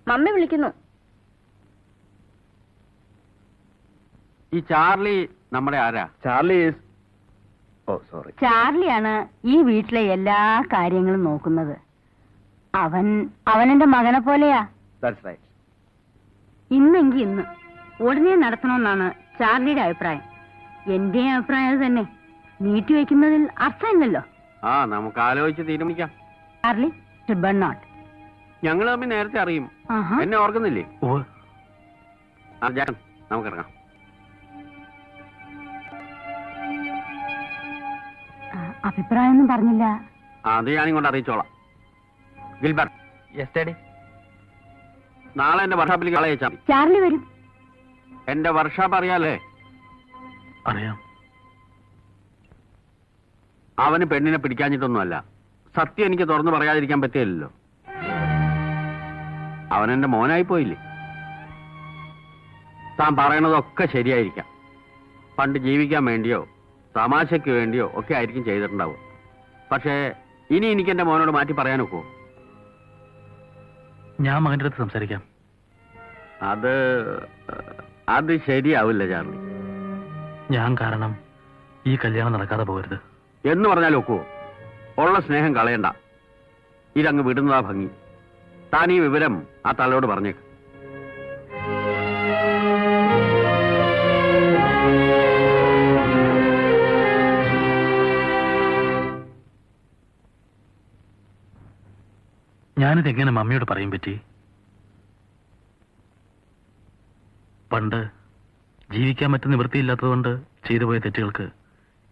മമ്മി വിളിക്കുന്നു. ഈ ചാർലി നമ്മുടെ ആരാ? ചാർലി ഓ സോറി. ചാർലിയാണ് ഈ വീട്ടിലെ എല്ലാ കാര്യങ്ങളും നോക്കുന്നത്. അവനെന്റെ മകനെ പോലെയാ. That's right. ഇന്നെങ്കി ഇന്ന് ഉടനെ നടത്തണമെന്നാണ് ചാർലിയുടെ അഭിപ്രായം. എന്റെ അഭിപ്രായം അത് തന്നെ. നീട്ടിവെക്കുന്നതിൽ അർത്ഥമില്ലല്ലോ. ആ, നമുക്ക് ആലോചിച്ച് തീരുമാനിക്കാം. Charlie Bernard. ഞങ്ങൾ തമ്മിൽ നേരത്തെ അറിയും. എന്നെ ഓർക്കുന്നില്ലേ? ജാൻ, നമുക്കിറങ്ങാം. അഭിപ്രായമൊന്നും പറഞ്ഞില്ല. അത് ഞാനിങ്ങോട്ട് അറിയിച്ചോളാം. ഗിൽബർട്ട്, യെസ്റ്റർഡേ നാളെ എന്റെ വർഷാപ്പിലേക്ക് ആളെ അയച്ചാൽ മതി. ചാർലി വരും. എന്റെ വർഷാപ്പ് അറിയാലേ? അറിയാം. അവന് പെണ്ണിനെ പിടിക്കാഞ്ഞിട്ടൊന്നുമല്ല. സത്യം എനിക്ക് തുറന്നു പറയാതിരിക്കാൻ പറ്റില്ലല്ലോ. അവൻ എന്റെ മോനായി പോയില്ലേ. താൻ പറയണതൊക്കെ ശരിയായിരിക്കാം. പണ്ട് ജീവിക്കാൻ വേണ്ടിയോ തമാശയ്ക്ക് വേണ്ടിയോ ഒക്കെ ആയിരിക്കും ചെയ്തിട്ടുണ്ടാവും. പക്ഷേ ഇനി എനിക്ക് എന്റെ മോനോട് മാറ്റി പറയാനൊക്കുമോ? ഞാൻ മകന്റെ അടുത്ത് സംസാരിക്കാം. അത് ശരിയാവില്ല ചാർലി. ഞാൻ കാരണം ഈ കല്യാണം നടക്കാതെ പോകരുത് എന്ന് പറഞ്ഞാൽ ഒക്കുവോ? ഉള്ള സ്നേഹം കളയണ്ട. ഇതങ്ങ് വിടുന്നതാ ഭംഗി. താൻ ഈ വിവരം ആ തലയോട് പറഞ്ഞേക്ക്. ഞാനിത് എങ്ങനെ മമ്മിയോട് പറയും പറ്റി? പണ്ട് ജീവിക്കാൻ പറ്റുന്ന നിവൃത്തിയില്ലാത്തതുകൊണ്ട് ചെയ്തു പോയ തെറ്റുകൾക്ക്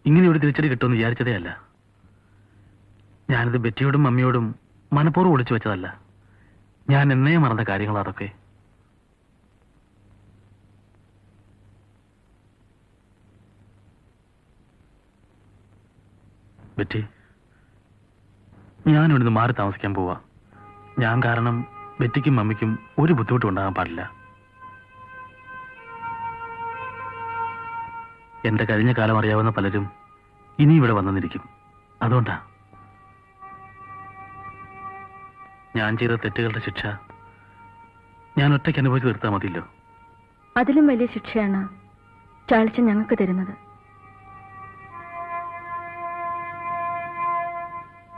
ഇങ്ങനെ ഒരു തിരിച്ചടി കിട്ടുമെന്ന് വിചാരിച്ചതേ അല്ല. ഞാനിത് ബെറ്റിയോടും മമ്മിയോടും മനഃപൂർവ്വം ഒളിച്ചു വെച്ചതല്ല. ഞാൻ എന്നേ മറന്ന കാര്യങ്ങൾ അതൊക്കെ. ബെറ്റി, ഞാനിവിടുന്ന് മാറി താമസിക്കാൻ പോവാ. ഞാൻ കാരണം ബെറ്റിക്കും മമ്മിക്കും ഒരു ബുദ്ധിമുട്ടും ഉണ്ടാകാൻ പാടില്ല. എന്റെ കഴിഞ്ഞ കാലം അറിയാവുന്ന പലരും ഇനി ഇവിടെ വന്നിരിക്കും. അതുകൊണ്ടാ ഞാൻ ചെയ്ത തെറ്റുകളുടെ ശിക്ഷ ഞാൻ ഒറ്റയ്ക്ക് അനുഭവിച്ച് തീർത്താൽ മതിയല്ലോ. അതിലും വലിയ ശിക്ഷയാണ് ചാളിച്ചൻ ഞങ്ങൾക്ക് തരുന്നത്.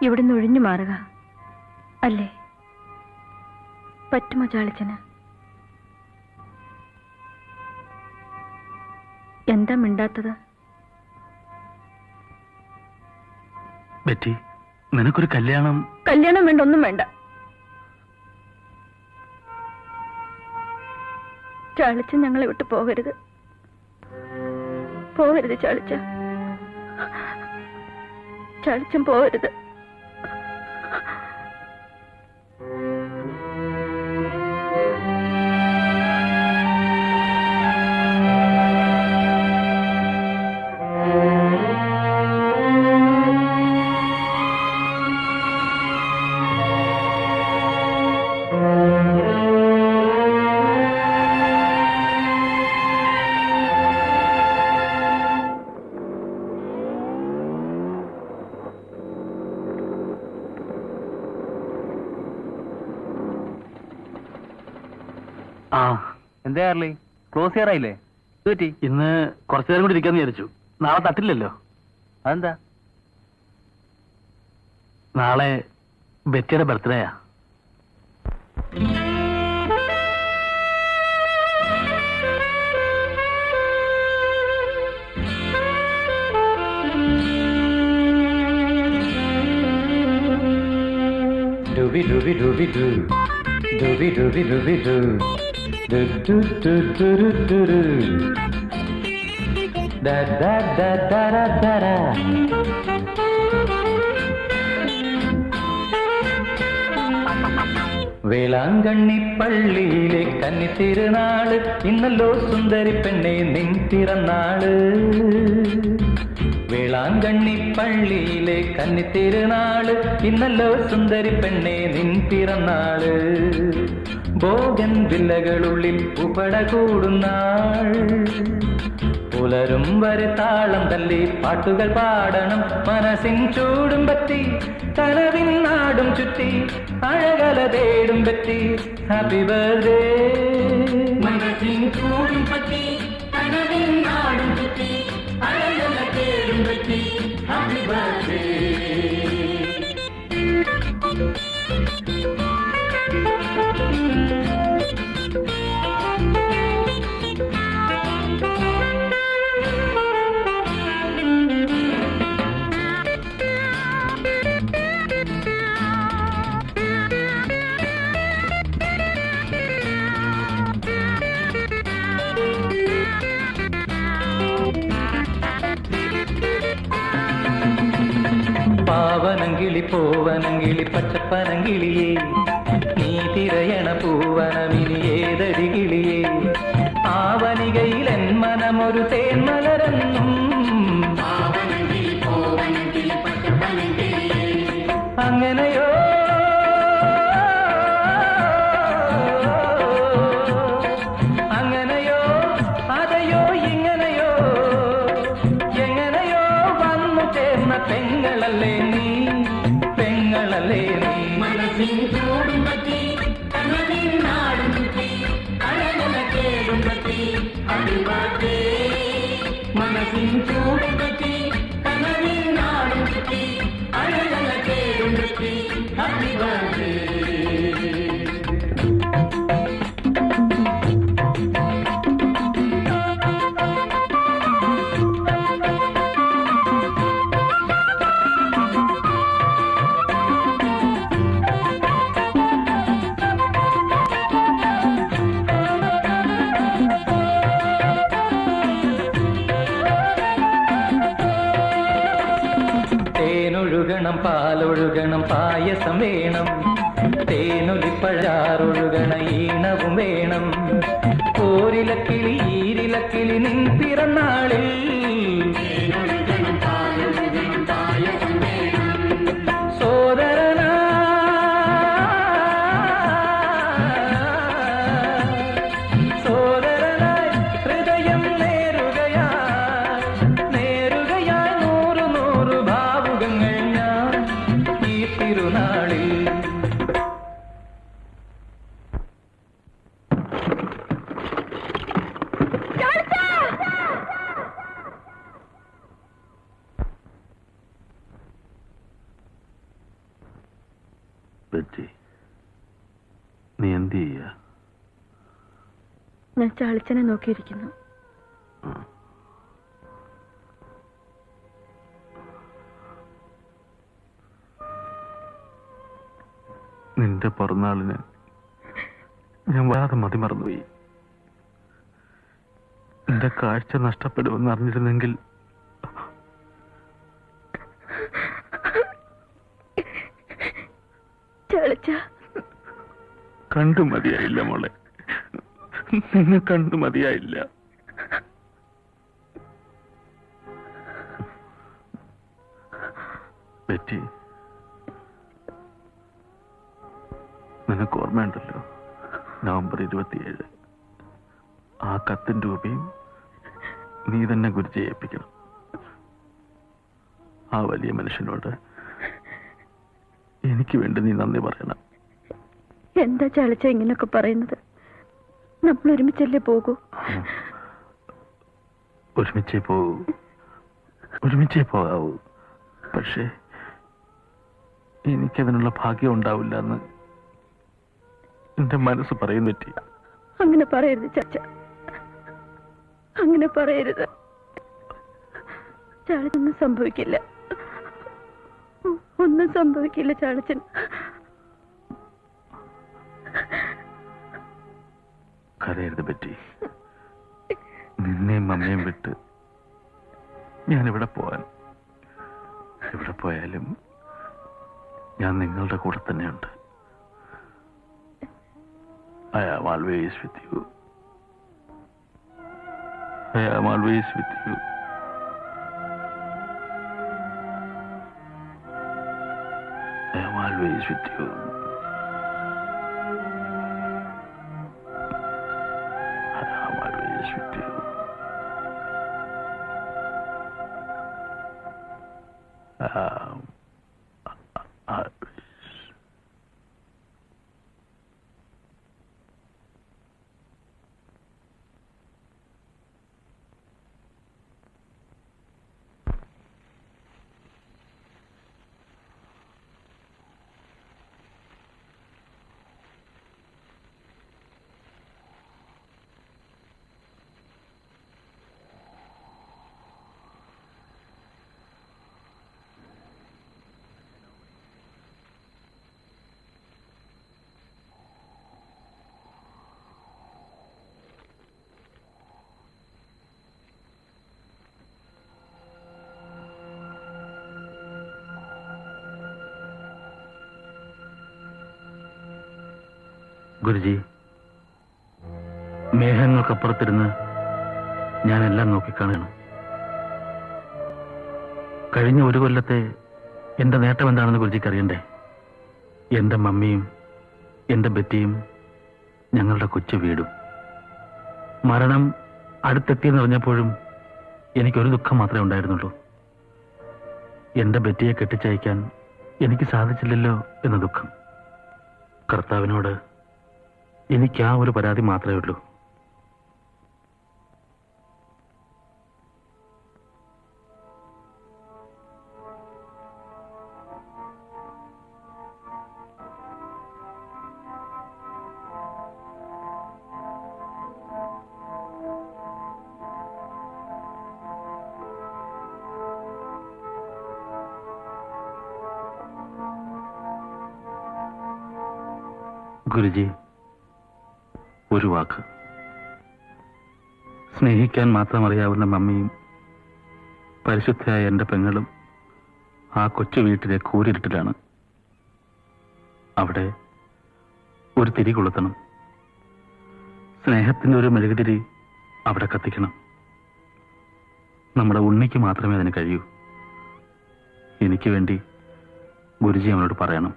ഇവിടുന്ന് ഒഴിഞ്ഞു മാറുക അല്ലേ? പറ്റുമോ ചാളിച്ചന്? എന്താ മിണ്ടാത്തത്? ബെറ്റി, നിനക്കൊരു കല്യാണം വേണ്ട, ഒന്നും വേണ്ട. ചാളിച്ചൻ ഞങ്ങളെ വിട്ട് പോകരുത്. പോകരുത് ചാളിച്ചൻ പോകരുത്. എന്താ ചാർലി, ക്ലോസ് ചെയ്യാറായില്ലേ? ഇന്ന് കുറച്ചു നേരം കൂടി ഇരിക്കാന്ന് വിചാരിച്ചു. നാളെ തട്ടില്ലല്ലോ. അതെന്താ? നാളെ ബെറ്റിയുടെ ബർത്ത്ഡേയാ. Dooby dooby dooby doo, dooby dooby dooby doo, doo doo doo doo doo doo, da da da da da da da. Velankanni പള്ളിയിലെ കന്നി തിരുനാള് ഇന്നല്ലോ സുന്ദരി പെണ്ണെ നിൻ പിറന്നാള്. വേളാങ്കണ്ണി പള്ളിയിലെ കന്നി തിരുനാള് ഇന്നല്ലോ സുന്ദരി പെണ്ണെ നിൻ പിറന്നാള്. ബോഗൻ വില്ലകളുള്ളിൽ ഉപട കൂടുന്നാൾ. പുലരും വരെ താളം തല്ലി പാട്ടുകൾ പാടണം, മനസ്സിൻ ചൂടും പറ്റി കനവിൻ നാടും ചുറ്റി അഴകല തേടും പറ്റി. Happy birthday. മനസ്സിൻ ചൂടും പറ്റി കനവിൻ നാടും ചുറ്റി അഴകല തേടും പറ്റി. Happy birthday. പാവനങ്കിളി പൂവനങ്കിളി പച്ചപ്പനങ്കിളിയേ, നീ തിരയണ പൂവനമിനി ഏതടി കിളിയേ. ആവനികയിൽ എൻ മനമൊരു തേന്മലരെന്നും. അങ്ങനെയോ അങ്ങനെയോ അതെയോ ഇങ്ങനെയോ എങ്ങനെയോ വന്നു ചേർന്ന പെങ്ങളല്ലേ നീ, പെങ്ങളല്ലേ നീ. മനസ്സിൻ ചൂടും പറ്റി കനവിൻ നാടും ചുറ്റി അഴകല തേടും പറ്റി. Happy birthday. മനസ്സിൻ ചൂടും പറ്റി കനവിൻ നാടും ചുറ്റി അഴകല തേടും പറ്റി. Happy birthday. തേനൊഴുകണം പാലൊഴുകണം പായസം വേണം, തേനൊലിപ്പഴാറൊഴുകണ ഈണവും വേണം. പോരിലക്കിളി ഈരിലക്കിളി നിൻ പിറന്നാളിൽ സോദരനാ സോദരനായി ഹൃദയം നേരുകയായി നേരുകയായി നൂറു നൂറു ഭാവുകങ്ങൾ ഞാൻ ഈ തിരുനാളിൽ. ബെറ്റി, നീ എന്ത് ചെയ്യ? ഞാൻ ചാളിച്ചനെ നോക്കിയിരിക്കുന്നു. നിന്റെ പിറന്നാളിന് ഞാൻ വരാതെ മതിമറന്നുപോയി. എന്റെ കാഴ്ച നഷ്ടപ്പെടുമെന്ന് അറിഞ്ഞിരുന്നെങ്കിൽ കണ്ടു മതിയായില്ല മോളെ, നിന്നെ കണ്ടു മതിയായില്ല. ബെറ്റി, നിനക്ക് ഓർമ്മയുണ്ടല്ലോ നവംബർ 27 ആ കത്തിൻ രൂപയും നീ തന്നെ ഗുരുജി ഏൽപ്പിക്കണം. ആ വലിയ മനുഷ്യനോട് എനിക്ക് വേണ്ടി നീ നന്ദി പറയണം. എന്താ ചാളിച്ച ഇങ്ങനൊക്കെ പറയുന്നത്? നമ്മൾ ഒരുമിച്ചല്ലേ പോകൂ? ഒരുമിച്ചേ പോകൂ, ഒരുമിച്ചേ പോകാവൂ. പക്ഷേ എനിക്കതിനുള്ള ഭാഗ്യം ഉണ്ടാവില്ല എന്ന് എന്റെ മനസ്സ് പറയുന്നു. പറ്റി അങ്ങനെ പറയരുത് ചാച്ച, അങ്ങനെ പറയരുത്. ചാളിച്ചൊന്നും സംഭവിക്കില്ല, ഒന്നും സംഭവിക്കില്ല ചാളിച്ചൻ. കരയരുത് പറ്റി. നിന്നെയും മമ്മയും വിട്ട് ഞാനിവിടെ പോവാൻ, എവിടെ പോയാലും ഞാൻ നിങ്ങളുടെ കൂടെ തന്നെയുണ്ട്. I am always with you. I am always with you. I am always with you. I'm always with you. Guruji, മേഘങ്ങൾക്കപ്പുറത്തിരുന്ന് ഞാനെല്ലാം നോക്കിക്കാണുകയാണ്. കഴിഞ്ഞ ഒരു കൊല്ലത്തെ എന്റെ നേട്ടം എന്താണെന്ന് ഗുരുജിക്ക് അറിയണ്ടേ? എന്റെ മമ്മിയും എന്റെ ബെറ്റിയും ഞങ്ങളുടെ കൊച്ചു വീടും. മരണം അടുത്തെത്തിയെന്ന് പറഞ്ഞപ്പോഴും എനിക്കൊരു ദുഃഖം മാത്രമേ ഉണ്ടായിരുന്നുള്ളൂ. എന്റെ ബെറ്റിയെ കെട്ടിച്ചയക്കാൻ എനിക്ക് സാധിച്ചില്ലല്ലോ എന്ന ദുഃഖം. കർത്താവിനോട് എനിക്ക് ആ ഒരു പരാതി മാത്രമേ ഉള്ളൂ. ഗുരുജി, ഒരു വാക്ക്. സ്നേഹിക്കാൻ മാത്രം അറിയാവുന്ന മമ്മിയും പരിശുദ്ധയായ എന്റെ പെങ്ങളും ആ കൊച്ചു വീട്ടിലെ കൂരിരുട്ടിലാണ്. അവിടെ ഒരു തിരി കൊളുത്തണം. സ്നേഹത്തിന്റെ ഒരു മെഴുകുതിരി അവിടെ കത്തിക്കണം. നമ്മുടെ ഉണ്ണിക്ക് മാത്രമേ അതിന് കഴിയൂ. എനിക്ക് വേണ്ടി ഗുരുജി അവനോട് പറയണം.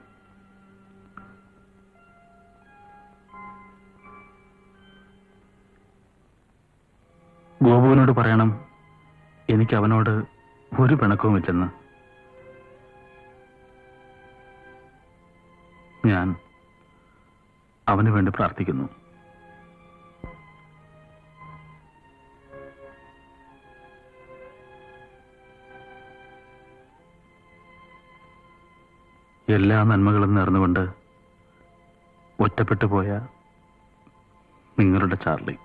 ഗോപുവിനോട് പറയണം എനിക്ക് അവനോട് ഒരു പിണക്കവുമില്ലെന്ന്. ഞാൻ അവന് വേണ്ടി പ്രാർത്ഥിക്കുന്നു. എല്ലാ നന്മകളും നേർന്നുകൊണ്ട് ഒറ്റപ്പെട്ടു പോയ നിങ്ങളുടെ ചാർലി.